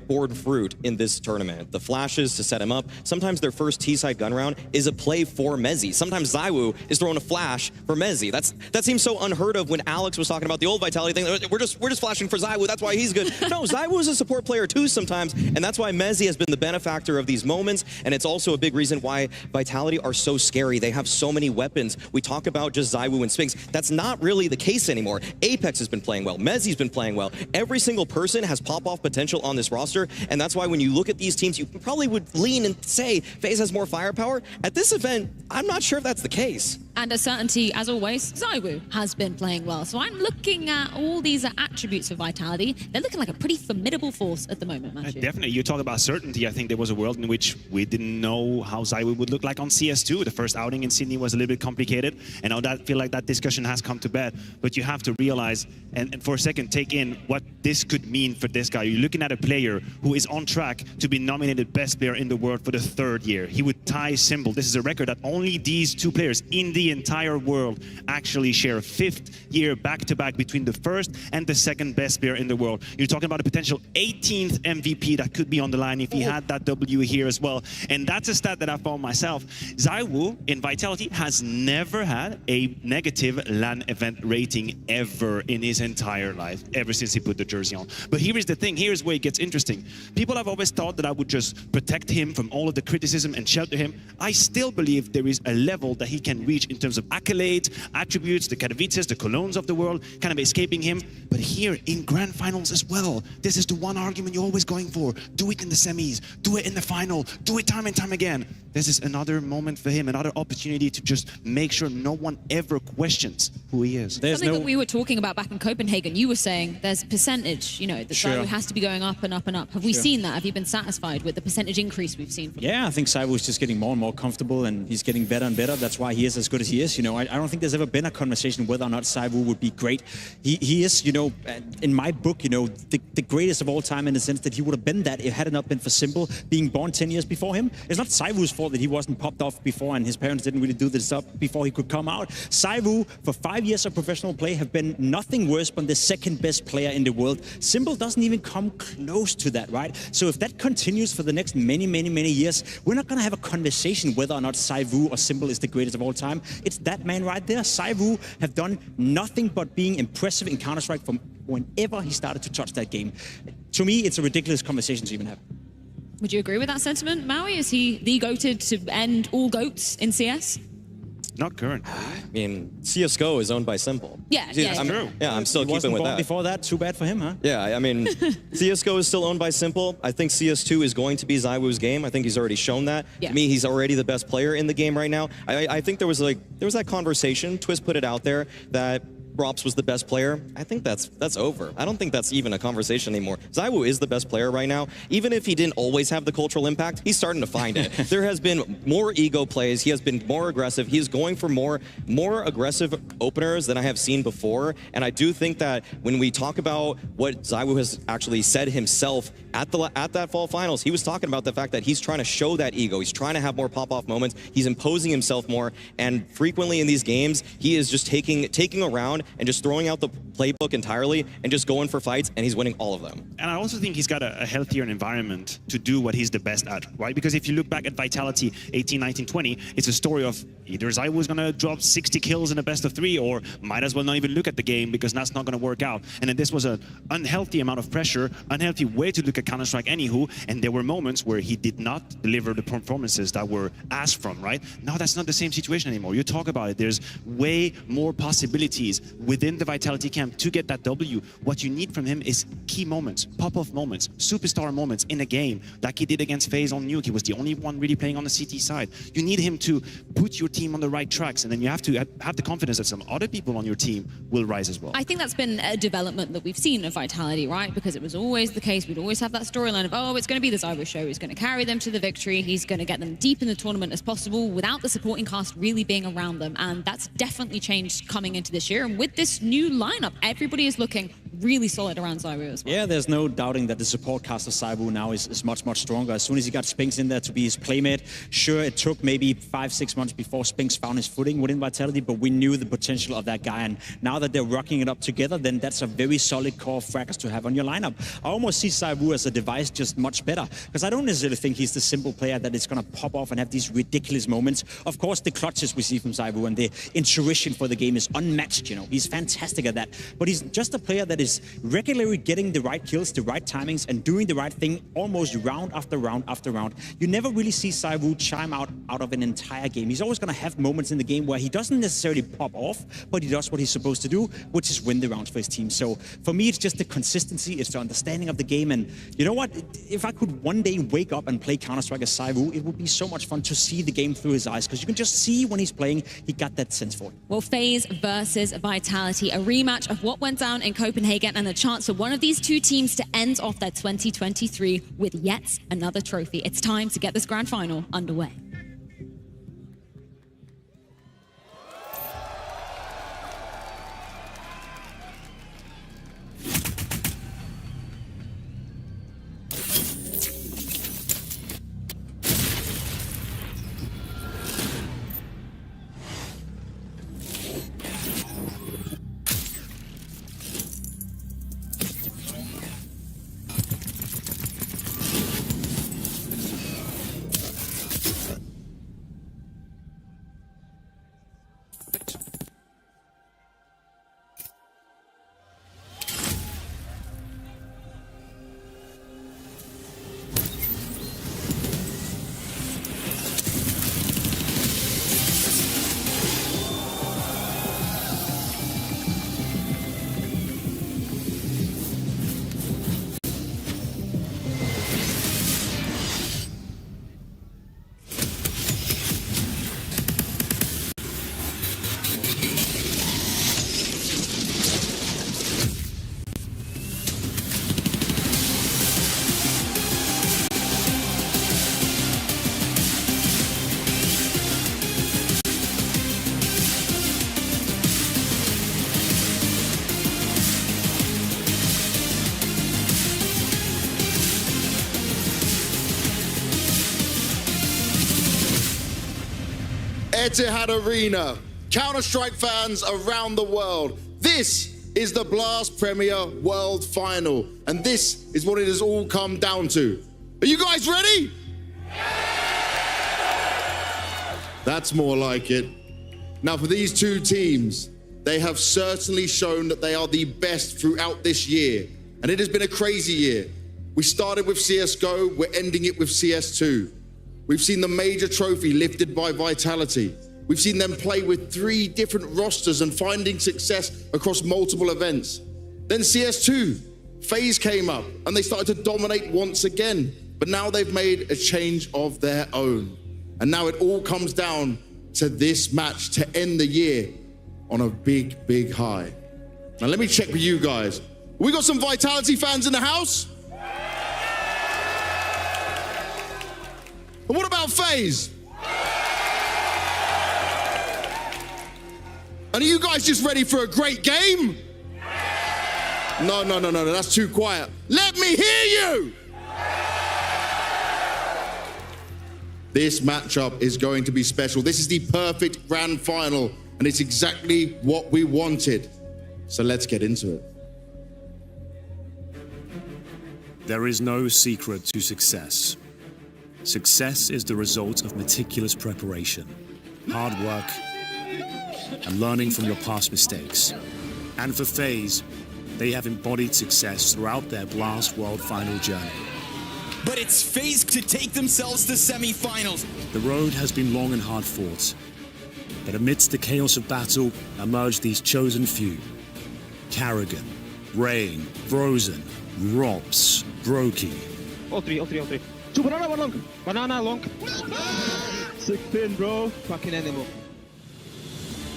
borne fruit in this tournament. The flashes to set him up. Sometimes their first T-side gun round is a play for Mezzi. Sometimes ZywOo is throwing a flash for Mezzi. That seems so unheard of when Alex was talking about the old Vitality thing. We're just flashing for ZywOo. That's why he's good. No, ZywOo is a support player too sometimes, and that's why Mezzi has been the benefactor of these moments, and it's also a big reason why Vitality are so scary. They have so many weapons. We talk about just ZywOo and Spinks. That's not really the case anymore. Apex has been playing well. Mezzi's been playing well. Every single person has pop-off potential on this roster, and that's why when you look at these teams, you probably would lean and say FaZe has more firepower. At this event, I'm not sure if that's the case. And a certainty, as always, ZywOo has been playing well. So I'm looking at all these attributes of Vitality. They're looking like a pretty formidable force at the moment, Matthew. Definitely. You talk about certainty. I think there was a world in which we didn't know how ZywOo would look like on CS2. The first outing in Sydney was a little bit complicated, and now that feel like that discussion has come to bed. But you have to realize, and for a second, take in what this could mean for this guy. You're looking at a player who is on track to be nominated best player in the world for the 3rd year. He would tie Symbol. This is a record that only these two players in the entire world actually share. 5th year back-to-back between the 1st and the 2nd best player in the world. You're talking about a potential 18th MVP that could be on the line if he had that W here as well. And that's a stat that I found myself. ZywOo in Vitality has never had a negative LAN event rating ever in his entire life, ever since he put the jersey on. But here is the thing. Here's where it gets interesting. People have always thought that I would just protect him from all of the criticism and shelter him. I still believe there is a level that he can reach in terms of accolades, attributes, the Katowices, the Colognes of the world, kind of escaping him. But here in grand finals as well, this is the one argument you're always going for. Do it in the semis, do it in the final, do it time and time again. This is another moment for him, another opportunity to just make sure no one ever questions who he is. Something that we were talking about back in Copenhagen, you were saying there's a percentage, you know, that ZywOo has to be going up and up and up. Have we seen that? Have you been satisfied with the percentage increase we've seen from him? Yeah, I think ZywOo is just getting more and more comfortable, and he's getting better and better. That's why he is as good as he is. You know, I don't think there's ever been a conversation whether or not ZywOo would be great. He is, you know, in my book, you know, the greatest of all time in the sense that he would have been that if it had not been for Symbol being born 10 years before him. It's not ZywOo's fault fault that he wasn't popped off before and his parents didn't really do this up before he could come out. ZywOo, for 5 years of professional play, have been nothing worse than the second best player in the world. Simple doesn't even come close to that, right? So if that continues for the next many years, we're not going to have a conversation whether or not ZywOo or Simple is the greatest of all time. It's that man right there. ZywOo have done nothing but being impressive in Counter-Strike from whenever he started to touch that game. To me, it's a ridiculous conversation to even have. Would you agree with that sentiment, Maui? Is he the GOATed to end all GOATs in CS? Not current. I mean, CSGO is owned by Simple. Yeah, true. Yeah, I'm still He keeping wasn't with born that. before that. Too bad for him, huh? Yeah, I mean, CSGO is still owned by Simple. I think CS2 is going to be ZywOo's game. I think he's already shown that. Yeah. To me, he's already the best player in the game right now. I think there was that conversation. Twist put it out there that Rops was the best player. I think that's over. I don't think that's even a conversation anymore. ZywOo is the best player right now. Even if he didn't always have the cultural impact, he's starting to find it. There has been more ego plays. He has been more aggressive. He's going for more aggressive openers than I have seen before. And I do think that when we talk about what ZywOo has actually said himself at that fall finals, he was talking about the fact that he's trying to show that ego. He's trying to have more pop-off moments. He's imposing himself more. And frequently in these games, he is just taking around and just throwing out the playbook entirely and just going for fights, and he's winning all of them. And I also think he's got a healthier environment to do what he's the best at, right? Because if you look back at Vitality 18, 19, 20, it's a story of either ZywOo's going to drop 60 kills in a best of 3 or might as well not even look at the game because that's not going to work out. And then this was an unhealthy amount of pressure, unhealthy way to look at Counter-Strike anywho, and there were moments where he did not deliver the performances that were asked from, right? Now that's not the same situation anymore. You talk about it, there's way more possibilities within the Vitality camp to get that W. What you need from him is key moments, pop-off moments, superstar moments in a game, like he did against FaZe on Nuke. He was the only one really playing on the CT side. You need him to put your team on the right tracks, and then you have to have the confidence that some other people on your team will rise as well. I think that's been a development that we've seen of Vitality, right? Because it was always the case. We'd always have that storyline of, oh, it's going to be the ZywOo show. He's going to carry them to the victory. He's going to get them deep in the tournament as possible without the supporting cast really being around them. And that's definitely changed coming into this year. And with this new lineup, everybody is looking really solid around ZywOo as well. Yeah, there's no doubting that the support cast of ZywOo now is much stronger. As soon as he got Spinks in there to be his playmate, sure, it took maybe 5-6 months before Spinks found his footing within Vitality, but we knew the potential of that guy. And now that they're rocking it up together, then that's a very solid core of fraggers to have on your lineup. I almost see ZywOo as a device just much better, because I don't necessarily think he's the simple player that is going to pop off and have these ridiculous moments. Of course, the clutches we see from ZywOo and the intuition for the game is unmatched, you know. He's fantastic at that. But he's just a player that is regularly getting the right kills, the right timings, and doing the right thing almost round after round after round. You never really see ZywOo chime out of an entire game. He's always going to have moments in the game where he doesn't necessarily pop off, but he does what he's supposed to do, which is win the rounds for his team. So for me, it's just the consistency, it's the understanding of the game. And you know what? If I could one day wake up and play Counter-Strike as ZywOo, it would be so much fun to see the game through his eyes, because you can just see when he's playing, he got that sense for it. Well, FaZe versus Vitality, a rematch of what went down in Copenhagen and a chance for one of these two teams to end off their 2023 with yet another trophy. It's time to get this grand final underway. Etihad Arena. Counter-Strike fans around the world, this is the Blast Premier World Final, and this is what it has all come down to. Are you guys ready? That's more like it. Now, for these two teams, they have certainly shown that they are the best throughout this year, and it has been a crazy year. We started with CSGO, we're ending it with CS2. We've seen the major trophy lifted by Vitality. We've seen them play with 3 different rosters and finding success across multiple events. Then CS2, FaZe came up and they started to dominate once again, but now they've made a change of their own. And now it all comes down to this match to end the year on a big, big high. Now let me check with you guys. We got some Vitality fans in the house? And what about FaZe? And are you guys just ready for a great game? No, that's too quiet. Let me hear you! This matchup is going to be special. This is the perfect grand final, and it's exactly what we wanted. So let's get into it. There is no secret to success. Success is the result of meticulous preparation, hard work, and learning from your past mistakes. And for FaZe, they have embodied success throughout their Blast World Final journey. But it's FaZe to take themselves to semi-finals. The road has been long and hard fought, but amidst the chaos of battle emerged these chosen few. Carrigan, Rain, Frozen, Robs, Brokey. All three. 2 banana, 1 long. Banana, long. 16, bro. Fucking animal.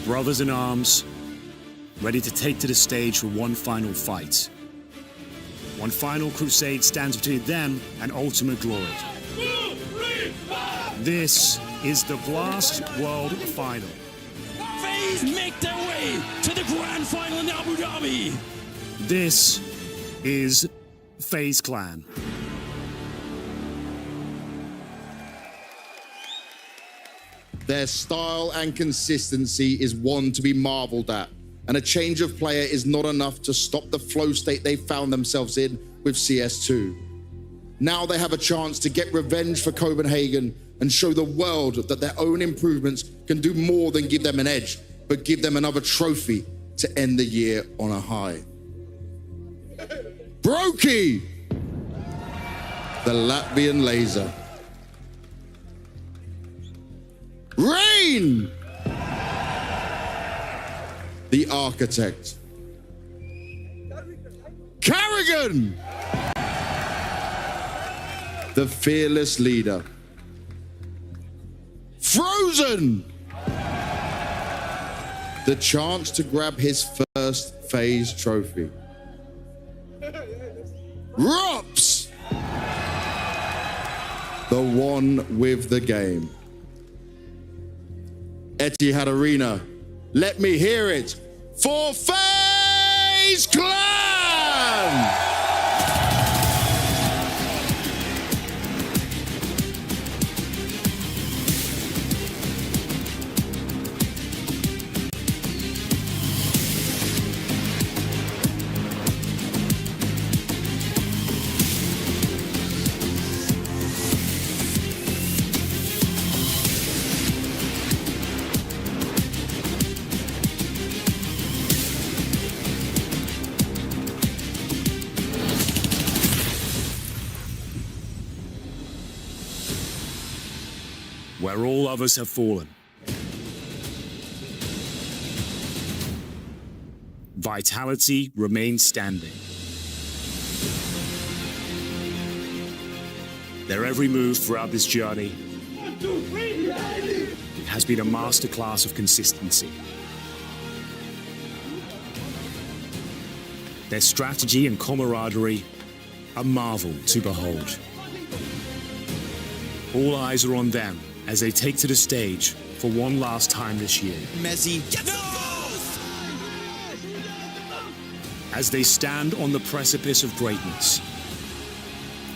Brothers in arms, ready to take to the stage for one final fight. One final crusade stands between them and ultimate glory. This is the Blast World Final. FaZe make their way to the grand final in Abu Dhabi. This is FaZe Clan. Their style and consistency is one to be marveled at, and a change of player is not enough to stop the flow state they found themselves in with CS2. Now they have a chance to get revenge for Copenhagen and show the world that their own improvements can do more than give them an edge, but give them another trophy to end the year on a high. Brokey, the Latvian laser. Rain, the architect. Carrigan, the fearless leader. Frozen, the chance to grab his first FaZe trophy. Rops, the one with the game. Etihad Arena, let me hear it for FaZe Clan! Where all others have fallen, Vitality remains standing. Their every move throughout this journey has been a masterclass of consistency. Their strategy and camaraderie, a marvel to behold. All eyes are on them as they take to the stage for one last time this year. Messi. As they stand on the precipice of greatness,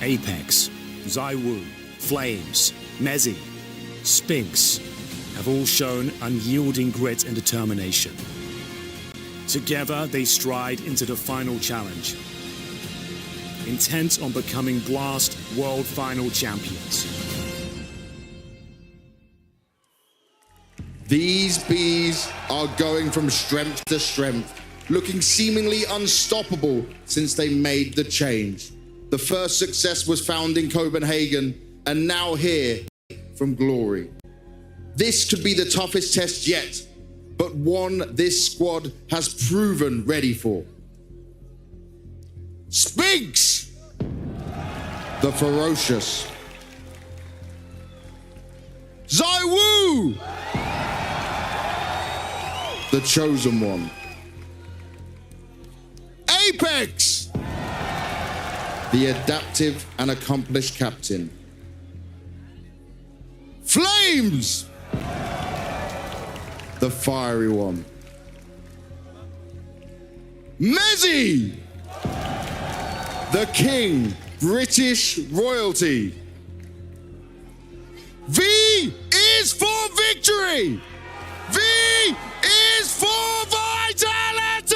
Apex, Zywoo, Flames, Mezzy, Spinks, have all shown unyielding grit and determination. Together, they stride into the final challenge, intent on becoming Blast World Final champions. These bees are going from strength to strength, looking seemingly unstoppable since they made the change. The first success was found in Copenhagen, and now here from Glory. This could be the toughest test yet, but one this squad has proven ready for. Spinks! The Ferocious. Zaiwu! The Chosen One. Apex! The adaptive and accomplished captain. Flames! The fiery one. Mezzy! The king, British royalty. V is for victory! V is for vitality!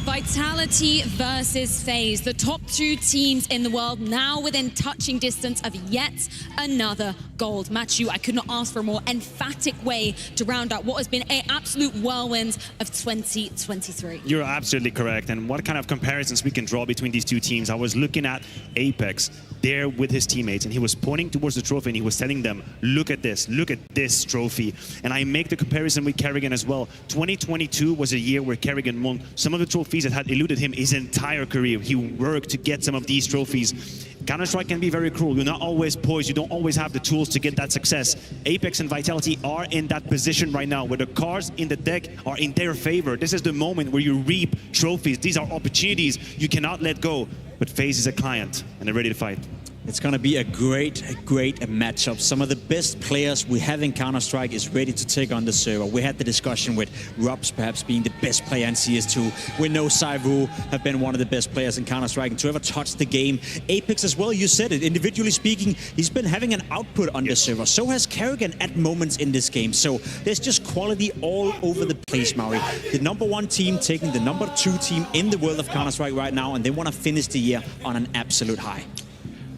Vitality versus FaZe, the top two teams in the world, now within touching distance of yet another gold. Matthew, I could not ask for a more emphatic way to round out what has been an absolute whirlwind of 2023. You're absolutely correct. And what kind of comparisons we can draw between these two teams? I was looking at Apex there with his teammates, and he was pointing towards the trophy and he was telling them, look at this trophy. And I make the comparison with Kerrigan as well. 2022 was a year where Kerrigan won some of the trophies that had eluded him his entire career. He worked to get some of these trophies. Counter-Strike can be very cruel. You're not always poised. You don't always have the tools to get that success. Apex and Vitality are in that position right now where the cards in the deck are in their favor. This is the moment where you reap trophies. These are opportunities you cannot let go. But FaZe is a client and they're ready to fight. It's going to be a great matchup. Some of the best players we have in Counter-Strike is ready to take on the server. We had the discussion with Rubs perhaps being the best player in CS2. We know Zaiwu have been one of the best players in Counter-Strike and to ever touch the game. Apex as well, you said it. Individually speaking, he's been having an output on the server. So has Kerrigan at moments in this game. So there's just quality all over the place, Mauri. The #1 team taking the #2 team in the world of Counter-Strike right now, and they want to finish the year on an absolute high.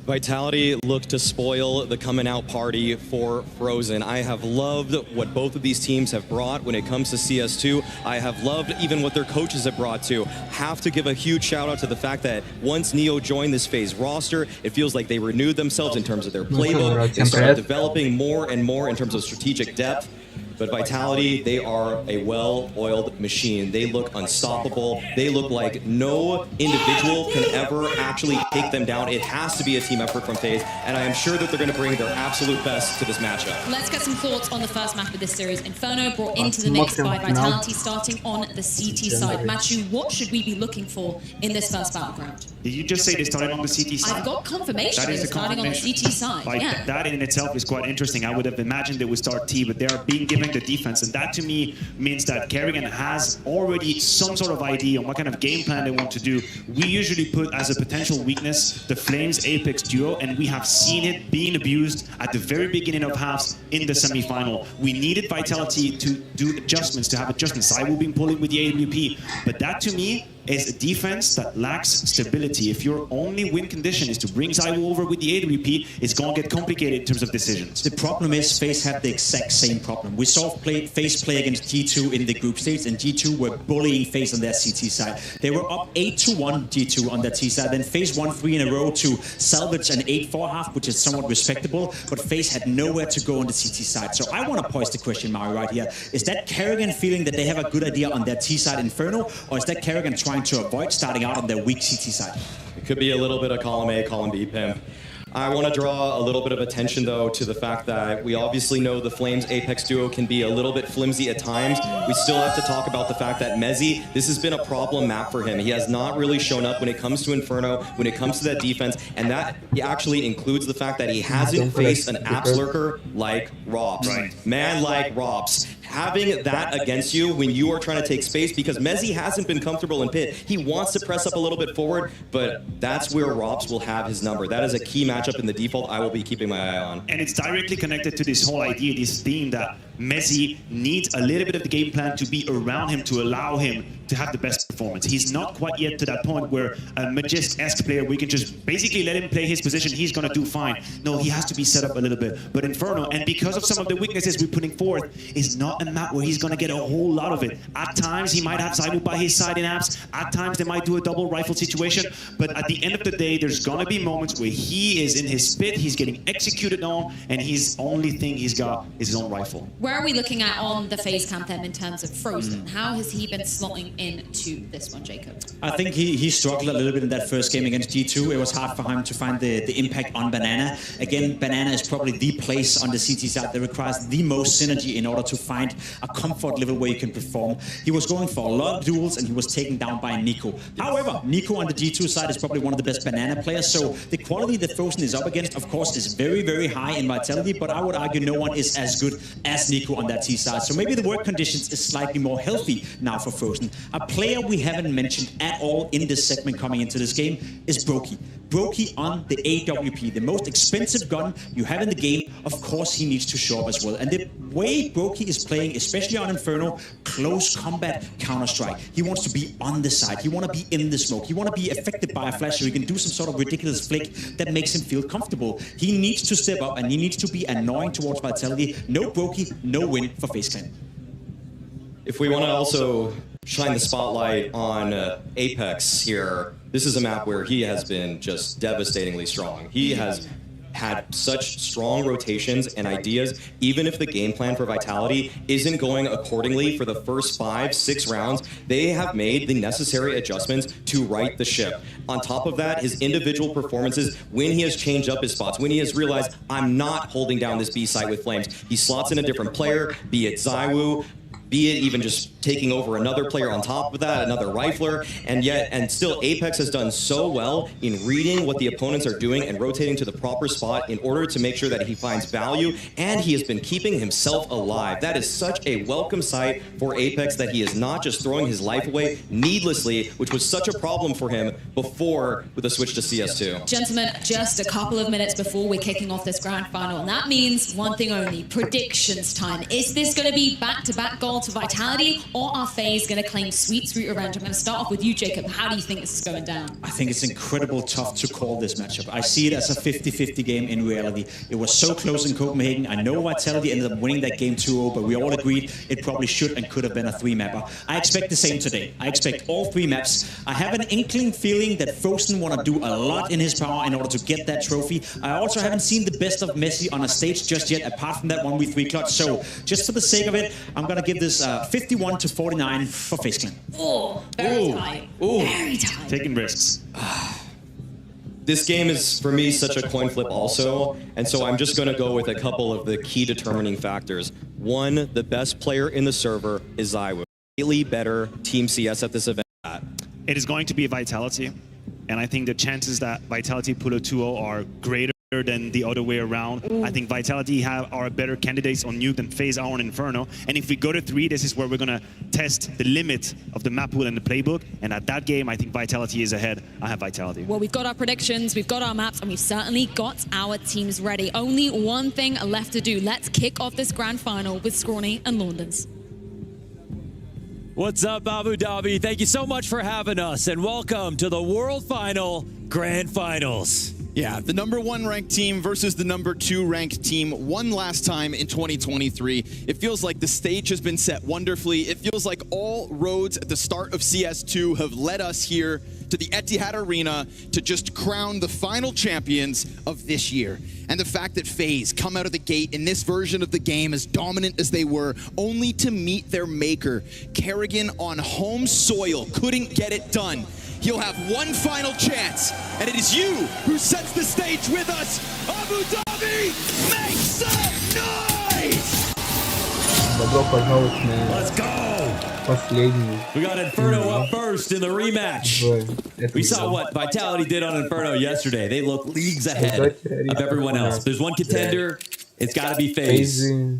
Vitality looked to spoil the coming out party for Frozen. I have loved what both of these teams have brought when it comes to CS2. I have loved even what their coaches have brought to. Have to give a huge shout out to the fact that once Neo joined this FaZe roster, it feels like they renewed themselves in terms of their playbook. They started developing more and more in terms of strategic depth. But Vitality, they are a well-oiled machine. They look unstoppable. They look like no individual can ever actually take them down. It has to be a team effort from FaZe, and I am sure that they're going to bring their absolute best to this matchup. Let's get some thoughts on the first map of this series. Inferno brought into the mix by Vitality, starting on the CT side. Matthew, what should we be looking for in this first battleground? Did you just say they started on the CT side? I've got confirmation they're starting on the CT side. Like, that in itself is quite interesting. I would have imagined they would start T, but they are being given the defense, and that to me means that Kerrigan has already some sort of idea on what kind of game plan they want to do. We usually put as a potential weakness the Flames Apex duo, and we have seen it being abused at the very beginning of halves in the semi-final. We needed Vitality to do adjustments, to have adjustments. Zaiwu being pulling with the AWP, but that to me is a defense that lacks stability. If your only win condition is to bring Zaiwu over with the AWP, it's going to get complicated in terms of decisions. The problem is FaZe had the exact same problem. We saw FaZe play against G2 in the group stage, and G2 were bullying FaZe on their CT side. They were up 8-1 G2 on their T side, then FaZe won 3 in a row to salvage an 8-4 half, which is somewhat respectable, but FaZe had nowhere to go on the CT side. So I want to pose the question, Mario, right here. Is that Kerrigan feeling that they have a good idea on their T side Inferno, or is that Kerrigan trying to avoid starting out on their weak CT side? It could be a little bit of column A, column B pimp. I want to draw a little bit of attention, though, to the fact that we obviously know the Flames Apex duo can be a little bit flimsy at times. We still have to talk about the fact that Mezzi, this has been a problem map for him. He has not really shown up when it comes to Inferno, when it comes to that defense, and that actually includes the fact that he hasn't faced an Apps lurker like Robs. Man like Robs. Having that against you when you are trying to take space, because Mezzi hasn't been comfortable in pit. He wants to press up a little bit forward, but that's where Robs will have his number. That is a key matchup in the default I will be keeping my eye on. And it's directly connected to this whole idea, this theme that Mezzi needs a little bit of the game plan to be around him to allow him to have the best performance. He's not quite yet to that point where a Magist-esque player, we can just basically let him play his position, he's going to do fine. No, he has to be set up a little bit. But Inferno, and because of some of the weaknesses we're putting forth, is not a map where he's going to get a whole lot of it. At times, he might have Zaiwu by his side in Apps. At times, they might do a double rifle situation. But at the end of the day, there's going to be moments where he is in his pit, he's getting executed on, and his only thing he's got is his own rifle. Where are we looking at on the FaZe camp then in terms of Frozen? How has he been slotting into this one, Jacob? I think he struggled a little bit in that first game against G2. It was hard for him to find the impact on Banana. Again, Banana is probably the place on the CT side that requires the most synergy in order to find a comfort level where you can perform. He was going for a lot of duels and he was taken down by Nico. However, Nico on the G2 side is probably one of the best Banana players, so the quality that Frozen is up against, of course, is very, very high in Vitality, but I would argue no one is as good as Nico on that T side. So maybe the work conditions is slightly more healthy now for Frozen. A player we haven't mentioned at all in this segment coming into this game is Brokey. Brokey on the AWP, the most expensive gun you have in the game. Of course, he needs to show up as well. And the way Brokey is playing, especially on Inferno, close combat Counter-Strike. He wants to be on the side. He wants to be in the smoke. He wants to be affected by a flash so he can do some sort of ridiculous flick that makes him feel comfortable. He needs to step up and he needs to be annoying towards Vitality. No Brokey, no win for FaZe Clan. If we want to also shine the spotlight on Apex here, this is a map where he has been just devastatingly strong. He has had such strong rotations and ideas, even if the game plan for Vitality isn't going accordingly for the first 5-6 rounds, they have made the necessary adjustments to right the ship. On top of that, his individual performances, when he has changed up his spots, when he has realized, I'm not holding down this B site with Flames, he slots in a different player, be it Zaiwu, be it even just taking over another player on top of that, another rifler, and still Apex has done so well in reading what the opponents are doing and rotating to the proper spot in order to make sure that he finds value, and he has been keeping himself alive. That is such a welcome sight for Apex, that he is not just throwing his life away needlessly, which was such a problem for him before with the switch to CS2. Gentlemen, just a couple of minutes before we're kicking off this grand final, and that means one thing only, predictions time. Is this going to be back-to-back gold to Vitality, or are FaZe going to claim sweet revenge? I'm going to start off with you, Jacob. How do you think this is going down? I think it's incredibly tough to call this matchup. I see it as a 50-50 game in reality. It was so close in Copenhagen. I know Vitality ended up winning that game 2-0, but we all agreed it probably should and could have been a 3-mapper. I expect the same today. I expect all 3 maps. I have an inkling feeling that Frozen want to do a lot in his power in order to get that trophy. I also haven't seen the best of Messi on a stage just yet, apart from that 1v3 clutch. So just for the sake of it, I'm going to give this 51-49 for FaZe Clan. Oh, very tight. Very tight. Taking risks. This game is, for me, such a coin flip also, and so I'm just going to go with a couple of the key determining factors. One, the best player in the server is Zaiwu. Really better Team CS at this event. It is going to be Vitality, and I think the chances that Vitality pull a 2-0 are greater than the other way around. I think Vitality are better candidates on Nuke than FaZe are on Inferno. And if we go to 3, this is where we're going to test the limit of the map pool and the playbook. And at that game, I think Vitality is ahead. I have Vitality. Well, we've got our predictions, we've got our maps, and we've certainly got our teams ready. Only one thing left to do. Let's kick off this grand final with Scrawny and Laundens. What's up, Abu Dhabi? Thank you so much for having us, and welcome to the World Final Grand Finals. Yeah, the #1 ranked team versus the #2 ranked team one last time in 2023. It feels like the stage has been set wonderfully. It feels like all roads at the start of CS2 have led us here to the Etihad Arena to just crown the final champions of this year. And the fact that FaZe come out of the gate in this version of the game as dominant as they were, only to meet their maker. Kerrigan on home soil couldn't get it done. He'll have one final chance, and it is you who sets the stage with us. Abu Dhabi, make some noise! Let's go! We got Inferno up first in the rematch. We saw what Vitality did on Inferno yesterday. They look leagues ahead of everyone else. If there's one contender, it's got to be FaZe.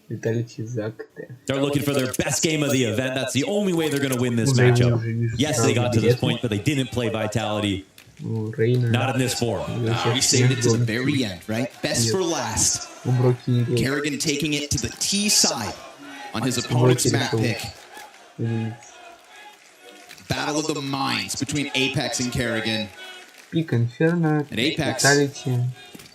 They're looking for their best game of the event. That's the only way they're going to win this matchup. Yes, they got to this point, but they didn't play Vitality. Not in this form. We saved it to the very end, right? Best for last. Kerrigan taking it to the T side on his opponent's map pick. Battle of the minds between Apex and Kerrigan. And Apex,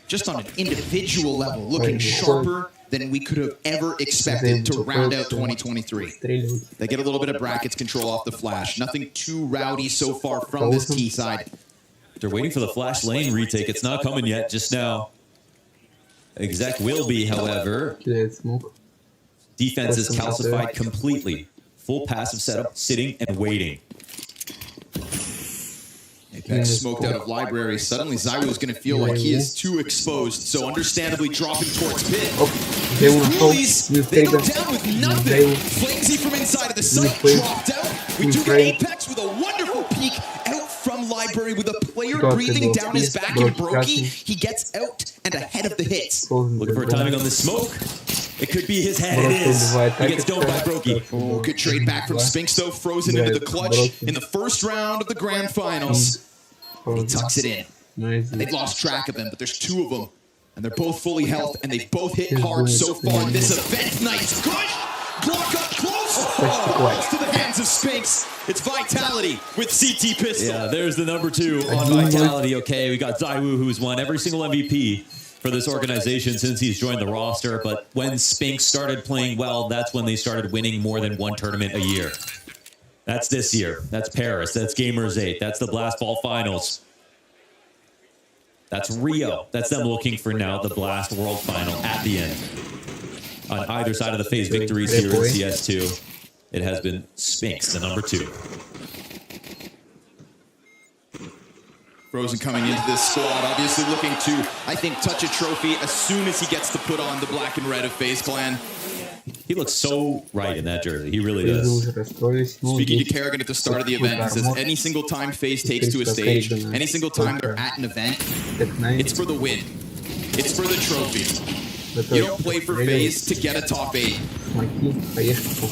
just on an individual level, looking sharper than we could have ever expected to round out 2023. They get a little bit of brackets control off the flash. Nothing too rowdy so far from this T side. They're waiting for the flash lane retake. It's not coming yet, just now. Exec will be, however. Defense is calcified completely. Full passive setup, sitting and waiting. Apex smoked out of library. Suddenly Zywu is going to feel like he is too exposed, so understandably dropping towards pit. Coolies, they go down with nothing. Flamesy from inside of the site dropped out. We do get Apex with a wonderful peek out from library with a player breathing down his back and Brokey. He gets out and ahead of the hits. Looking for timing on the smoke. It could be his head. It is. He gets domed by Brokey. Oh, good trade back from Spinks, though. Frozen into the clutch in the first round of the grand finals. He tucks it in. They've lost track of him, but there's two of them. And they're both fully health, and they both hit hard so far in this event. Nice push! Glock up close! Oh, to the hands of Spinks. It's Vitality with CT Pistol. Yeah, there's the number 2 on Vitality. Okay, we got Zywu, who's won every single MVP for this organization since he's joined the roster. But when Spinks started playing well, that's when they started winning more than one tournament a year. That's this year. That's Paris. That's Gamers 8. That's the Blast Ball Finals. That's Rio. That's them looking for now the Blast World Final at the end. On either side of the FaZe victories here in CS2, it has been Spinks, the number 2. Frozen coming into this squad, obviously looking to, I think, touch a trophy as soon as he gets to put on the black and red of FaZe Clan. He looks so right in that jersey. He really does. Speaking to Kerrigan at the start of the event, he says any single time FaZe takes to a stage, any single time they're at an event, it's for the win. It's for the trophy. You don't play for FaZe to get a top 8.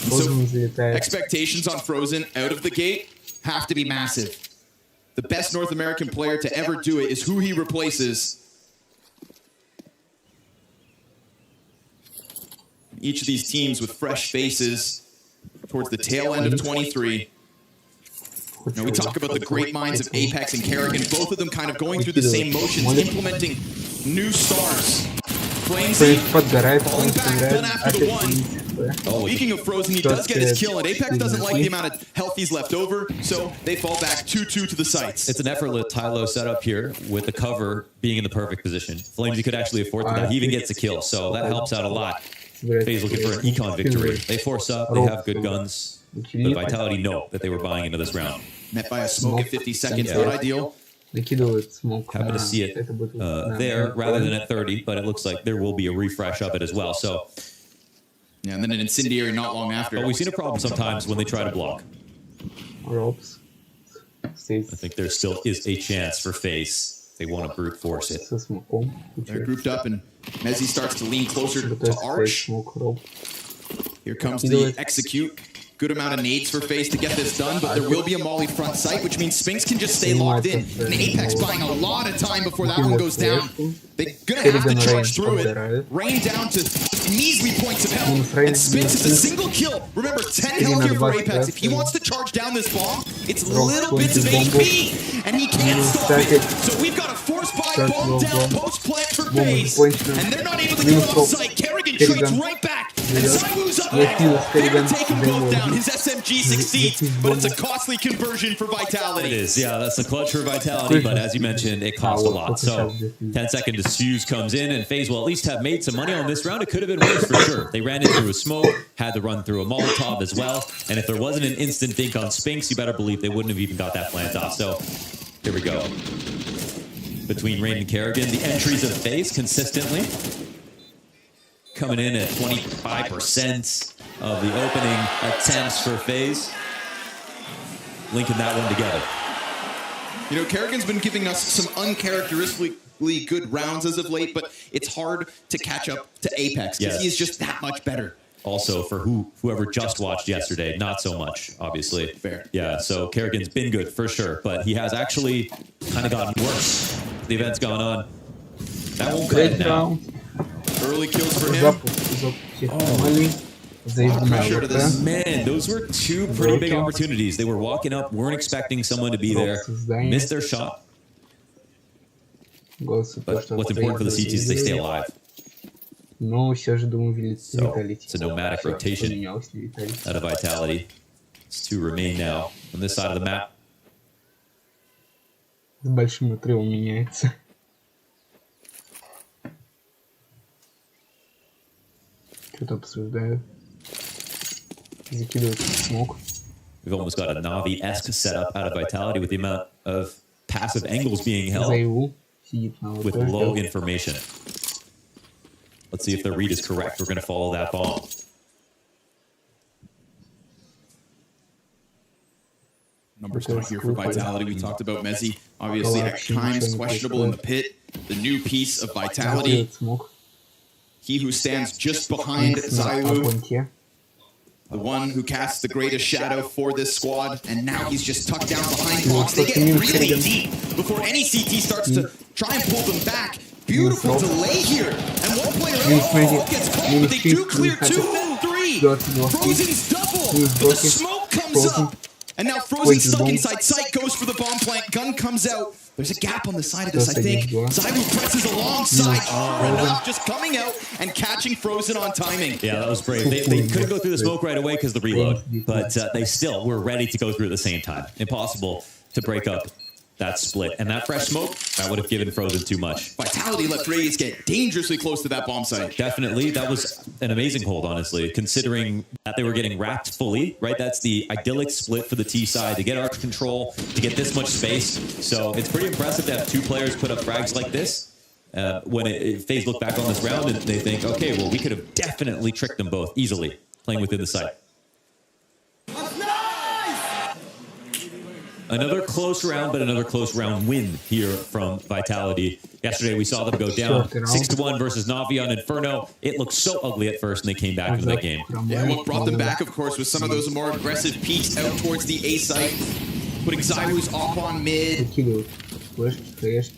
So expectations on Frozen out of the gate have to be massive. The best North American player to ever do it is who he replaces. Each of these teams with fresh faces towards the tail end of 23. Now we talk about the great minds of Apex and Kerrigan, both of them kind of going through the same motions, implementing new stars. Flamesy falling back, done after the one. Speaking of Frozen, he does get his kill, and Apex doesn't like the amount of health he's left over, so they fall back 2-2 to the sites. It's an effortless Tylo setup here with the cover being in the perfect position. Flamesy could actually afford that. He even gets a kill, so that helps out a lot. FaZe looking for an econ victory. They force up, they have good guns. But Vitality know that they were buying into this round. Met by a smoke at 50 seconds, not ideal. Happy to see it there rather than at 30, but it looks like there will be a refresh of it as well. So, yeah, and then an incendiary not long after. But we've seen a problem sometimes when they try to block. I think there still is a chance for FaZe. They want to brute force it. They're grouped up, and Mezzi starts to lean closer to Arch. Here comes the execute. Good amount of nades for FaZe to get this done, but there will be a Molly front sight, which means Spinks can just stay locked in. And Apex buying a lot of time before that one goes down. They're going to have to charge through it. Rain down to measly points of health. And Spinks is a single kill. Remember, 10 health here for Apex. If he wants to charge down this bomb, it's little bits of AP, and he can't stop it. So we've got a force buy bomb down post plant for FaZe. And they're not able to get on site. Kerrigan trades right back And Zaiwu's up there. They're taking both down. His SMG succeeds, but it's a costly conversion for Vitality. It is, yeah. That's a clutch for Vitality, but as you mentioned, it cost a lot. So 10-second Fuse comes in, and FaZe will at least have made some money on this round. It could have been worse for sure. They ran into a smoke, had to run through a Molotov as well, and if there wasn't an instant dink on Spinks, you better believe they wouldn't have even got that plant off. So here we go. Between Rain and Kerrigan, the entries of FaZe consistently coming in at 25% of the opening attempts for FaZe. Linking that one together. You know, Kerrigan's been giving us some uncharacteristically good rounds as of late, but it's hard to catch up to Apex because he is just that much better. Also, for whoever just watched yesterday, not so much, obviously. Fair. Yeah, so Kerrigan's been good for sure, but he has actually kind of gotten worse. The event's gone on. That won't cut now. Early kills for him. Pressure to this. Man, those were two pretty big opportunities. They were walking up, weren't expecting someone to be there, missed their shot. But what's important for the CTs is they stay alive. So it's a nomadic rotation out of Vitality. It's two remain now on this side of the map. С большим отрывом меняется. Что-то обсуждают. Закидывают смог. We've almost got a Na'Vi-esque setup out of Vitality with the amount of passive angles being held with low information. Let's see if the read is correct. We're going to follow that bomb. Numbers coming here for Vitality. We talked about Mezzi, obviously at times questionable in the pit. The new piece of Vitality. He who stands just behind Zaiwu. The one who casts the greatest shadow for this squad. And now he's just tucked down behind blocks. They get really deep before any CT starts to try and pull them back. Beautiful delay here. And one player gets caught, but they do clear 2 and 3. Frozen's double, but the smoke comes up. And now Frozen stuck inside sight, goes for the bomb plant. Gun comes out. There's a gap on the side of this, I think. Zaiwu presses alongside. Renoff just coming out and catching Frozen on timing. Yeah, that was brave. They couldn't go through the smoke right away because of the reload, but they still were ready to go through at the same time. Impossible to break up that split. And that fresh smoke, that would have given Frozen too much. Vitality let Reyes get dangerously close to that bomb site. Definitely. That was an amazing hold, honestly, considering that they were getting wrapped fully, right? That's the idyllic split for the T side, to get arc control, to get this much space. So it's pretty impressive to have two players put up frags like this. When FaZe look back on this round and they think, okay, well, we could have definitely tricked them both easily, playing within the site. Another close round, but another close round win here from Vitality. Yesterday, we saw them go down 6-1 versus Na'Vi on Inferno. It looked so ugly at first, and they came back into that game. Yeah, what brought them back, of course, was some of those more aggressive peeks out towards the A site, putting Zaiwu's off on mid,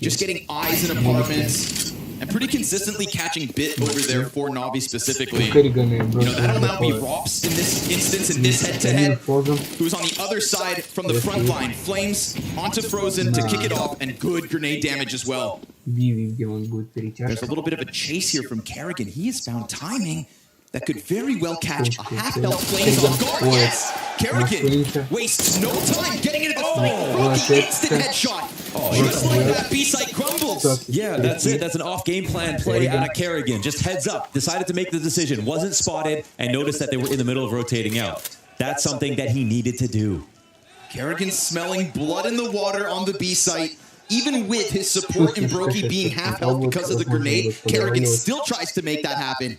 just getting eyes in apartments, and pretty consistently catching Bit over there for Na'Vi specifically. You know, that'll now be Rops in this instance, in this head-to-head, who's on the other side from the front line. Flames onto Frozen to kick it off, and good grenade damage as well. There's a little bit of a chase here from Kerrigan. He has found timing that could very well catch a half-health Flames on guard. Yes! Kerrigan wastes no time getting into the fight. Brokey instant headshot. Just like that, B-site crumbles. Yeah, that's it. That's an off-game plan play out of Kerrigan. Just heads up. Decided to make the decision. Wasn't spotted and noticed that they were in the middle of rotating out. That's something that he needed to do. Kerrigan smelling blood in the water on the B-site. Even with his support and Brokey being half health because of the grenade, Kerrigan still tries to make that happen.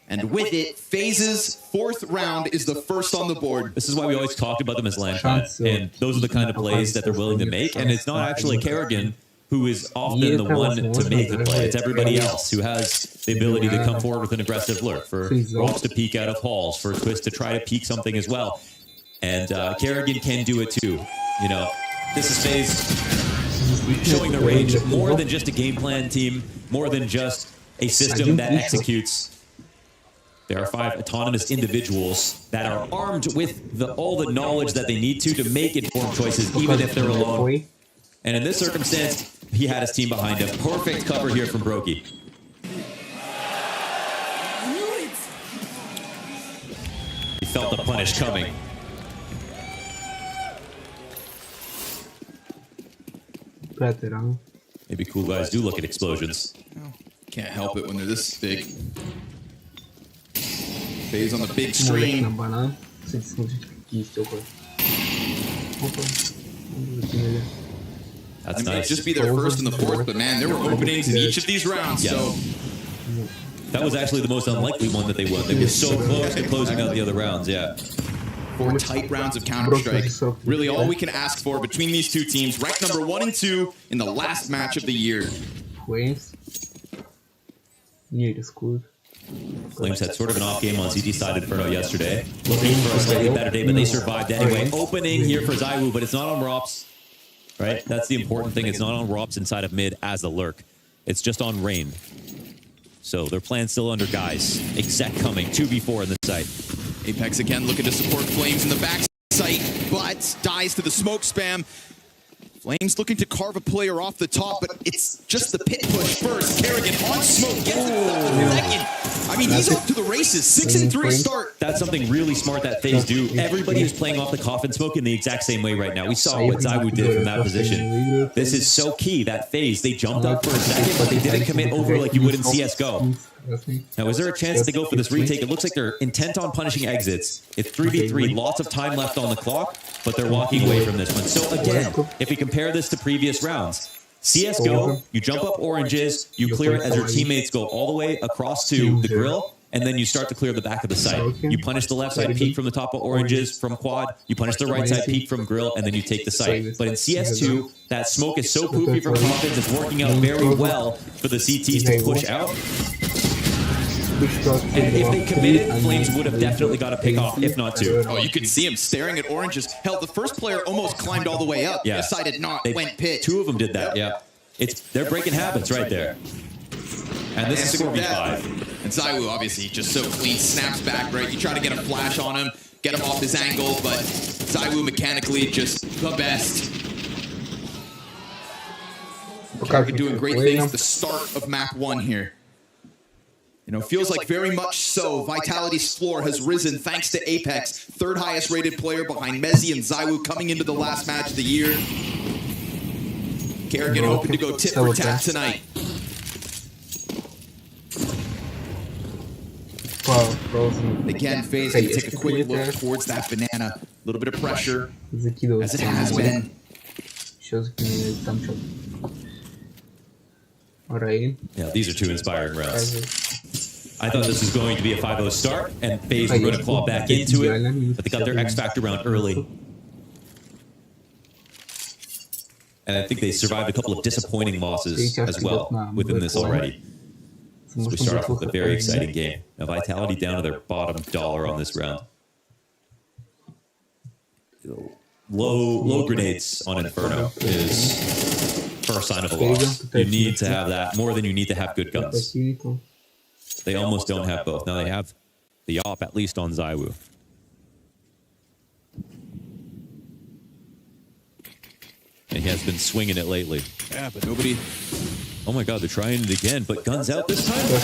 And with it, FaZe's 4th round is the first on the board. This is why we always talked about them as Landshot, and those are the kind of plays that they're willing to make. And it's not actually Kerrigan who is often the one to make the play. It's everybody else who has the ability to come forward with an aggressive lurk, for Rops to peek out of halls, for Twist to try to peek something as well. And Kerrigan can do it too. You know, this is FaZe showing the range more than just a game plan team, more than just a system that executes. There are 5 autonomous individuals that are armed with all the knowledge that they need to make informed choices, even if they're alone. And in this circumstance, he had his team behind him. Perfect cover here from Brokey. He felt the punish coming. Maybe cool guys do look at explosions. Can't help it when they're this big. FaZe on the big screen. That's nice. Just be their first and the fourth, but man, there were openings in each of these rounds. Yeah. So that was actually the most unlikely one that they won. They were so close to closing out the other rounds, yeah. 4 tight rounds of Counter-Strike. Really all we can ask for between these two teams, ranked number 1 and 2 in the last match of the year. Flames. Flames had sort of an off game on CT side Inferno yesterday. Looking for a slightly better day, but they survived anyway. Opening here for ZywOo, but it's not on Rops. Right? That's the important thing. It's not on Rops inside of mid as the lurk. It's just on Rain. So their plan's still under guys. Exec coming, 2v4 in the site. Apex again looking to support Flames in the back site, but dies to the smoke spam. Flames looking to carve a player off the top, but it's just the pit push first. Kerrigan on smoke, gets the second. I mean, he's off to the races. 6-3 start. That's something really smart that FaZe do. Everybody is playing off the coffin smoke in the exact same way right now. We saw what ZywOo did from that position. This is so key, that FaZe. They jumped up for a second, but they didn't commit over like you would in CSGO. Now, is there a chance to go for this retake? It looks like they're intent on punishing exits. It's 3v3, lots of time left on the clock, but they're walking away from this one. So again, if we compare this to previous rounds, CSGO, you jump up oranges, you clear it as your teammates go all the way across to the grill, and then you start to clear the back of the site. You punish the left side peak from the top of oranges from quad, you punish the right side peak from grill, and then you take the site. But in CS2, that smoke is so poofy from coffins, it's working out very well for the CTs to push out. And if they committed, Flames would have definitely got a pick off, if not 2. Oh, you can see him staring at oranges. Hell, the first player almost climbed all the way up. Yeah. Decided not, went pit. 2 of them did that, yeah. They're breaking habits right there. And this is 4v5. And ZywOo, obviously, just so clean, snaps back, right? You try to get a flash on him, get him off his angle, but ZywOo mechanically just the best. Kerrigan doing great things at the start of map 1 here. You know, feels like very much so. Vitality's floor has risen thanks to Apex, 3rd highest rated player behind Mezzi and ZywOo coming into the last match of the year. Kerrigan hoping to go tit for tat tonight. Again, FaZe can take a quick look towards that banana. A little bit of pressure, as it has been. Yeah, these are 2 inspiring rounds. I thought this was going to be a 5-0 start, and FaZe were going to claw back into it, but they got their X Factor round early. And I think they survived a couple of disappointing losses as well within this already. So we start off with a very exciting game. Now, Vitality down to their bottom dollar on this round. Low grenades on Inferno is first sign of a loss. You need to have that more than you need to have good guns. They almost don't have both. Now they have the op, at least on ZywOo. And he has been swinging it lately. Yeah, but nobody... Oh my god, they're trying it again, but guns out this time? They're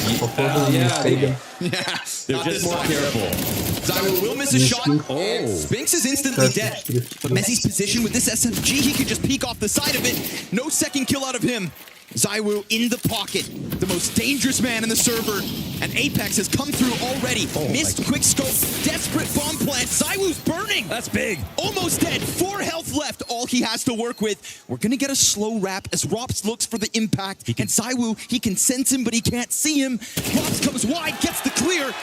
just more careful. ZywOo will miss a shot, and Spinks is instantly dead. But Mezzi's position with this SMG, he could just peek off the side of it. No second kill out of him. ZywOo in the pocket, the most dangerous man in the server, and Apex has come through already. Missed quick scope, desperate bomb plant. ZywOo's burning. That's big. Almost dead, 4 health left, all he has to work with. We're gonna get a slow wrap as Rops looks for the impact, and ZywOo, he can sense him, but he can't see him. Rops comes wide, gets the clear,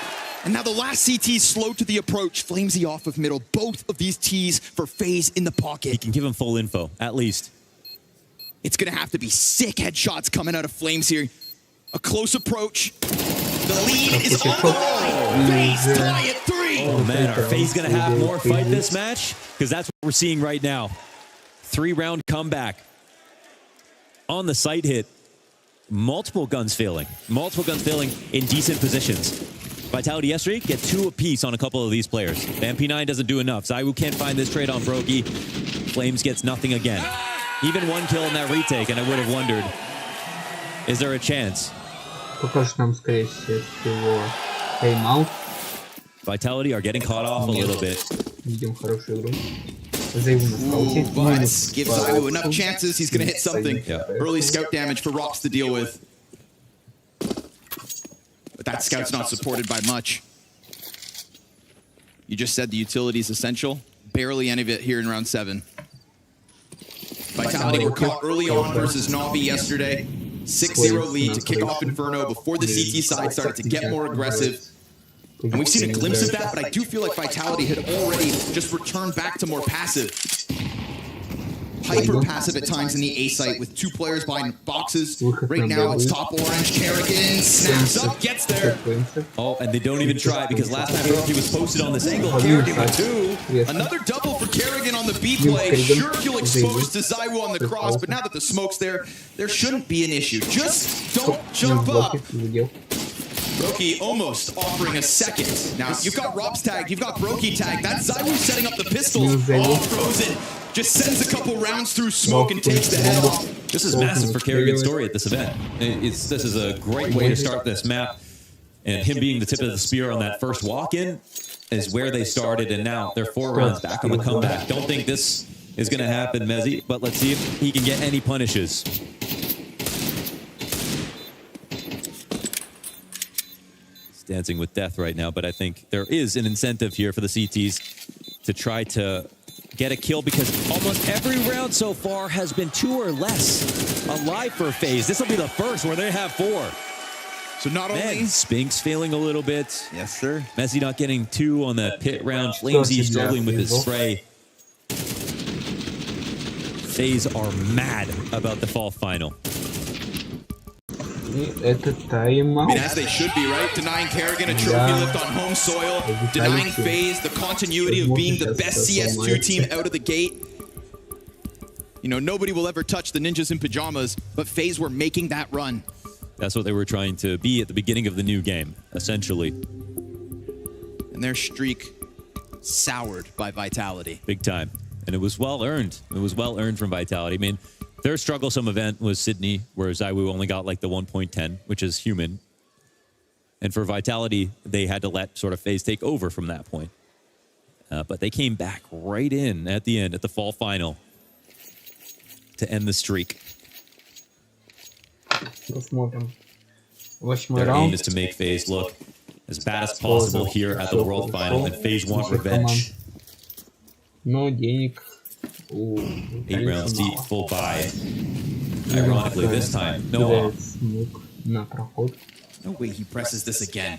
and now the last CT slow to the approach. Flamesy off of middle, both of these Ts for FaZe in the pocket. He can give him full info, at least. It's going to have to be sick headshots coming out of Flames here. A close approach. The lead is on the line. FaZe tie at 3. Oh man, are FaZe going to have more fight this match? Because that's what we're seeing right now. 3-round comeback. On the site hit. Multiple guns failing. Multiple guns failing in decent positions. Vitality yesterday get 2 apiece on a couple of these players. The MP9 doesn't do enough. ZywOo can't find this trade on Brokey. Flames gets nothing again. Even 1 kill in that retake, and I would have wondered, is there a chance? Vitality are getting caught off a little bit. Видим хорошую игру. Зайву на скауте. But give Zaiwu enough chances, he's going to hit something. Early scout damage for Rops to deal with. But that scout's not supported by much. You just said the utility is essential. Barely any of it here in round 7. Vitality were caught early on versus Navi yesterday. 6-0 lead to kick off Inferno before the CT side started to get more aggressive. And we've seen a glimpse of that, but I do feel like Vitality had already just returned back to more passive. Hyper-passive at times in the A site with 2 players behind boxes. Right now it's top orange. Kerrigan snaps up, gets there. Oh, and they don't even try because last time he was posted on this angle. Kerrigan with 2. Another double for Kerrigan on the B play. Shurkul exposed to Zaiwu on the cross, but now that the smoke's there, there shouldn't be an issue. Just don't jump up. Brokey almost offering a second. Now, you've got Rob's tag, you've got Brokey tag. That's Zaiwu setting up the pistols. Oh, Frozen just sends a couple rounds through smoke and takes the head off. This is massive for Kerrigan's story at this event. This is a great way to start this map. And him being the tip of the spear on that first walk-in is where they started. And now they're 4 rounds back on the comeback. Don't think this is going to happen, Mezzi, but let's see if he can get any punishes. Dancing with death right now, but I think there is an incentive here for the CTs to try to get a kill because almost every round so far has been 2 or less alive for FaZe. This will be the first where they have 4. So not only Spinks failing a little bit. Yes, sir. Messi not getting 2 on that pit round. Flamesy struggling with his spray. FaZe are mad about the fall final. I mean, as they should be, right? Denying Kerrigan a trophy lift on home soil, denying FaZe the continuity of being the best CS2 team out of the gate. You know, nobody will ever touch the Ninjas in Pajamas, but FaZe were making that run. That's what they were trying to be at the beginning of the new game, essentially. And their streak soured by Vitality. Big time. And it was well earned. It was well earned from Vitality. I mean, their strugglesome event was Sydney, where Zaiwu only got like the 1.10, which is human. And for Vitality, they had to let sort of FaZe take over from that point. But they came back right in at the end, at the fall final, to end the streak. Their aim is to make FaZe look as bad as possible here at the World Final, and FaZe want revenge. No денег. 8 rounds deep, full buy. Ironically, this time, no off. No way he presses this again.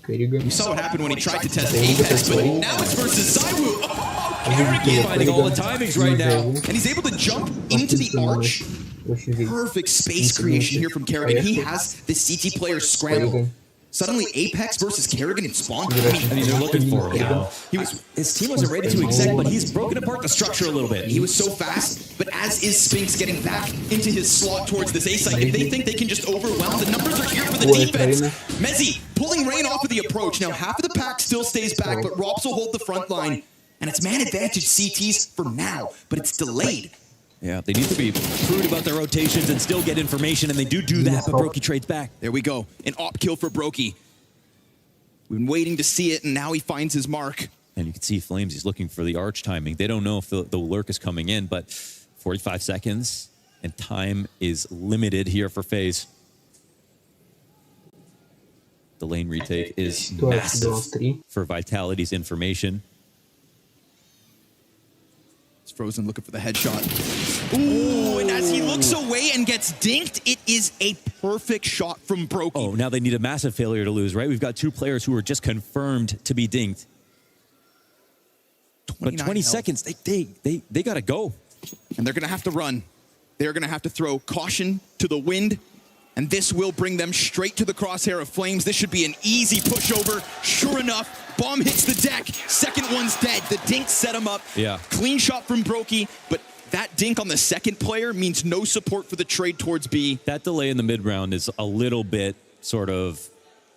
You saw what happened when he tried to test Apex, but now it's versus Zaiwu. Oh, Kerrigan finding all the timings right now. And he's able to jump into the arch. Perfect space creation here from Kerrigan. He has the CT player scramble. Suddenly, Apex versus Kerrigan in spawn. I mean, they're looking for him now. His team wasn't ready to exec, but he's broken apart the structure a little bit. He was so fast, but as is Spinks getting back into his slot towards this A site, if they think they can just overwhelm, the numbers are here for the defense. Mezzi pulling Rain off of the approach. Now, half of the pack still stays back, but Rops will hold the front line. And it's man advantage CTs for now, but it's delayed. Yeah, they need to be prudent about their rotations and still get information, and they do that, but Brokey trades back. There we go. An op kill for Brokey. We've been waiting to see it, and now he finds his mark. And you can see Flames, he's looking for the arch timing. They don't know if the lurk is coming in, but 45 seconds, and time is limited here for FaZe. The lane retake is massive for Vitality's information. Frozen looking for the headshot. Ooh, and as he looks away and gets dinked, it is a perfect shot from Brokey. Oh, now they need a massive failure to lose, right? We've got 2 players who are just confirmed to be dinked. But 20 seconds, they got to go. And they're going to have to run. They're going to have to throw caution to the wind. And this will bring them straight to the crosshair of Flames. This should be an easy pushover. Sure enough, bomb hits the deck. Second one's dead. The dink set him up. Yeah. Clean shot from Brokey, but that dink on the second player means no support for the trade towards B. That delay in the mid round is a little bit sort of,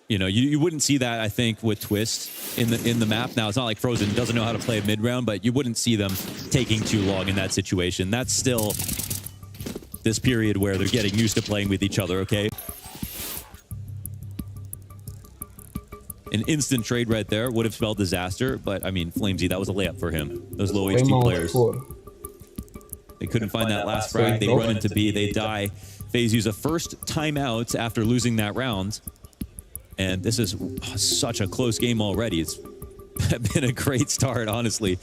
you know, you wouldn't see that, I think, with Twist in the map. Now, it's not like Frozen doesn't know how to play a mid round, but you wouldn't see them taking too long in that situation. That's still this period where they're getting used to playing with each other, okay? An instant trade right there would have spelled disaster, but I mean, Flamesy, that was a layup for him. Those low HP players. They couldn't find that last frag. They run into B, they die. FaZe use a first timeout after losing that round. And this is such a close game already. It's been a great start, honestly.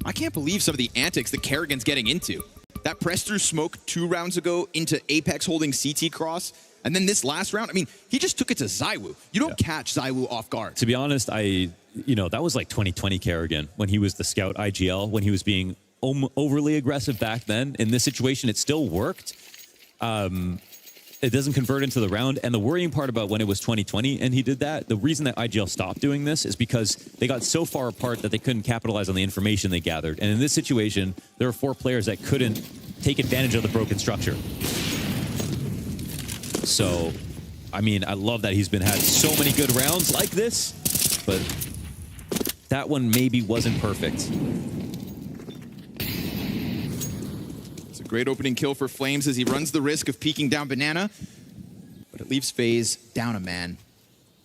I can't believe some of the antics that Kerrigan's getting into. That press through smoke 2 rounds ago into Apex holding CT cross. And then this last round, I mean, he just took it to ZywOo. You don't catch ZywOo off guard. To be honest, that was like 2020 Kerrigan when he was the scout IGL, when he was being overly aggressive back then. In this situation, it still worked. It doesn't convert into the round. And the worrying part about when it was 2020 and he did that, the reason that IGL stopped doing this is because they got so far apart that they couldn't capitalize on the information they gathered. And in this situation, there are 4 players that couldn't take advantage of the broken structure. So, I mean, I love that he's had so many good rounds like this, but that one maybe wasn't perfect. It's a great opening kill for Flames as he runs the risk of peeking down Banana, but it leaves FaZe down a man.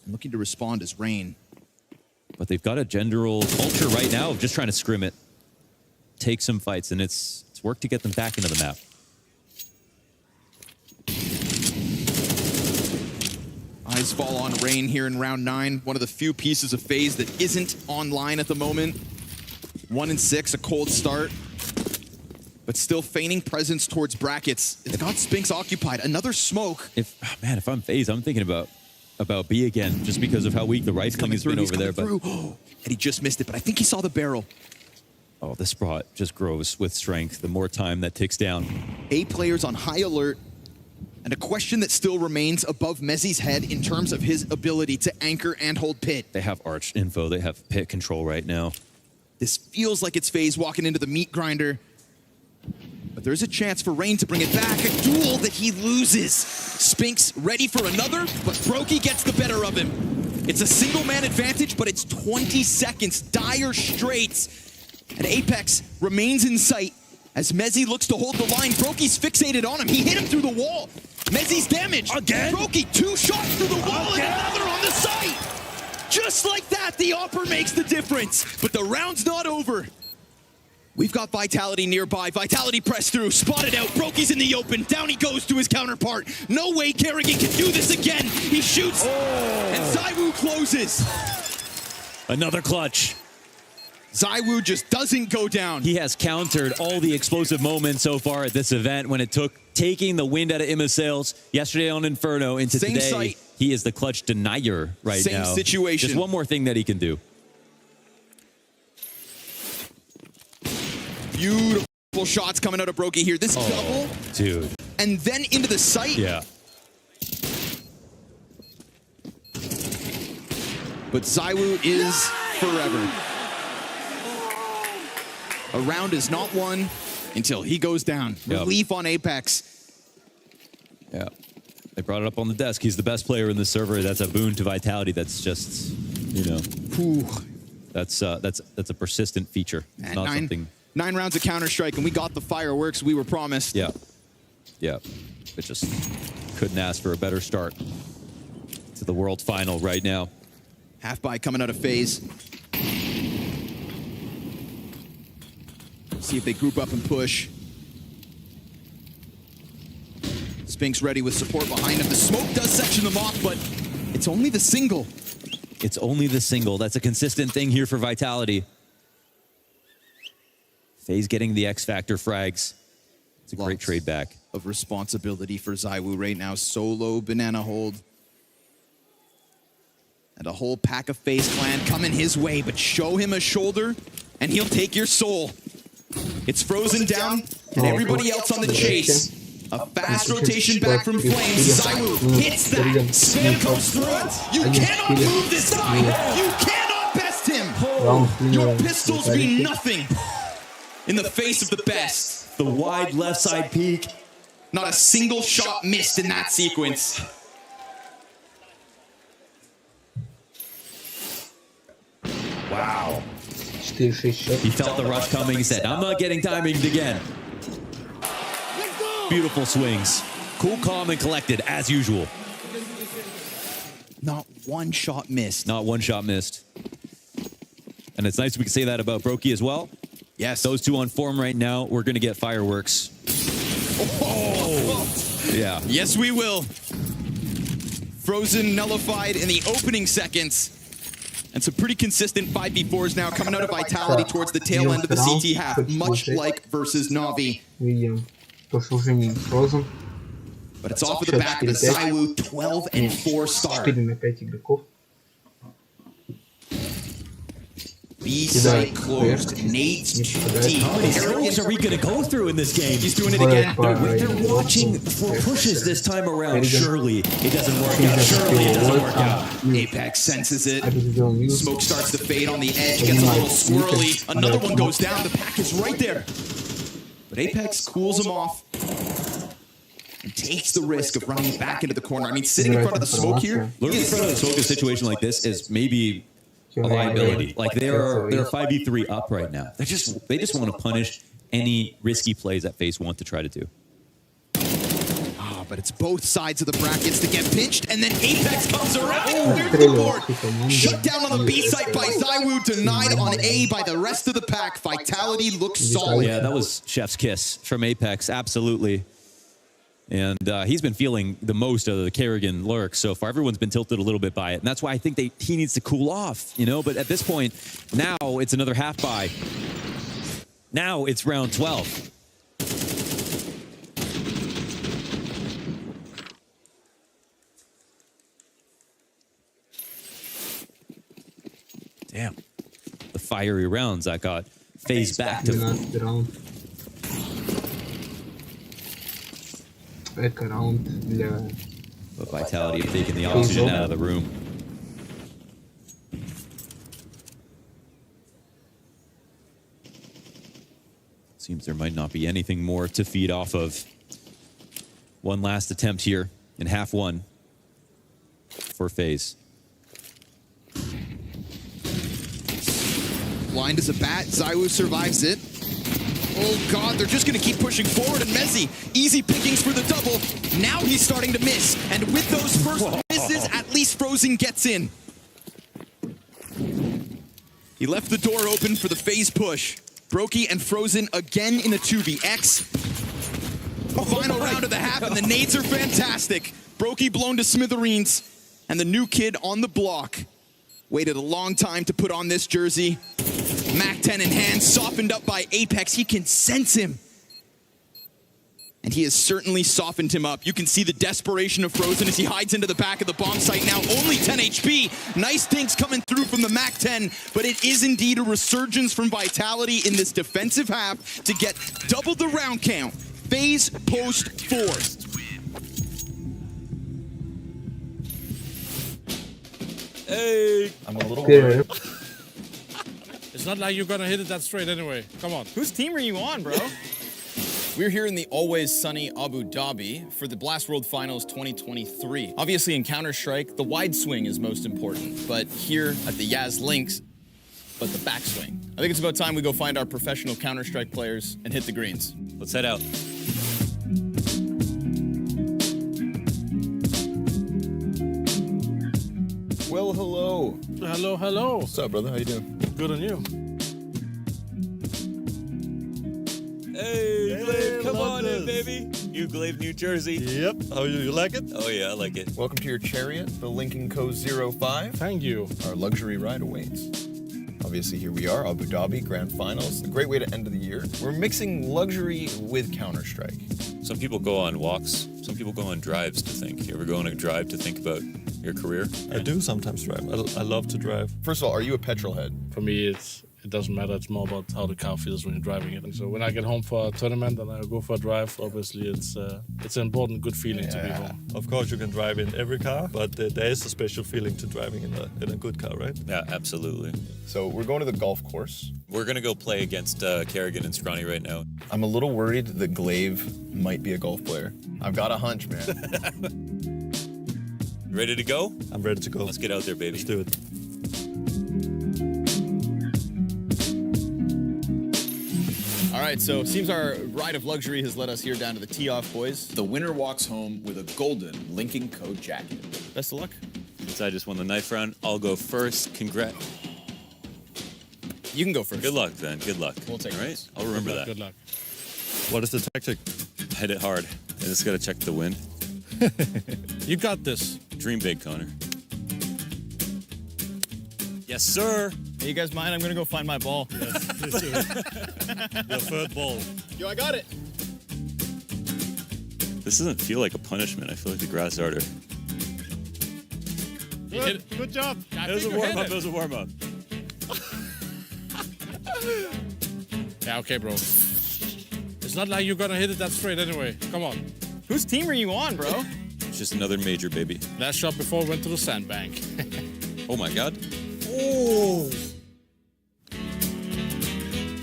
And looking to respond is Rain. But they've got a general culture right now of just trying to scrim it, take some fights, and it's worked to get them back into the map. Eyes fall on Rain here in round 9. One of the few pieces of FaZe that isn't online at the moment. 1 and 6, a cold start. But still feigning presence towards brackets. It's got Spinks occupied. Another smoke. If I'm FaZe, I'm thinking about B again, just because of how weak the right wing has been over there. But and he just missed it, but I think he saw the barrel. Oh, this spot just grows with strength the more time that ticks down. A players on high alert. And a question that still remains above Mezzi's head in terms of his ability to anchor and hold pit. They have arch info. They have pit control right now. This feels like it's FaZe walking into the meat grinder. But there's a chance for Rain to bring it back. A duel that he loses. Spinks ready for another, but Brokey gets the better of him. It's a single-man advantage, but it's 20 seconds. Dire straits. And Apex remains in sight. As Mezzi looks to hold the line, Brokey's fixated on him. He hit him through the wall. Mezzi's damaged. Again? Brokey, 2 shots through the wall and another on the site. Just like that, the Opper makes the difference. But the round's not over. We've got Vitality nearby. Vitality press through, spotted out. Brokey's in the open. Down he goes to his counterpart. No way Kerrigan can do this again. He shoots, and ZywOo closes. Another clutch. ZywOo just doesn't go down. He has countered all the explosive moments so far at this event when it took taking the wind out of Imma's sails yesterday on Inferno into Same today. site. He is the clutch denier right now. Same situation. Just one more thing that he can do. Beautiful shots coming out of Brokey here. This double. Dude. And then into the site. Yeah. But ZywOo is forever. A round is not won until he goes down. Yep. Relief on Apex. Yeah. They brought it up on the desk. He's the best player in the server. That's a boon to Vitality. That's just, that's a persistent feature. It's not something. 9 rounds of Counter-Strike, and we got the fireworks we were promised. Yeah. Yeah. It just couldn't ask for a better start to the World Final right now. Half buy coming out of FaZe. See if they group up and push. Spinks ready with support behind him. The smoke does section them off, but it's only the single. It's only the single. That's a consistent thing here for Vitality. FaZe getting the X Factor frags. It's a great trade back. Of responsibility for ZywOo right now. Solo banana hold. And a whole pack of FaZe clan coming his way, but show him a shoulder and he'll take your soul. It's frozen down and everybody else on the chase. A fast rotation back from Flames. ZywOo hits that. Spam goes through. You cannot move this guy. You cannot best him. Your pistols mean nothing in the face of the best. The wide left side peek. Not a single shot missed in that sequence. Wow. He felt the rush coming. He said, I'm not getting timinged again. Beautiful swings. Cool, calm, and collected, as usual. Not one shot missed. Not one shot missed. And it's nice we can say that about Brokey as well. Yes. Those two on form right now, we're going to get fireworks. Oh. Yeah. Yes, we will. Frozen nullified in the opening seconds. And some pretty consistent 5v4s now coming out of Vitality towards the tail end of the CT half, much like versus Na'Vi. But it's off of the back of the ZywOo 12-4 start. B site closed. Nate's deep. How many strokes are we going to go through in this game? He's doing it again. They're watching for pushes this time around. Surely it doesn't work out. Surely it doesn't work out. Apex senses it. Smoke starts to fade on the edge. Gets a little swirly. Another one goes down. The pack is right there. But Apex cools him off. And takes the risk of running back into the corner. I mean, sitting in front of the smoke here. Lurking in front of the smoke in a situation like this is maybe a liability. Like they're 5v3 up right now. They just want to punish any risky plays that FaZe want to try to do. But it's both sides of the brackets to get pinched, and then Apex comes around and clears the board. Shut down on the B site by ZywOo, denied on A by the rest of the pack. Vitality looks solid. Yeah, that was chef's kiss from Apex, absolutely. And he's been feeling the most of the Kerrigan lurk so far. Everyone's been tilted a little bit by it, and that's why I think he needs to cool off, you know? But at this point, now it's another half buy. Now it's round 12. Damn. The fiery rounds that got FaZe back to... But Vitality have taken the oxygen out of the room. Seems there might not be anything more to feed off of. One last attempt here in half one for FaZe. Blind as a bat, ZywOo survives it. Oh God, they're just gonna keep pushing forward, and Mezzi, easy pickings for the double. Now he's starting to miss, and with those first misses, at least Frozen gets in. He left the door open for the FaZe push. Brokey and Frozen again in a 2vx. Final round of the half, and the nades are fantastic. Brokey blown to smithereens, and the new kid on the block. Waited a long time to put on this jersey. Mac 10 in hand, softened up by Apex. He can sense him. And he has certainly softened him up. You can see the desperation of Frozen as he hides into the back of the bomb site now. Only 10 HP. Nice things coming through from the Mac 10, but it is indeed a resurgence from Vitality in this defensive half to get double the round count. FaZe post 4. Hey! I'm a little worried. It's not like you're gonna hit it that straight anyway. Come on. Whose team are you on, bro? We're here in the always sunny Abu Dhabi for the Blast World Finals 2023. Obviously in Counter-Strike, the wide swing is most important, but here at the Yaz Links, but the backswing. I think it's about time we go find our professional Counter-Strike players and hit the greens. Let's head out. Well, hello. Hello, hello. What's up, brother? How you doing? Good on you. Hey, Glaive, come on in, baby. You Glaive, New Jersey. Yep. Oh, you like it? Oh, yeah, I like it. Welcome to your chariot, the Lincoln Co. 05. Thank you. Our luxury ride awaits. Obviously, here we are, Abu Dhabi Grand Finals. A great way to end the year. We're mixing luxury with Counter-Strike. Some people go on walks. Some people go on drives to think. You ever go on a drive to think about your career? I do sometimes drive. I love to drive. First of all, are you a petrol head? For me, it doesn't matter. It's more about how the car feels when you're driving it. And so when I get home for a tournament and I go for a drive, obviously it's an important, good feeling to be home. Of course, you can drive in every car, but there is a special feeling to driving in a good car, right? Yeah, absolutely. So we're going to the golf course. We're going to go play against Kerrigan and Scrawny right now. I'm a little worried that Glaive might be a golf player. I've got a hunch, man. Ready to go? I'm ready to go. Let's get out there, baby. Let's do it. All right, so it seems our ride of luxury has led us here down to the tee-off, boys. The winner walks home with a golden Lincoln Co. jacket. Best of luck. Since I just won the knife round, I'll go first. Congrats. You can go first. Good luck, then. Good luck. We'll take All right? I'll remember that. Good luck. What is the tactic? Hit it hard. I just got to check the wind. You got this. Dream big, Connor. Yes, sir. Hey, you guys mind? I'm going to go find my ball. Yes, please do. Your third ball. Yo, I got it. This doesn't feel like a punishment. I feel like the grass harder. Good job. It was a warm-up. It was a warm-up. Yeah, okay, bro. It's not like you're going to hit it that straight anyway. Come on. Whose team are you on, bro? It's just another major, baby. Last shot before we went to the sandbank. Oh, my God. Oh.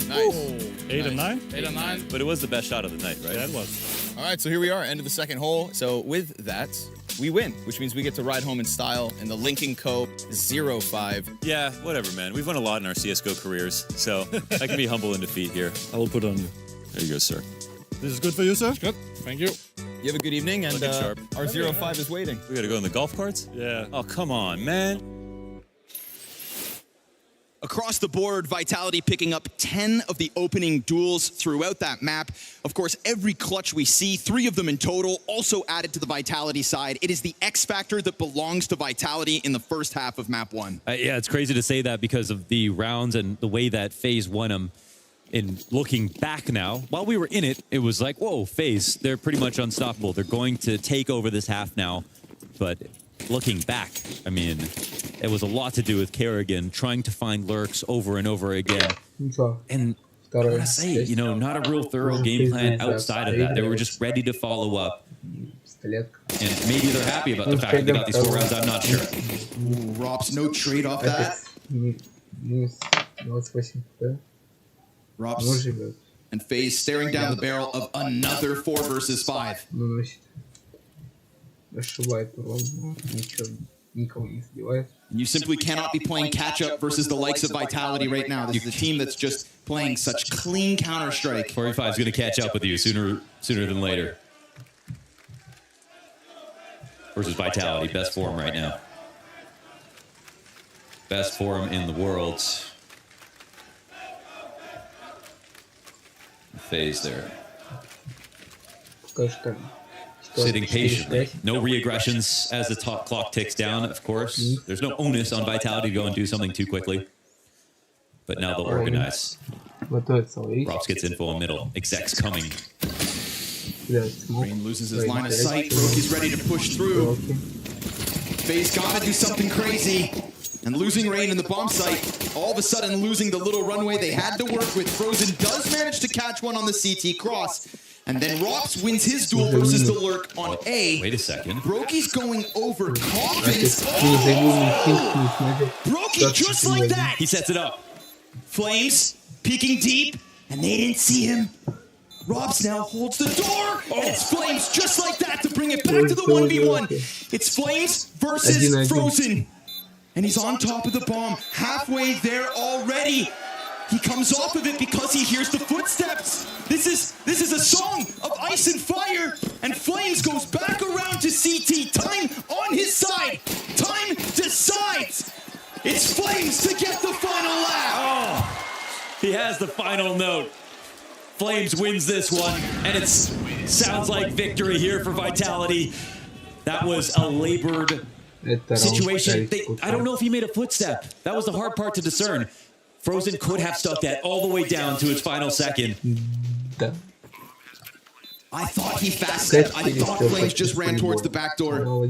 Nice. 8 and 9? 8 and 9. But it was the best shot of the night, right? Yeah, it was. All right, so here we are, end of the second hole. So with that, we win, which means we get to ride home in style in the Lincoln Co. 05. Yeah, whatever, man. We've won a lot in our CSGO careers, so I can be humble in defeat here. I will put on you. There you go, sir. This is good for you, sir? Good. Thank you. You have a good evening, and Looking sharp. our 05 is waiting. We got to go in the golf carts? Yeah. Oh, come on, man. Across the board, Vitality picking up 10 of the opening duels throughout that map. Of course, every clutch we see, 3 of them in total, also added to the Vitality side. It is the X factor that belongs to Vitality in the first half of map 1. Yeah, it's crazy to say that because of the rounds and the way that FaZe won them. In looking back now, while we were in it, it was like, whoa, FaZe, they're pretty much unstoppable. They're going to take over this half now. But looking back, I mean, it was a lot to do with Kerrigan trying to find lurks over and over again. And I want to say, you know, not a real thorough game plan outside of that. They were just ready to follow up. And maybe they're happy about the fact that they got these 4 rounds. I'm not sure. Ooh, Robs, no trade off that. Robs and FaZe staring down the barrel of another 4 versus 5. You simply cannot be playing catch-up versus the likes of Vitality right now. This is a team that's just playing such clean Counter-Strike. 45 is going to catch up with you sooner than later. Versus Vitality, best form right now. Best form in the world. FaZe there. Sitting patiently. No re-aggressions as the top clock ticks down, of course. There's no onus on Vitality to go and do something too quickly. But now they'll organize. Robs gets info in middle. Exec's coming. Rain loses his line of sight. Broky's ready to push through. FaZe gotta do something crazy. And losing Rain in the bomb site, all of a sudden losing the little runway they had to work with. Frozen does manage to catch one on the CT cross. And then Rops wins his duel versus the lurk on A. Wait a second. Broky's going over confidence. Broky just like that. He sets it up. Flames peeking deep, and they didn't see him. Robs now holds the door. And it's Flames just like that to bring it back to the 1v1. It's Flames versus Frozen. And he's on top of the bomb, halfway there already. He comes off of it because he hears the footsteps. This is a song of ice and fire, and Flames goes back around to CT. Time on his side. Time decides. It's Flames to get the final lap. Oh, he has the final note. Flames wins this one, and it sounds like victory here for Vitality. That was a labored situation. I don't know if he made a footstep. That was the hard part to discern. Frozen could have stuck that all the way down to his final second. I thought he fast-stepped. I thought Flames just ran towards the back door.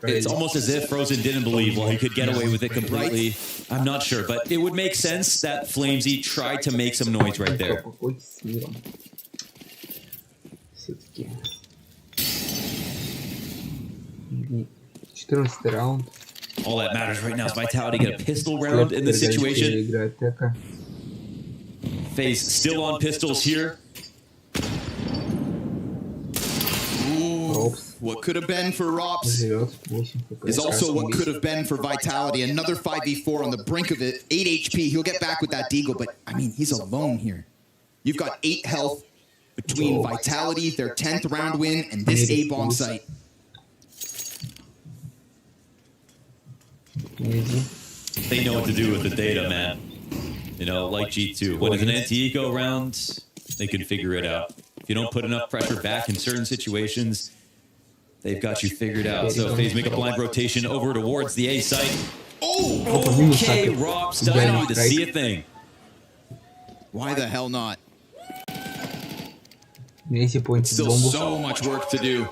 It's almost as if Frozen didn't believe, well, he could get away with it completely. I'm not sure, but it would make sense that Flamesy tried to make some noise right there. All that matters right now is Vitality get a pistol round in this situation. FaZe still on pistols here. Ooh, what could have been for Rops is also what could have been for Vitality. Another 5v4 on the brink of it. 8 HP. He'll get back with that deagle, but I mean, he's alone here. You've got 8 health between Vitality, their 10th round win, and this A-bomb site. They know what to do with the data, man. You know, like G2. When it's an anti-eco round, they can figure it out. If you don't put enough pressure back in certain situations, they've got you figured out. So FaZe make a blind rotation over towards the A site. Oh, okay, Rob doesn't need to see a thing. Why the hell not? It's still so much work to do.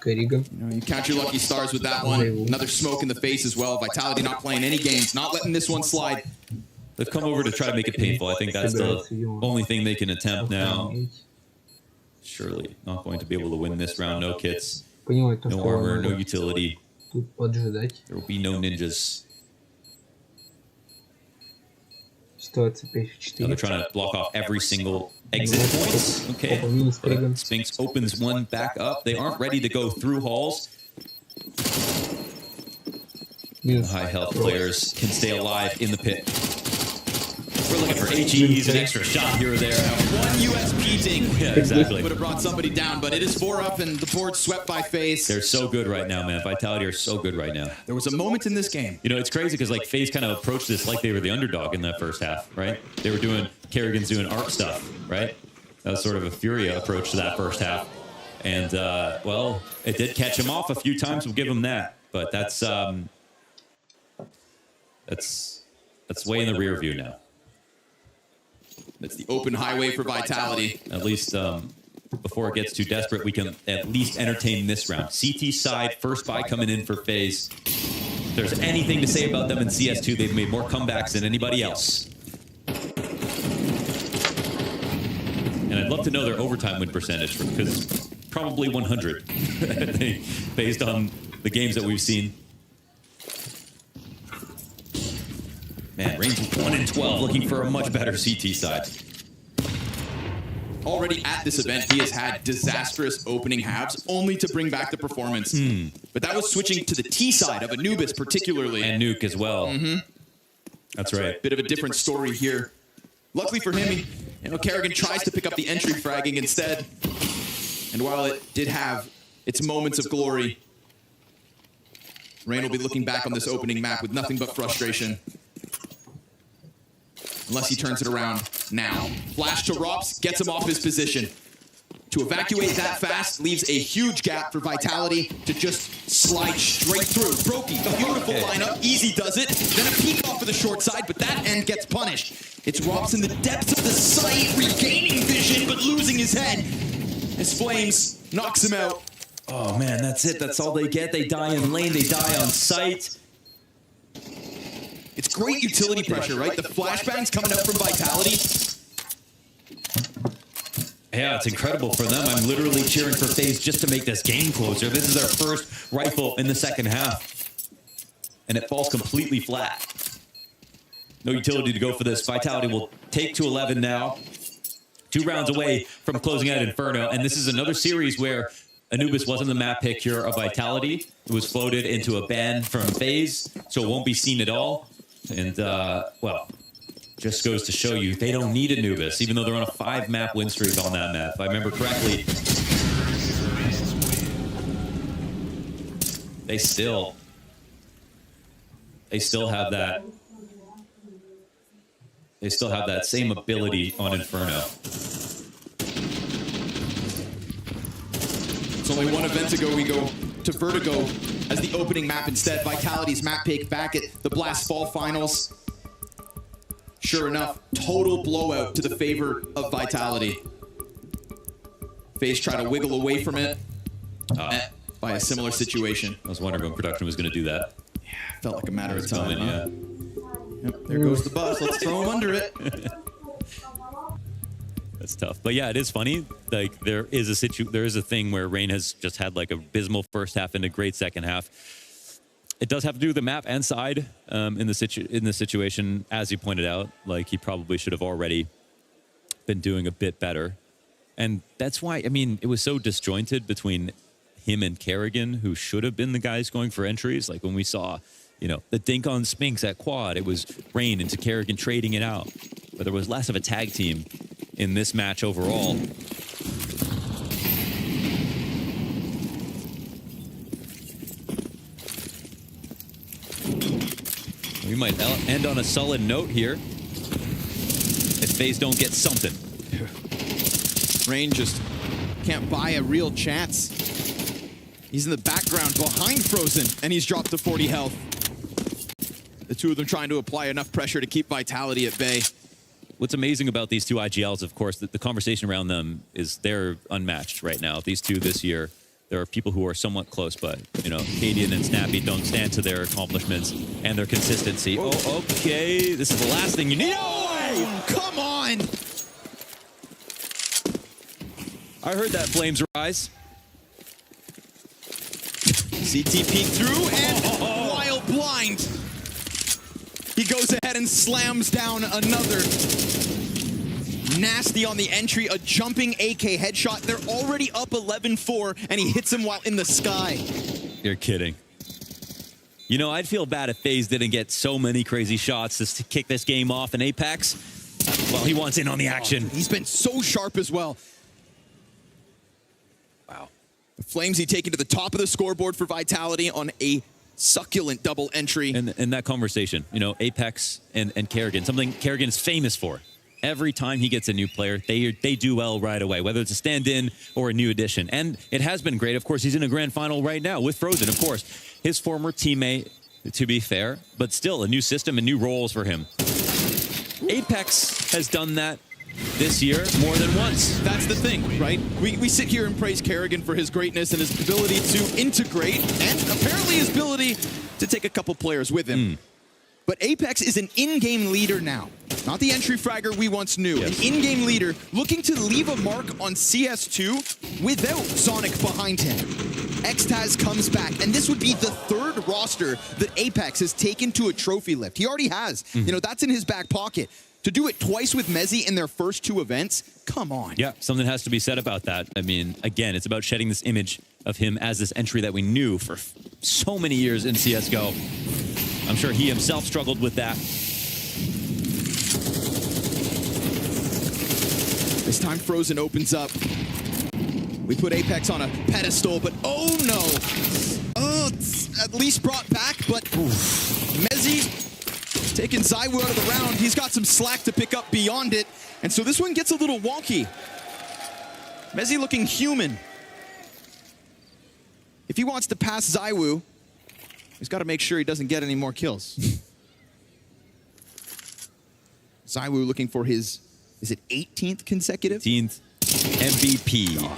Kerrigan. You count your lucky stars with that one. Another smoke in the face as well. Vitality not playing any games, not letting this one slide. They've come over to try to make it painful. I think that's the only thing they can attempt now. Surely not going to be able to win this round. No kits, no armor, no utility. There will be no ninjas. Now they're trying to block off every single exit points. Okay, but Spinks opens one back up. They aren't ready to go through halls. High health players can stay alive in the pit. We're looking for HEs, an extra shot here or there. One USP ding. Yeah, exactly. Would have brought somebody down, but it is 4 up and the board swept by FaZe. They're so good right now, man. Vitality are so good right now. There was a moment in this game. You know, it's crazy because like FaZe kind of approached this like they were the underdog in that first half, right? They were doing, Kerrigan's doing ARC stuff, right? That was sort of a Furia approach to that first half. And, well, it did catch him off a few times. We'll give him that. But that's way in the rear view now. That's the open highway for Vitality. At least before it gets too desperate, we can at least entertain this round. CT side, first buy coming in for FaZe. If there's anything to say about them in CS2, they've made more comebacks than anybody else. And I'd love to know their overtime win percentage, because probably 100, based on the games that we've seen. Man, range 1 in 12, looking for a much better CT side. Already at this event, he has had disastrous opening halves, only to bring back the performance. But that was switching to the T side of Anubis particularly. And Nuke as well. That's right. Bit of a different story here. Luckily for him, Kerrigan tries to pick up the entry fragging instead. And while it did have its moments of glory, Rain will be looking back on this opening map with nothing but frustration. Unless he turns it around now. Flash to Rops, gets him off his position. To evacuate that fast leaves a huge gap for Vitality to just slide straight through. Brokey, beautiful lineup, easy does it. Then a peek off of the short side, but that end gets punished. It's Rops in the depths of the site, regaining vision, but losing his head. As Flames knocks him out. Oh man, that's it. That's all they get. They die in lane, they die on sight. It's great utility pressure, right? The flashbangs coming up from Vitality. Yeah, it's incredible for them. I'm literally cheering for FaZe just to make this game closer. This is their first rifle in the second half. And it falls completely flat. No utility to go for this. Vitality will take to 11 now. 2 rounds away from closing out Inferno. And this is another series where Anubis wasn't the map pick here of Vitality. It was floated into a ban from FaZe, so it won't be seen at all. And, well, just goes to show you they don't need Anubis, even though they're on a 5-map win streak on that map. If I remember correctly, they still have that. They still have that same ability on Inferno. It's only one event ago we go to Vertigo as the opening map instead. Vitality's map pick back at the Blast Fall Finals. Sure enough, total blowout to the favor of Vitality. FaZe try to wiggle away from it by a similar situation. I was wondering when production was going to do that. Yeah, felt like a matter of time. Yeah. Yep, there goes the bus. Let's throw him under it. That's tough. But yeah, it is funny. Like there is a thing where Rain has just had like a abysmal first half and a great second half. It does have to do with the map and side in the situation, as you pointed out. Like he probably should have already been doing a bit better. And that's why, I mean, it was so disjointed between him and Kerrigan, who should have been the guys going for entries. Like when we saw, you know, the dink on Spinks at quad, it was Rain into Kerrigan trading it out. But there was less of a tag team in this match overall. might end on a solid note here if FaZe don't get something. Rain just can't buy a real chance. He's in the background behind Frozen, and he's dropped to 40 health. The two of them trying to apply enough pressure to keep Vitality at bay. What's amazing about these two IGLs, of course, that the conversation around them is they're unmatched right now. These two this year, there are people who are somewhat close, but, you know, Cadian and Snappy don't stand to their accomplishments and their consistency. Oh, okay. This is the last thing you need. Oh, come on! I heard that Flames rise. CT peek through, and Wild blind. He goes ahead and slams down another. Nasty on the entry, a jumping AK headshot. They're already up 11-4, and he hits him while in the sky. You're kidding. You know, I'd feel bad if FaZe didn't get so many crazy shots to kick this game off in Apex. Well, he wants in on the action. He's been so sharp as well. Wow. The Flames he taken to the top of the scoreboard for Vitality on a succulent double entry. And that conversation, you know, Apex and Kerrigan, something Kerrigan is famous for. Every time he gets a new player, they do well right away, whether it's a stand-in or a new addition. And it has been great. Of course, he's in a grand final right now with Frozen, of course. His former teammate, to be fair, but still a new system and new roles for him. Apex has done that this year more than once. That's the thing, right? We sit here and praise Kerrigan for his greatness and his ability to integrate, and apparently his ability to take a couple players with him. But Apex is an in-game leader now. Not the entry fragger we once knew. Yes. An in-game leader looking to leave a mark on CS2 without Sonic behind him. Xtaz comes back, and this would be the third roster that Apex has taken to a trophy lift. He already has. You know, that's in his back pocket. To do it twice with Mezzy in their first two events, come on. Yeah, something has to be said about that. I mean, again, it's about shedding this image of him as this entry that we knew for so many years in CSGO. I'm sure he himself struggled with that. This time Frozen opens up. We put Apex on a pedestal, but oh no. Oh, it's at least brought back, but Mezzy taking ZywOo out of the round. He's got some slack to pick up beyond it, and so this one gets a little wonky. Mezzy looking human. If he wants to pass ZywOo, he's got to make sure he doesn't get any more kills. ZywOo looking for his, is it 18th consecutive? 18th MVP. God.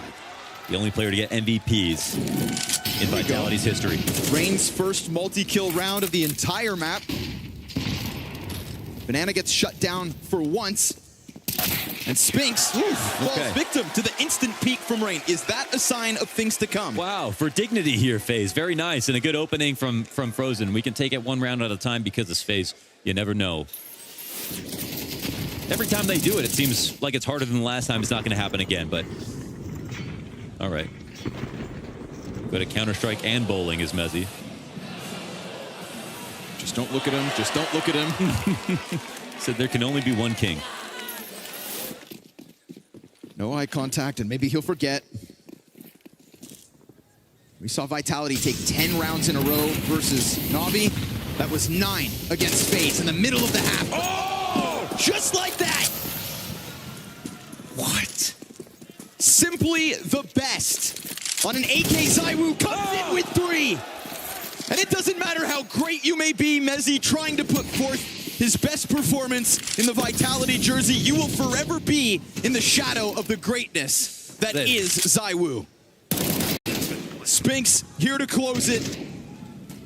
The only player to get MVPs in Vitality's history. Rain's first multi-kill round of the entire map. Banana gets shut down for once. And Spinks falls victim to the instant peek from Rain. Is that a sign of things to come? Wow, for dignity here, FaZe. Very nice, and a good opening from Frozen. We can take it one round at a time because it's FaZe. You never know. Every time they do it, it seems like it's harder than the last time. It's not going to happen again, but... All right. Go to Counter-Strike and bowling is Mezzy. Just don't look at him. Just don't look at him. Said there can only be one king. No eye contact, and maybe he'll forget. We saw Vitality take 10 rounds in a row versus Navi. That was 9 against FaZe in the middle of the half. Oh! Just like that! What? Simply the best. On an AK, ZywOo comes in with 3. And it doesn't matter how great you may be, Mezzy trying to put forth his best performance in the Vitality jersey. You will forever be in the shadow of the greatness that is ZywOo. Spinks here to close it.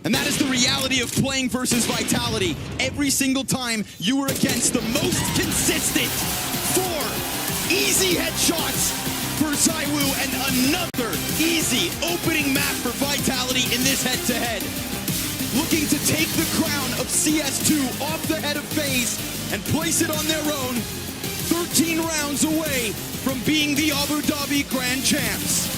And that is the reality of playing versus Vitality. Every single time you were against the most consistent 4 easy headshots for ZywOo and another easy opening map for Vitality in this head-to-head. Looking to take the crown of CS2 off the head of FaZe and place it on their own, 13 rounds away from being the Abu Dhabi Grand Champs.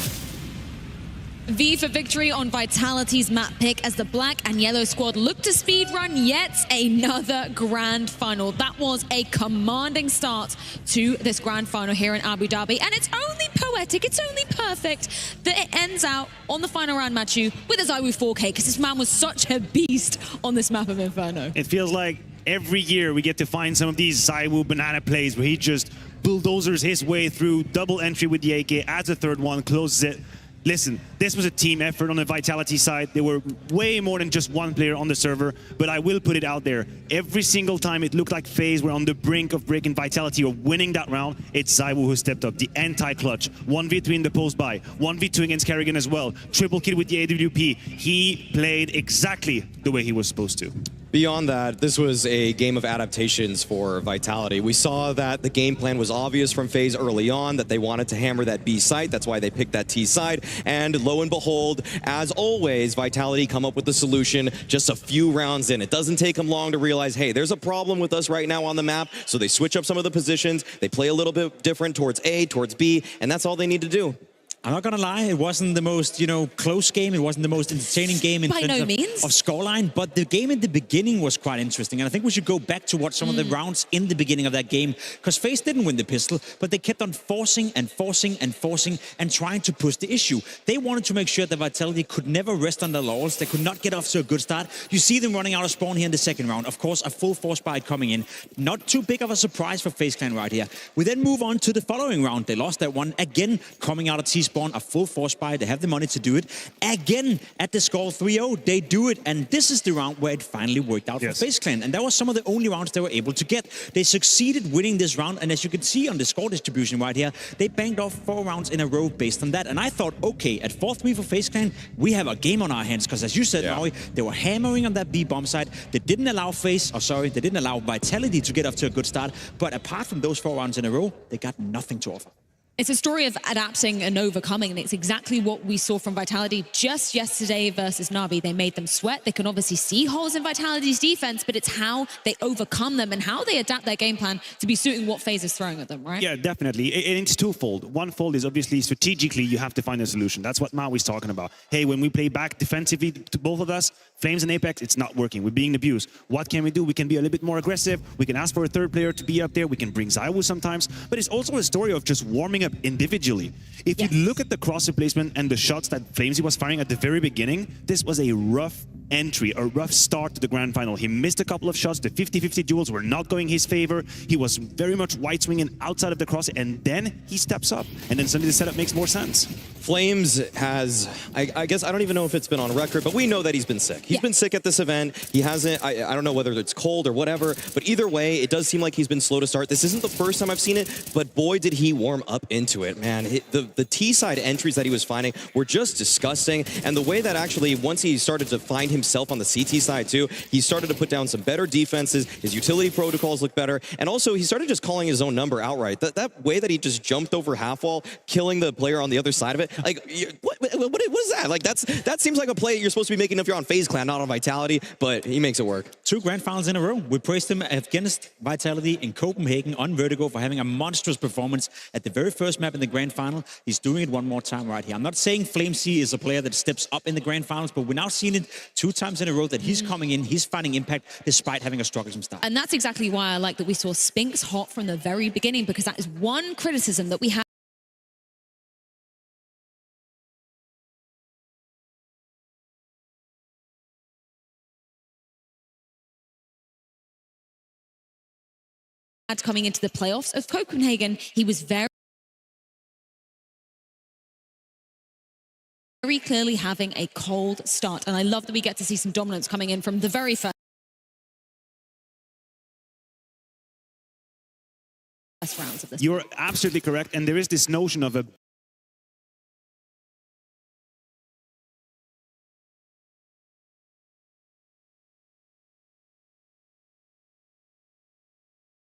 V for victory on Vitality's map pick as the black and yellow squad look to speedrun yet another grand final. That was a commanding start to this grand final here in Abu Dhabi, and it's only poetic poetic, it's only perfect that it ends out on the final round, Matthew, with a ZywOo 4K, because this man was such a beast on this map of Inferno. It feels like every year we get to find some of these ZywOo banana plays where he just bulldozers his way through, double entry with the AK, adds a third one, closes it. Listen, this was a team effort on the Vitality side. There were way more than just one player on the server, but I will put it out there. Every single time it looked like FaZe were on the brink of breaking Vitality or winning that round, it's ZywOo who stepped up. The anti-clutch, 1v3 in the post-buy, 1v2 against Kerrigan as well, triple kill with the AWP. He played exactly the way he was supposed to. Beyond that, this was a game of adaptations for Vitality. We saw that the game plan was obvious from FaZe early on, that they wanted to hammer that B site. That's why they picked that T side. And lo and behold, as always, Vitality come up with the solution just a few rounds in. It doesn't take them long to realize, hey, there's a problem with us right now on the map. So they switch up some of the positions. They play a little bit different towards A, towards B, and that's all they need to do. I'm not gonna lie, it wasn't the most, close game. It wasn't the most entertaining game in terms of scoreline, but the game in the beginning was quite interesting. And I think we should go back to watch some of the rounds in the beginning of that game, because FaZe didn't win the pistol, but they kept on forcing and trying to push the issue. They wanted to make sure that Vitality could never rest on their laurels. They could not get off to a good start. You see them running out of spawn here in the second round. Of course, a full force buy coming in. Not too big of a surprise for FaZe Clan right here. We then move on to the following round. They lost that one again, coming out of T-spawn, a full force buy. They have the money to do it. Again, at the score 3-0, they do it. And this is the round where it finally worked out for FaZe Clan. And that was some of the only rounds they were able to get. They succeeded winning this round. And as you can see on the score distribution right here, they banged off 4 rounds in a row based on that. And I thought, okay, at 4-3 for FaZe Clan, we have a game on our hands. Because as you said, Maui, they were hammering on that B bomb side. They didn't allow they didn't allow Vitality to get off to a good start. But apart from those 4 rounds in a row, they got nothing to offer. It's a story of adapting and overcoming, and it's exactly what we saw from Vitality just yesterday versus Na'Vi. They made them sweat. They can obviously see holes in Vitality's defense, but it's how they overcome them and how they adapt their game plan to be suiting what FaZe is throwing at them, right? Yeah, definitely. It's twofold. One fold is obviously strategically you have to find a solution. That's what Maui's talking about. Hey, when we play back defensively to both of us, Flames and Apex, it's not working. We're being abused. What can we do? We can be a little bit more aggressive. We can ask for a third player to be up there. We can bring ZywOo sometimes. But it's also a story of just warming up individually. If you look at the cross replacement and the shots that Flamesy was firing at the very beginning, this was a rough entry, a rough start to the grand final. He missed a couple of shots. The 50-50 duels were not going his favor. He was very much wide swinging outside of the cross, and then he steps up, and then suddenly the setup makes more sense. Flames has, I guess, I don't even know if it's been on record, but we know that he's been sick. He's been sick at this event. He hasn't, I don't know whether it's cold or whatever, but either way, it does seem like he's been slow to start. This isn't the first time I've seen it, but boy, did he warm up into it, man. The T-side entries that he was finding were just disgusting, and the way that actually, once he started to find himself on the CT side too, he started to put down some better defenses, his utility protocols look better, and also he started just calling his own number outright. That way that he just jumped over half wall, killing the player on the other side of it, like, what is that? Like, that seems like a play you're supposed to be making if you're on FaZe Clan, not on Vitality, but he makes it work. 2 grand finals in a row. We praised him against Vitality in Copenhagen on Vertigo for having a monstrous performance at the very first map in the grand final. He's doing it one more time right here. I'm not saying Flamesy is a player that steps up in the grand finals, but we're now seeing it 2 times in a row that he's coming in, he's finding impact despite having a strugglesome start. And that's exactly why I like that we saw Spinks hot from the very beginning, because that is one criticism that we have. Coming into the playoffs of Copenhagen, he was very clearly having a cold start. And I love that we get to see some dominance coming in from the very first rounds of this. You're absolutely correct. And there is this notion of a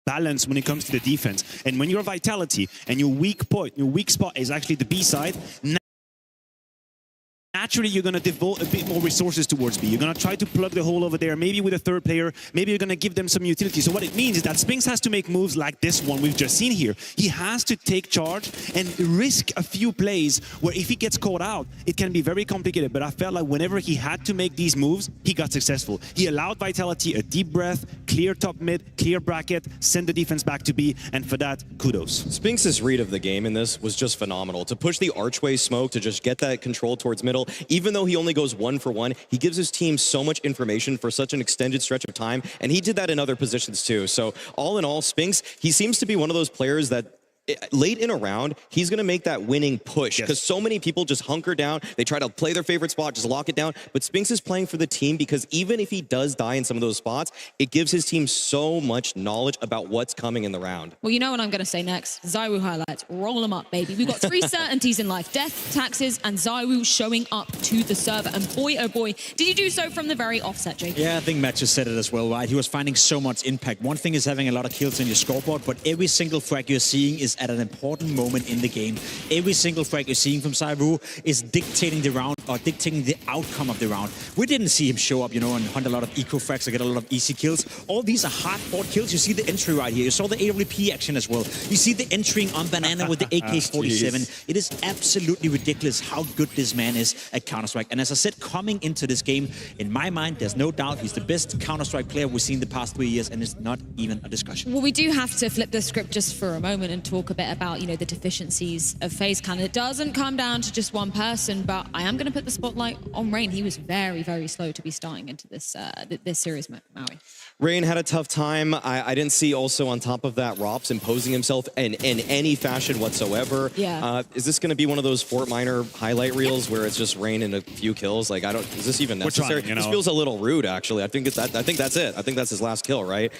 balance when it comes to the defense. And when you're Vitality and your weak spot is actually the B side, naturally you're going to devote a bit more resources towards B. You're going to try to plug the hole over there, maybe with a third player, maybe you're going to give them some utility. So what it means is that Spinks has to make moves like this one we've just seen here. He has to take charge and risk a few plays where if he gets caught out, it can be very complicated. But I felt like whenever he had to make these moves, he got successful. He allowed Vitality a deep breath, clear top mid, clear bracket, send the defense back to B, and for that, kudos. Spinks' read of the game in this was just phenomenal. To push the archway smoke, to just get that control towards middle, even though he only goes 1 for 1, he gives his team so much information for such an extended stretch of time, and he did that in other positions too. So all in all, Spinks, he seems to be one of those players that late in a round, he's going to make that winning push because so many people just hunker down. They try to play their favorite spot, just lock it down. But Spinks is playing for the team because even if he does die in some of those spots, it gives his team so much knowledge about what's coming in the round. Well, you know what I'm going to say next. ZywOo highlights. Roll them up, baby. We've got 3 certainties in life. Death, taxes, and ZywOo showing up to the server. And boy, oh boy, did you do so from the very offset, Jake? Yeah, I think Matt just said it as well, right? He was finding so much impact. One thing is having a lot of kills on your scoreboard, but every single frag you're seeing is at an important moment in the game. Every single frag you're seeing from ZywOo is dictating the round or dictating the outcome of the round. We didn't see him show up, you know, and hunt a lot of eco frags or get a lot of easy kills. All these are hard-fought kills. You see the entry right here. You saw the AWP action as well. You see the entering on Banana with the AK-47. It is absolutely ridiculous how good this man is at Counter-Strike. And as I said, coming into this game, in my mind, there's no doubt he's the best Counter-Strike player we've seen the past 3 years, and it's not even a discussion. Well, we do have to flip the script just for a moment and talk a bit about, you know, the deficiencies of FaZe Clan. It doesn't come down to just one person, but I am going to put the spotlight on Rain. He was very, very slow to be starting into this this series, Maui. Rain had a tough time. I didn't see also on top of that Rops imposing himself in any fashion whatsoever. Yeah. Is this going to be one of those Fort Minor highlight reels where it's just Rain and a few kills? Like, is this even necessary? Trying, this feels a little rude, actually. I think that's it. I think that's his last kill, right?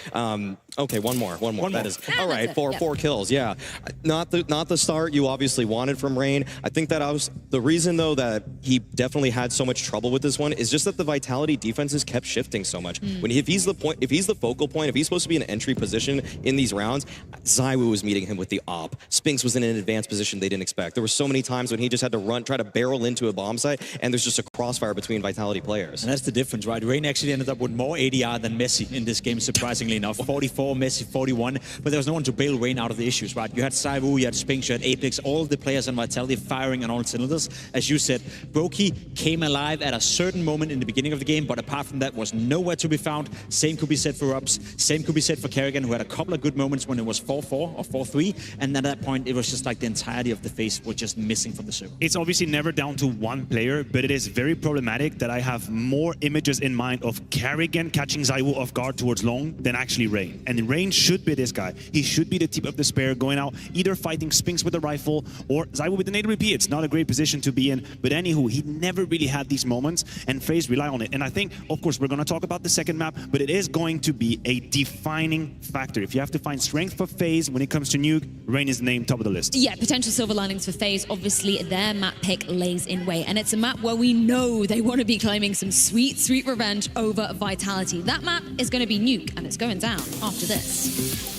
Okay, one more. That is all right. Four kills. Yeah, not the start you obviously wanted from Rain. I think that the reason though that he definitely had so much trouble with this one is just that the Vitality defenses kept shifting so much. If he's the focal point, if he's supposed to be in an entry position in these rounds, ZywOo was meeting him with the op. Spinks was in an advanced position they didn't expect. There were so many times when he just had to try to barrel into a bomb site, and there's just a crossfire between Vitality players. And that's the difference, right? Rain actually ended up with more ADR than Messi in this game, surprisingly enough. 44, Messi 41, but there was no one to bail Rain out of the issues, right? You had ZywOo, you had Spinks, you had Apex, all the players on Vitality firing on all cylinders. As you said, Brokey came alive at a certain moment in the beginning of the game, but apart from that was nowhere to be found. Same could be said for Rups, same could be said for Kerrigan, who had a couple of good moments when it was 4-4 or 4-3, and at that point it was just like the entirety of the FaZe were just missing from the circle. It's obviously never down to one player, but it is very problematic that I have more images in mind of Kerrigan catching ZywOo off guard towards long than actually Rain. And Rain should be this guy. He should be the tip of the spear, going out, either fighting Spinks with a rifle or ZywOo with an AWP. It's not a great position to be in, but anywho, he never really had these moments, and FaZe rely on it. And I think, of course, we're going to talk about the second map, but it is going to be a defining factor. If you have to find strength for FaZe when it comes to Nuke, Rain is the name top of the list. Yeah, potential silver linings for FaZe. Obviously, their map pick lays in wait, and it's a map where we know they want to be claiming some sweet, sweet revenge over Vitality. That map is going to be Nuke, and it's going down after this.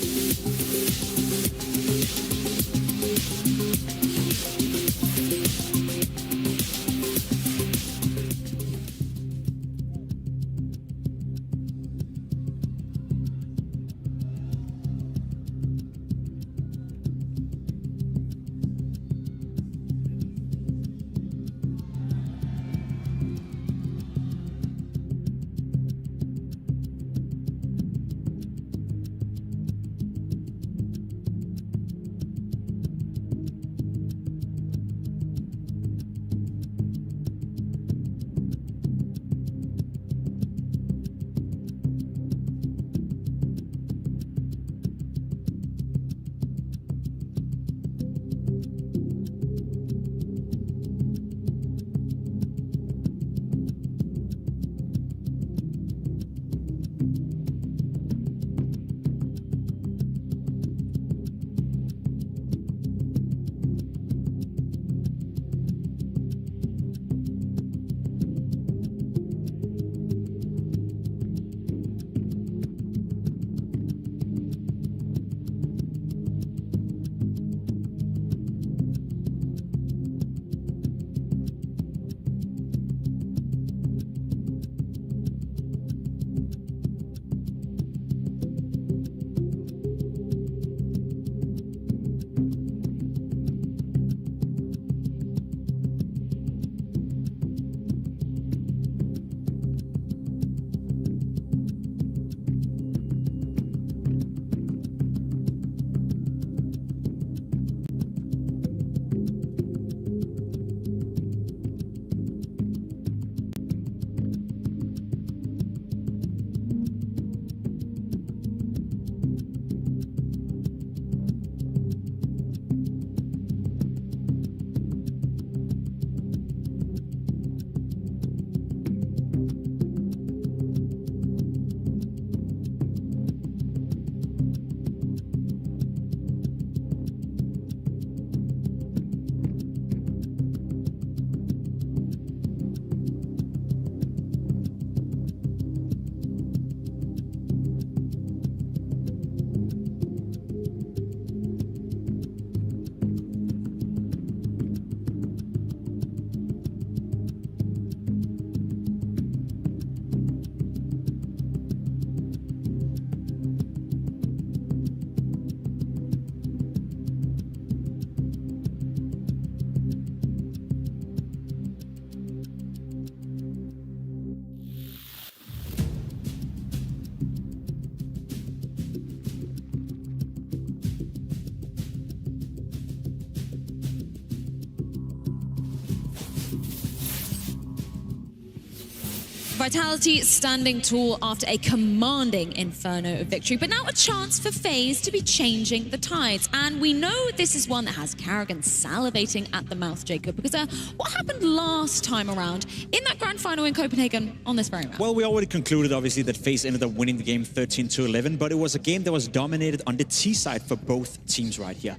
Vitality standing tall after a commanding Inferno victory, but now a chance for FaZe to be changing the tides. And we know this is one that has Karrigan salivating at the mouth, Jacob, because what happened last time around in that grand final in Copenhagen on this very map? Well, we already concluded, obviously, that FaZe ended up winning the game 13-11, but it was a game that was dominated on the T side for both teams right here.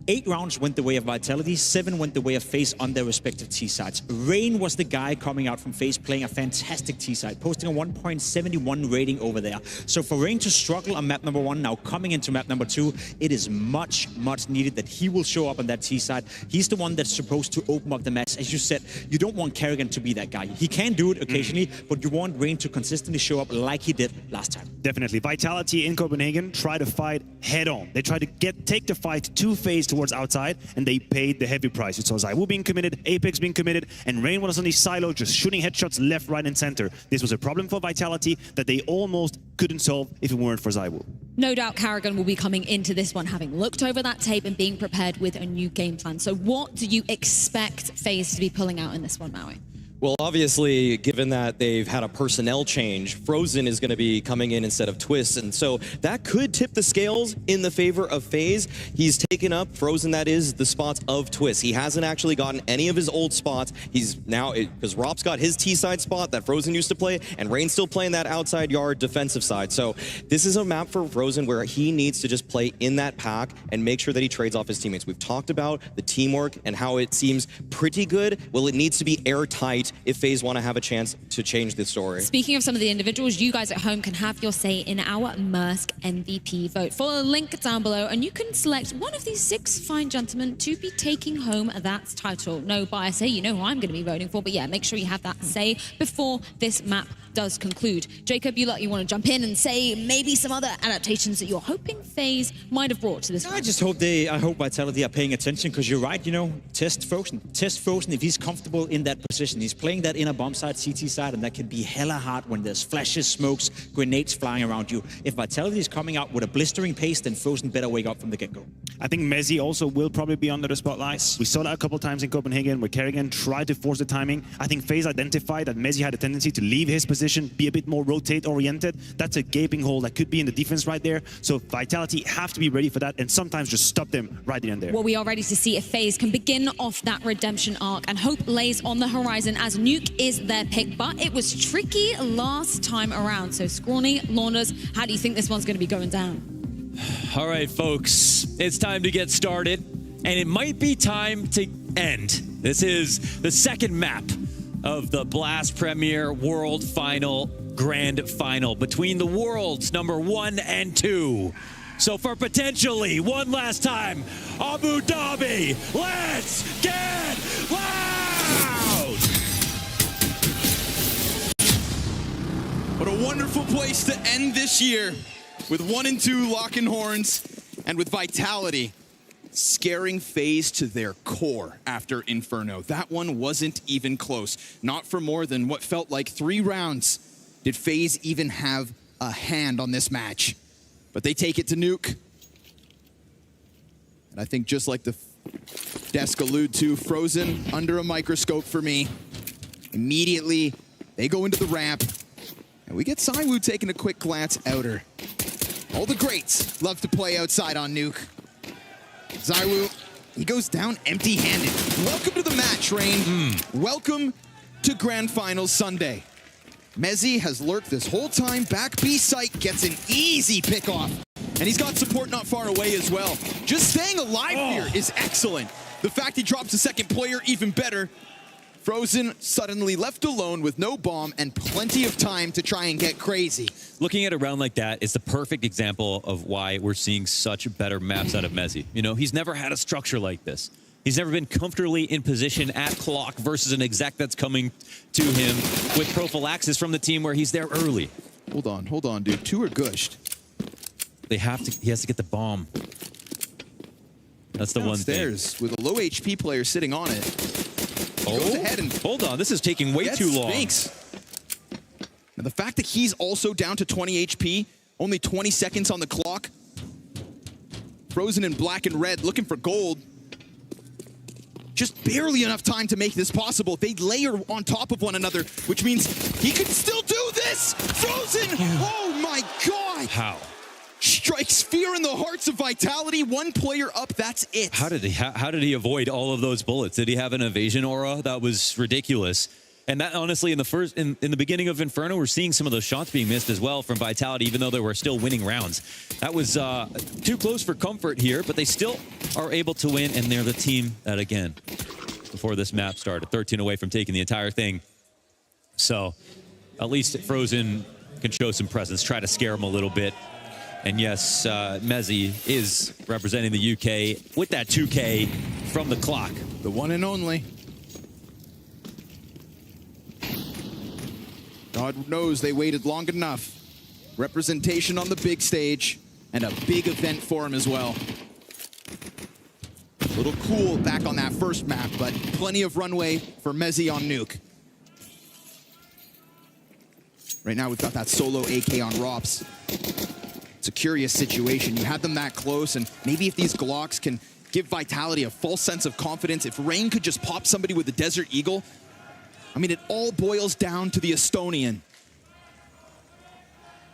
8 rounds went the way of Vitality, 7 went the way of FaZe on their respective T sides. Rain was the guy coming out from FaZe playing a fantastic T side, posting a 1.71 rating over there. So for Rain to struggle on map number 1, now coming into map number 2, it is much, much needed that he will show up on that T side. He's the one that's supposed to open up the match. As you said, you don't want Karrigan to be that guy. He can do it occasionally, but you want Rain to consistently show up like he did last time. Definitely. Vitality in Copenhagen try to fight head on. They try to take the fight to FaZe towards outside, and they paid the heavy price. It saw ZywOo being committed, Apex being committed, and Rain was on the silo just shooting headshots left, right, and center. This was a problem for Vitality that they almost couldn't solve if it weren't for ZywOo. No doubt Karrigan will be coming into this one having looked over that tape and being prepared with a new game plan. So what do you expect FaZe to be pulling out in this one, Maui? Well, obviously, given that they've had a personnel change, Frozen is going to be coming in instead of Twist, and so that could tip the scales in the favor of FaZe. He's taken up, Frozen that is, the spots of Twist. He hasn't actually gotten any of his old spots. He's now, because Rob's got his T-side spot that Frozen used to play, and Rain's still playing that outside yard defensive side. So this is a map for Frozen where he needs to just play in that pack and make sure that he trades off his teammates. We've talked about the teamwork and how it seems pretty good. Well, it needs to be airtight if FaZe want to have a chance to change the story. Speaking of some of the individuals, you guys at home can have your say in our Mersk MVP vote. Follow the link down below and you can select one of these 6 fine gentlemen to be taking home that title. No bias here, you know who I'm going to be voting for, but yeah, make sure you have that say before this map does conclude. Jacob, you want to jump in and say maybe some other adaptations that you're hoping FaZe might have brought to this one? I just hope I hope Vitality are paying attention, because you're right, test Frozen. Test Frozen if he's comfortable in that position. He's playing that inner bomb side, CT side, and that can be hella hard when there's flashes, smokes, grenades flying around you. If Vitality is coming out with a blistering pace, then Frozen better wake up from the get-go. I think Messi also will probably be under the spotlight. We saw that a couple times in Copenhagen where Karrigan tried to force the timing. I think FaZe identified that Messi had a tendency to leave his position, be a bit more rotate-oriented. That's a gaping hole that could be in the defense right there. So Vitality have to be ready for that and sometimes just stop them right in there. Well, we are ready to see if FaZe can begin off that redemption arc, and hope lays on the horizon as Nuke is their pick, but it was tricky last time around. So Scrawny, Launders, how do you think this one's going to be going down? All right, folks, it's time to get started, and it might be time to end. This is the second map of the Blast Premier World Final Grand Final between the worlds number 1 and 2. So for potentially one last time, Abu Dhabi, let's get loud! What a wonderful place to end this year, with 1 and 2 locking horns, and with Vitality scaring FaZe to their core after Inferno. That one wasn't even close. Not for more than what felt like 3 rounds did FaZe even have a hand on this match. But they take it to Nuke. And I think just like the desk allude to, Frozen under a microscope for me. Immediately, they go into the ramp. And we get ZywOo taking a quick glance outer. All the greats love to play outside on Nuke. ZywOo, he goes down empty-handed. Welcome to the match, Rain. Welcome to Grand Finals Sunday. Mezzi has lurked this whole time. Back B site gets an easy pick-off. And he's got support not far away as well. Just staying alive here is excellent. The fact he drops a second player, even better. Frozen suddenly left alone with no bomb and plenty of time to try and get crazy. Looking at a round like that is the perfect example of why we're seeing such better maps out of Mezzi. He's never had a structure like this. He's never been comfortably in position at clock versus an exec that's coming to him with prophylaxis from the team where he's there early. Hold on, dude. 2 are gushed. He has to get the bomb. That's the one thing. With a low HP player sitting on it. Goes ahead and hold on, this is taking way too long. Spinks. Now the fact that he's also down to 20 HP, only 20 seconds on the clock. Frozen in black and red, looking for gold. just barely enough time to make this possible. They layer on top of one another, which means he could still do this! Frozen! Oh my god! How? Strikes fear in the hearts of Vitality. One player up, that's it. How did he avoid all of those bullets? Did he have an evasion aura? That was ridiculous. And that, honestly, in the beginning of Inferno, we're seeing some of those shots being missed as well from Vitality, even though they were still winning rounds. That was too close for comfort here, but they still are able to win, and they're the team that, again, before this map started, 13 away from taking the entire thing. So at least Frozen can show some presence, try to scare them a little bit. And yes, Mezzi is representing the UK with that 2K from the clock. The one and only. God knows they waited long enough. Representation on the big stage, and a big event for him as well. A little cool back on that first map, but plenty of runway for Mezzi on Nuke. Right now we've got that solo AK on Rops. It's a curious situation. You had them that close, and maybe if these Glocks can give Vitality a false sense of confidence, if Rain could just pop somebody with the Desert Eagle, I mean, it all boils down to the Estonian.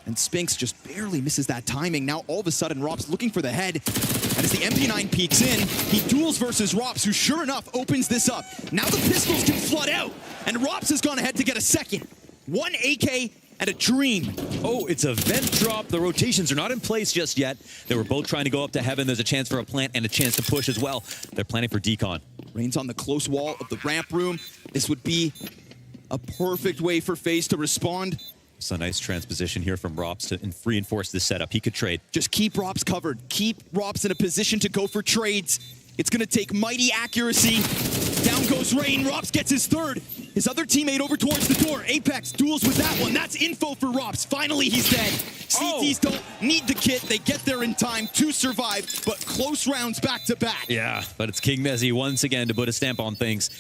And Spinks just barely misses that timing. Now, all of a sudden, Rops looking for the head. And as the MP9 peeks in, he duels versus Rops, who sure enough opens this up. Now the pistols can flood out, and Rops has gone ahead to get a second. One AK and a dream. Oh, it's a vent drop. The rotations are not in place just yet. They were both trying to go up to heaven. There's a chance for a plant and a chance to push as well. They're planning for decon. Rain's on the close wall of the ramp room. This would be a perfect way for FaZe to respond. It's a nice transposition here from Rops to reinforce this setup. He could trade. Just keep Rops covered. Keep Rops in a position to go for trades. It's going to take mighty accuracy. Down goes Rain. Rops gets his third. His other teammate over towards the door. Apex duels with that one. That's info for Rops. Finally, he's dead. CTs don't need the kit. They get there in time to survive, but close rounds back to back. Yeah, but it's King Mezzi once again to put a stamp on things.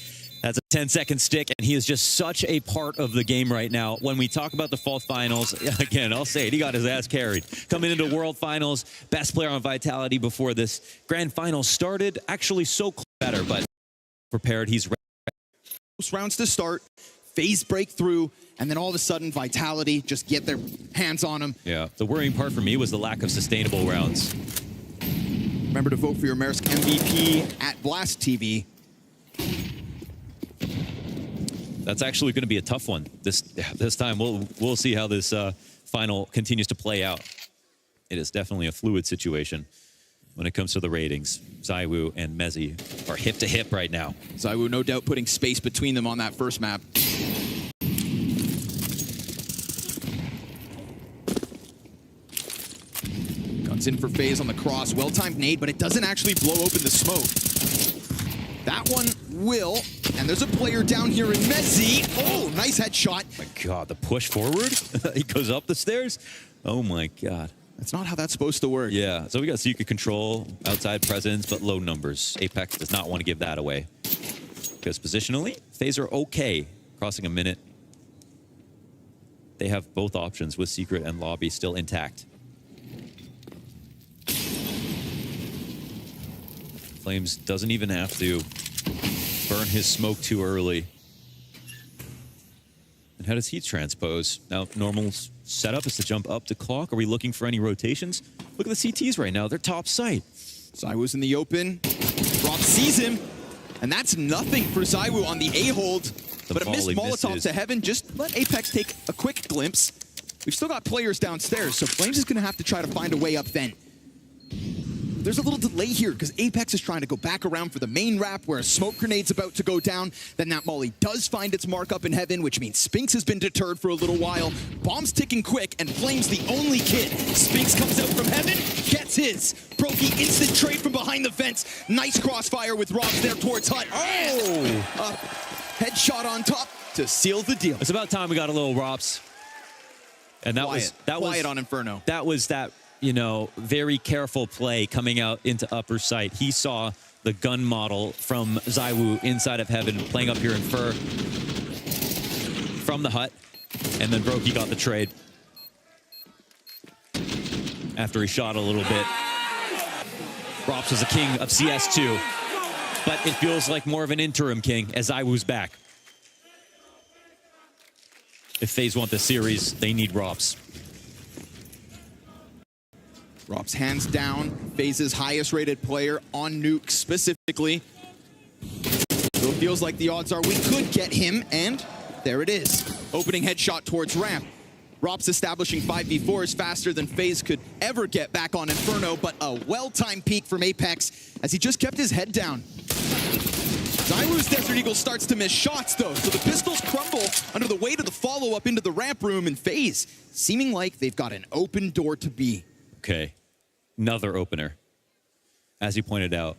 That's a 10-second stick, and he is just such a part of the game right now. When we talk about the fall finals, again, I'll say it, he got his ass carried. Coming into World Finals, best player on Vitality before this Grand Final started. Actually, so close better, but prepared. He's ready. Close rounds to start, FaZe break through, and then all of a sudden, Vitality just get their hands on him. Yeah, the worrying part for me was the lack of sustainable rounds. Remember to vote for your Maersk MVP at Blast TV. That's actually going to be a tough one this time. We'll see how this final continues to play out. It is definitely a fluid situation when it comes to the ratings. ZywOo and Mezzi are hip to hip right now. ZywOo no doubt putting space between them on that first map. Guns in for FaZe on the cross. Well-timed nade, but it doesn't actually blow open the smoke. That one will, and there's a player down here in Mezzi. Oh, nice headshot. My God, the push forward? He goes up the stairs? Oh my God. That's not how that's supposed to work. Yeah, so we got secret control, outside presence, but low numbers. Apex does not want to give that away. Because positionally, FaZe are okay. Crossing a minute. They have both options with secret and lobby still intact. Flames doesn't even have to burn his smoke too early. And how does he transpose? Now, normal setup is to jump up to clock. Are we looking for any rotations? Look at the CTs right now. They're top sight. ZywOo's in the open. Rob sees him, and that's nothing for ZywOo on the A-hold. But a missed Molotov to heaven. Just let Apex take a quick glimpse. We've still got players downstairs, so Flames is going to have to try to find a way up then. There's a little delay here because Apex is trying to go back around for the main wrap where a smoke grenade's about to go down. Then that molly does find its mark up in heaven, which means Spinks has been deterred for a little while. Bomb's ticking quick, and Flames the only kid. Spinks comes out from heaven, gets his. Brokey instant trade from behind the fence. Nice crossfire with Robs there towards Hut. Oh! Headshot on top to seal the deal. It's about time we got a little Robs. And that was quiet on Inferno. That was that, you know, very careful play coming out into upper sight. He saw the gun model from ZywOo inside of heaven playing up here in Fur from the hut, and then Brokey got the trade after he shot a little bit. Rops was the king of CS2. but it feels like more of an interim king as Iwu's back. If FaZe want the series, they need Rops. Rops hands down, FaZe's highest rated player on Nuke specifically. So it feels like the odds are we could get him, and there it is. Opening headshot towards ramp. Rops establishing 5v4s faster than FaZe could ever get back on Inferno, but a well-timed peek from Apex as he just kept his head down. Zywoo's Desert Eagle starts to miss shots, though, so the pistols crumble under the weight of the follow-up into the ramp room, and FaZe seeming like they've got an open door to be. Okay, another opener, as you pointed out.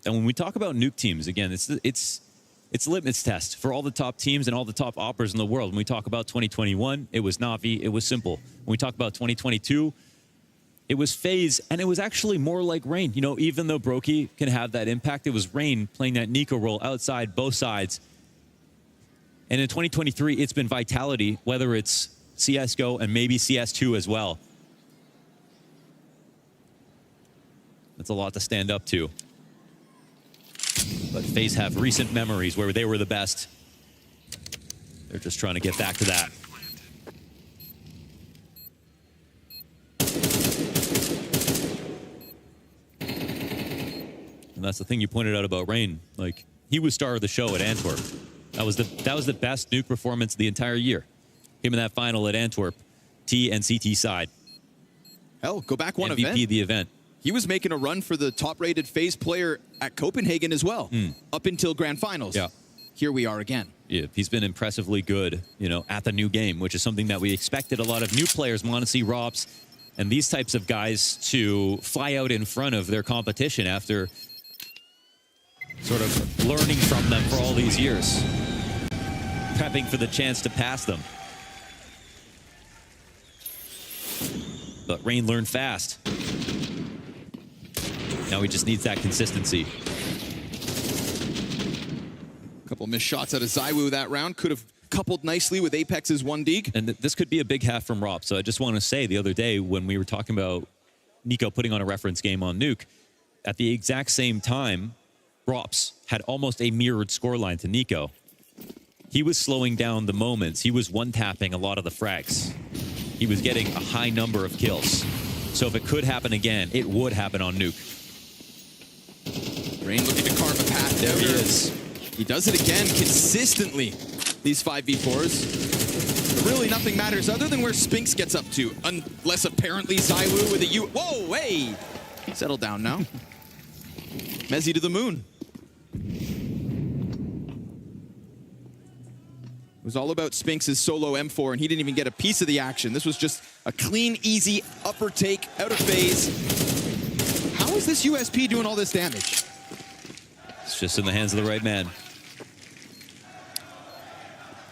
And when we talk about Nuke teams, again, it's a litmus test for all the top teams and all the top operators in the world. When we talk about 2021, it was Na'Vi, it was Simple. When we talk about 2022, it was FaZe, and it was actually more like Rain. You know, even though Brokey can have that impact, it was Rain playing that Nico role outside both sides. And in 2023, it's been Vitality, whether it's CSGO and maybe CS2 as well. That's a lot to stand up to. But FaZe have recent memories where they were the best. They're just trying to get back to that. And that's the thing you pointed out about Rain. Like, he was star of the show at Antwerp. That was the best Nuke performance of the entire year. Him in that final at Antwerp, T and CT side. Hell, go back one MVP event. The event. He was making a run for the top-rated FaZe player at Copenhagen as well, up until Grand Finals. Yeah. Here we are again. Yeah, he's been impressively good, you know, at the new game, which is something that we expected. A lot of new players want to see Rops and these types of guys to fly out in front of their competition after sort of learning from them for all these years, prepping for the chance to pass them. But Rain learned fast. Now he just needs that consistency. A couple missed shots out of Zywoo that round. Could have coupled nicely with Apex's 1D. And this could be a big half from Rob. So I just want to say the other day when we were talking about Nico putting on a reference game on Nuke, at the exact same time, Rops had almost a mirrored scoreline to Nico. He was slowing down the moments. He was one-tapping a lot of the frags. He was getting a high number of kills. So if it could happen again, it would happen on Nuke. Rain looking to carve a path. There he is. He does it again consistently, these 5v4s. But really nothing matters other than where Spinks gets up to, unless apparently Zywoo with a U. Whoa, hey! Settle down now. Mezzy to the moon. It was all about Spinks' solo M4, and he didn't even get a piece of the action. This was just a clean, easy upper take out of phase. How is this USP doing all this damage? It's just in the hands of the right man.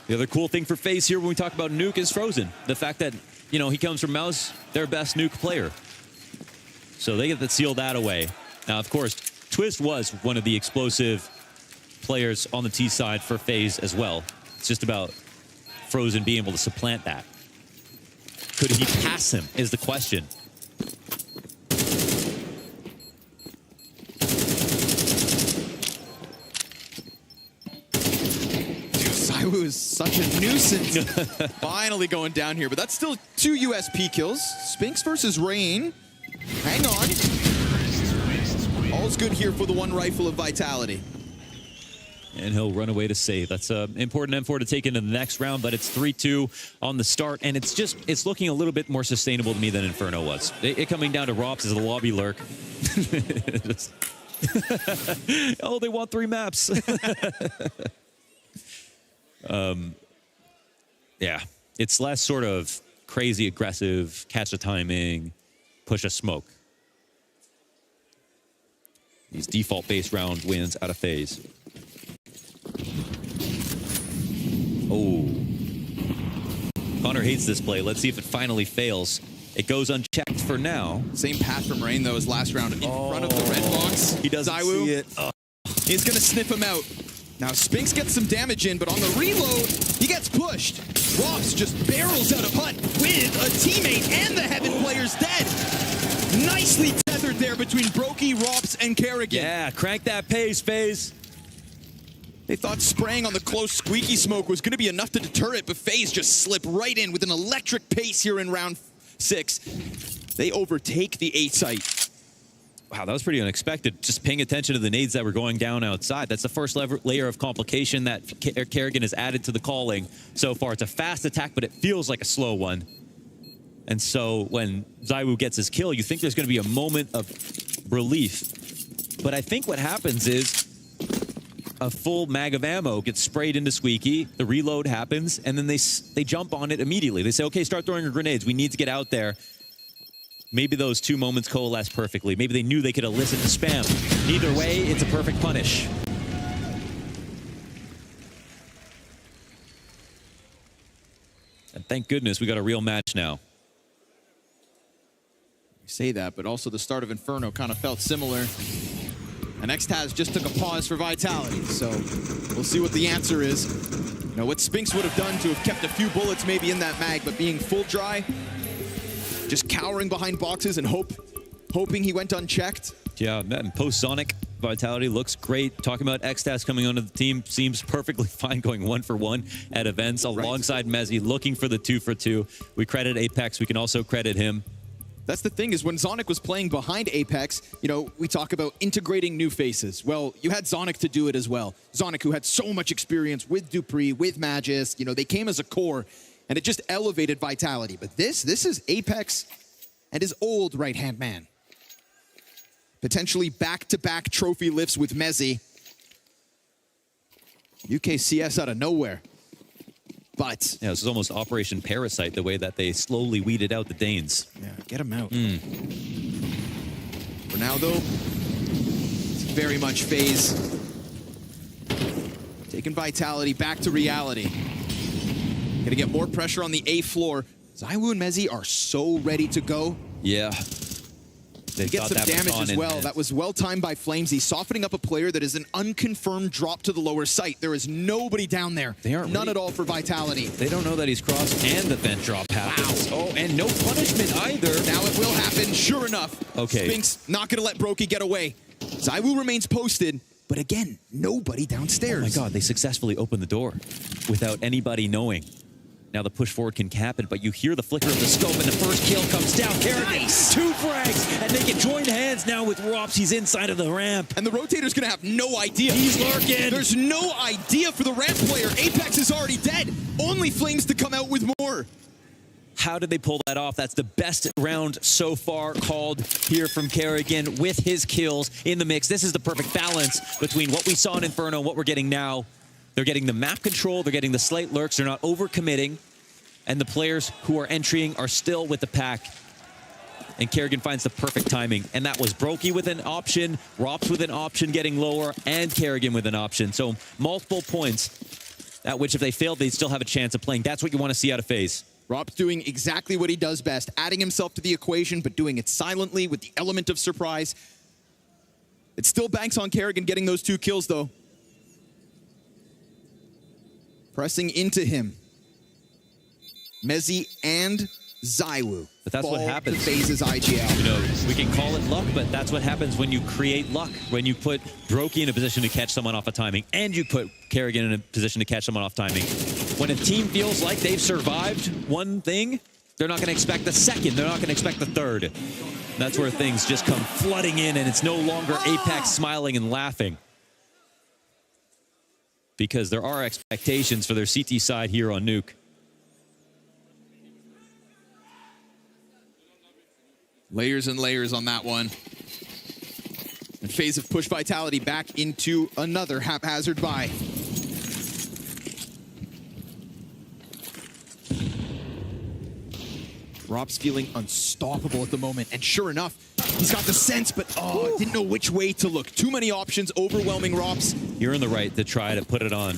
The other cool thing for FaZe here when we talk about Nuke is Frozen. The fact that, you know, he comes from Mouse, their best Nuke player. So they get to seal that away. Now, of course, Twist was one of the explosive players on the T side for FaZe as well. It's just about Frozen being able to supplant that. Could he pass him is the question. Zywoo is such a nuisance. Finally going down here, but that's still 2 USP kills. Spinks versus Rain. Hang on. All's good here for the one rifle of Vitality. And he'll run away to save. That's an important M4 to take into the next round, but it's 3-2 on the start, and it's looking a little bit more sustainable to me than Inferno was. It coming down to Rops as the lobby lurk. Oh, they want 3 maps. Yeah, it's less sort of crazy aggressive, catch the timing, push a smoke. These default-based round wins out of phase. Oh. Connor hates this play. Let's see if it finally fails. It goes unchecked for now. Same path from Rain, though, as last round. In front of the red box. He doesn't Zywoo, see it. He's going to sniff him out. Now, Spinks gets some damage in, but on the reload, he gets pushed. Rops just barrels out a putt with a teammate, and the Heaven player's dead. Nicely tethered there between Brokey, Rops, and Kerrigan. Yeah, crank that pace, FaZe. They thought spraying on the close squeaky smoke was going to be enough to deter it, but FaZe just slip right in with an electric pace here in round 6. They overtake the A site. Wow, that was pretty unexpected. Just paying attention to the nades that were going down outside. That's the first layer of complication that Kerrigan has added to the calling so far. It's a fast attack, but it feels like a slow one. And so when ZywOo gets his kill, you think there's going to be a moment of relief. But I think what happens is a full mag of ammo gets sprayed into Squeaky, the reload happens, and then they jump on it immediately. They say, okay, start throwing your grenades. We need to get out there. Maybe those 2 moments coalesce perfectly. Maybe they knew they could elicit the spam. Either way, it's a perfect punish. And thank goodness we got a real match now. You say that, but also the start of Inferno kind of felt similar. And Xtaz just took a pause for Vitality, so we'll see what the answer is. You know, what Spinks would have done to have kept a few bullets maybe in that mag, but being full dry, just cowering behind boxes and hoping he went unchecked. Yeah, and post-Sonic, Vitality looks great. Talking about Xtaz coming onto the team seems perfectly fine, going 1 for 1 at events alongside Mezzy, looking for the 2 for 2. We credit Apex. We can also credit him. That's the thing, is when Zonic was playing behind Apex, you know, we talk about integrating new faces. Well, you had Zonic to do it as well. Zonic, who had so much experience with Dupree, with Magis, you know, they came as a core, and it just elevated Vitality. But this is Apex and his old right-hand man. Potentially back-to-back trophy lifts with Mezzy. UKCS out of nowhere. But yeah, this is almost Operation Parasite, the way that they slowly weeded out the Danes. Yeah, get him out. For now, though, it's very much FaZe. Taking Vitality back to reality. Gonna get more pressure on the A floor. ZywOo and Mezzy are so ready to go. Yeah. They get some damage as well. That was well timed by Flamesy, softening up a player that is an unconfirmed drop to the lower site. There is nobody down there. They aren't none at all for Vitality. They don't know that he's crossed and the vent drop happens. Wow. Oh, and no punishment either. Now it will happen, sure enough. Okay. Spinks not gonna let Brokey get away. ZywOo remains posted, but again, nobody downstairs. Oh my God, they successfully opened the door without anybody knowing. Now the push forward can cap it, but you hear the flicker of the scope, and the first kill comes down. Kerrigan, 2 frags, and they can join hands now with Rops. He's inside of the ramp. And the Rotator's gonna have no idea. He's lurking. There's no idea for the ramp player. Apex is already dead. Only Flames to come out with more. How did they pull that off? That's the best round so far called here from Kerrigan with his kills in the mix. This is the perfect balance between what we saw in Inferno and what we're getting now. They're getting the map control, they're getting the slate lurks, they're not overcommitting, and the players who are entering are still with the pack. And Kerrigan finds the perfect timing, and that was Brokey with an option, Rops with an option getting lower, and Kerrigan with an option. So multiple points at which if they failed, they'd still have a chance of playing. That's what you want to see out of FaZe. Rops doing exactly what he does best, adding himself to the equation, but doing it silently with the element of surprise. It still banks on Kerrigan getting those 2 kills, though. Pressing into him. Mezzy and ZywOo. But that's what happens. FaZe's IGL. You know, we can call it luck, but that's what happens when you create luck. When you put Brokey in a position to catch someone off a timing, and you put Kerrigan in a position to catch someone off timing. When a team feels like they've survived one thing, they're not going to expect the second. They're not going to expect the third. That's where things just come flooding in, and it's no longer Apex smiling and laughing. Because there are expectations for their CT side here on Nuke. Layers and layers on that one. And FaZe have pushed Vitality back into another haphazard buy. Rob's feeling unstoppable at the moment, and sure enough, he's got the sense, but didn't know which way to look. Too many options, overwhelming Robs. You're in the right to try to put it on.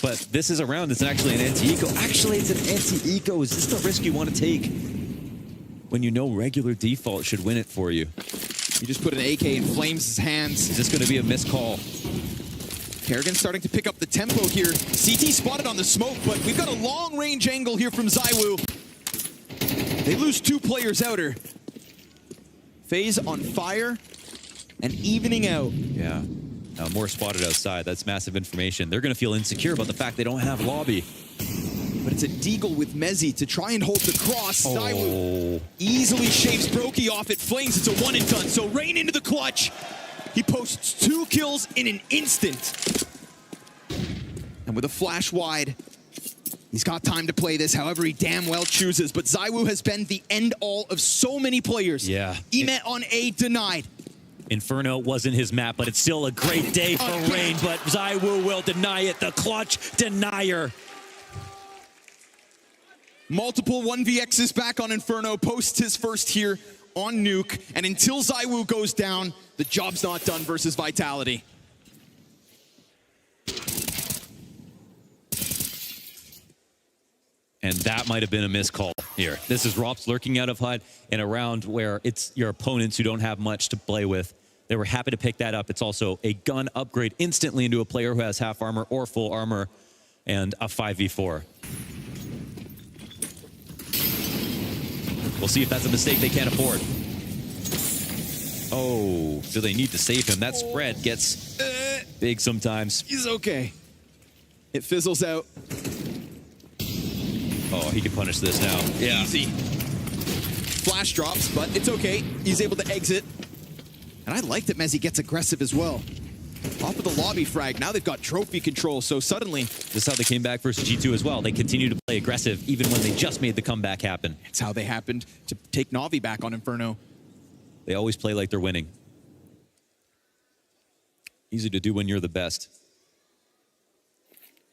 But this is a round, it's actually an anti-eco. Actually, it's an anti-eco. Is this the risk you want to take? When you know regular default should win it for you. You just put an AK in Flames' hands. Is this going to be a missed call? Kerrigan starting to pick up the tempo here. CT spotted on the smoke, but we've got a long-range angle here from ZywOo. They lose 2 players outer. FaZe on fire and evening out. Yeah. More spotted outside. That's massive information. They're going to feel insecure about the fact they don't have lobby. But it's a deagle with Mezzi to try and hold the cross. ZywOo easily shaves Brokey off. It flames. It's a one and done. So Rain into the clutch. He posts 2 kills in an instant. And with a flash wide, he's got time to play this however he damn well chooses. But ZywOo has been the end-all of so many players. Yeah. Emet on A denied. Inferno wasn't his map, but it's still a great day for Rain. But ZywOo will deny it. The clutch denier. Multiple 1vx's back on Inferno, posts his first here on Nuke, and until ZywOo goes down, the job's not done versus Vitality. And that might have been a missed call here. This is Rops lurking out of HUD in a round where it's your opponents who don't have much to play with. They were happy to pick that up. It's also a gun upgrade instantly into a player who has half armor or full armor and a 5v4. We'll see if that's a mistake they can't afford. Oh, do they need to save him? That spread gets big sometimes. He's okay. It fizzles out. Oh, he can punish this now. Yeah. Easy. Flash drops, but it's okay. He's able to exit. And I like that Mezzi gets aggressive as well. Off of the lobby frag. Now they've got trophy control, so suddenly... This is how they came back versus G2 as well. They continue to play aggressive even when they just made the comeback happen. It's how they happened to take Na'Vi back on Inferno. They always play like they're winning. Easy to do when you're the best.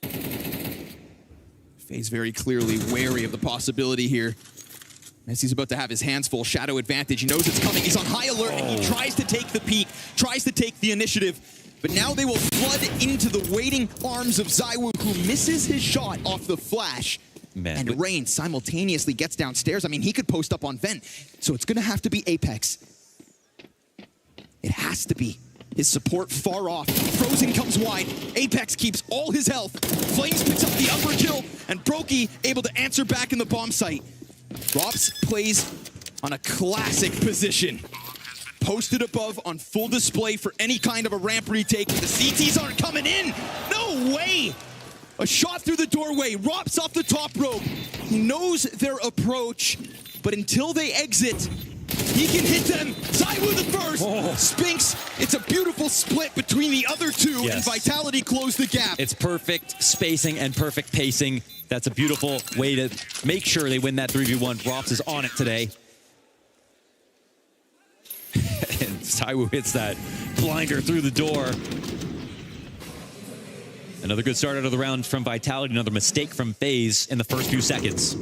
FaZe very clearly wary of the possibility here. Messi's about to have his hands full. Shadow advantage. He knows it's coming. He's on high alert, and he tries to take the peak, tries to take the initiative. But now they will flood into the waiting arms of ZywOo, who misses his shot off the flash. Man, and Rain simultaneously gets downstairs. I mean, he could post up on Vent. So it's going to have to be Apex. It has to be. His support far off. Frozen comes wide. Apex keeps all his health. Flames picks up the upper kill. And Brokey able to answer back in the bomb site. Rops plays on a classic position. Posted above on full display for any kind of a ramp retake. The CTs aren't coming in. No way. A shot through the doorway. Rops off the top rope. He knows their approach. But until they exit, he can hit them. ZywOo the first. Spinks. It's a beautiful split between the other two. Yes. And Vitality close the gap. It's perfect spacing and perfect pacing. That's a beautiful way to make sure they win that 3v1. Rops is on it today. And ZywOo hits that blinder through the door. Another good start out of the round from Vitality. Another mistake from FaZe in the first few seconds.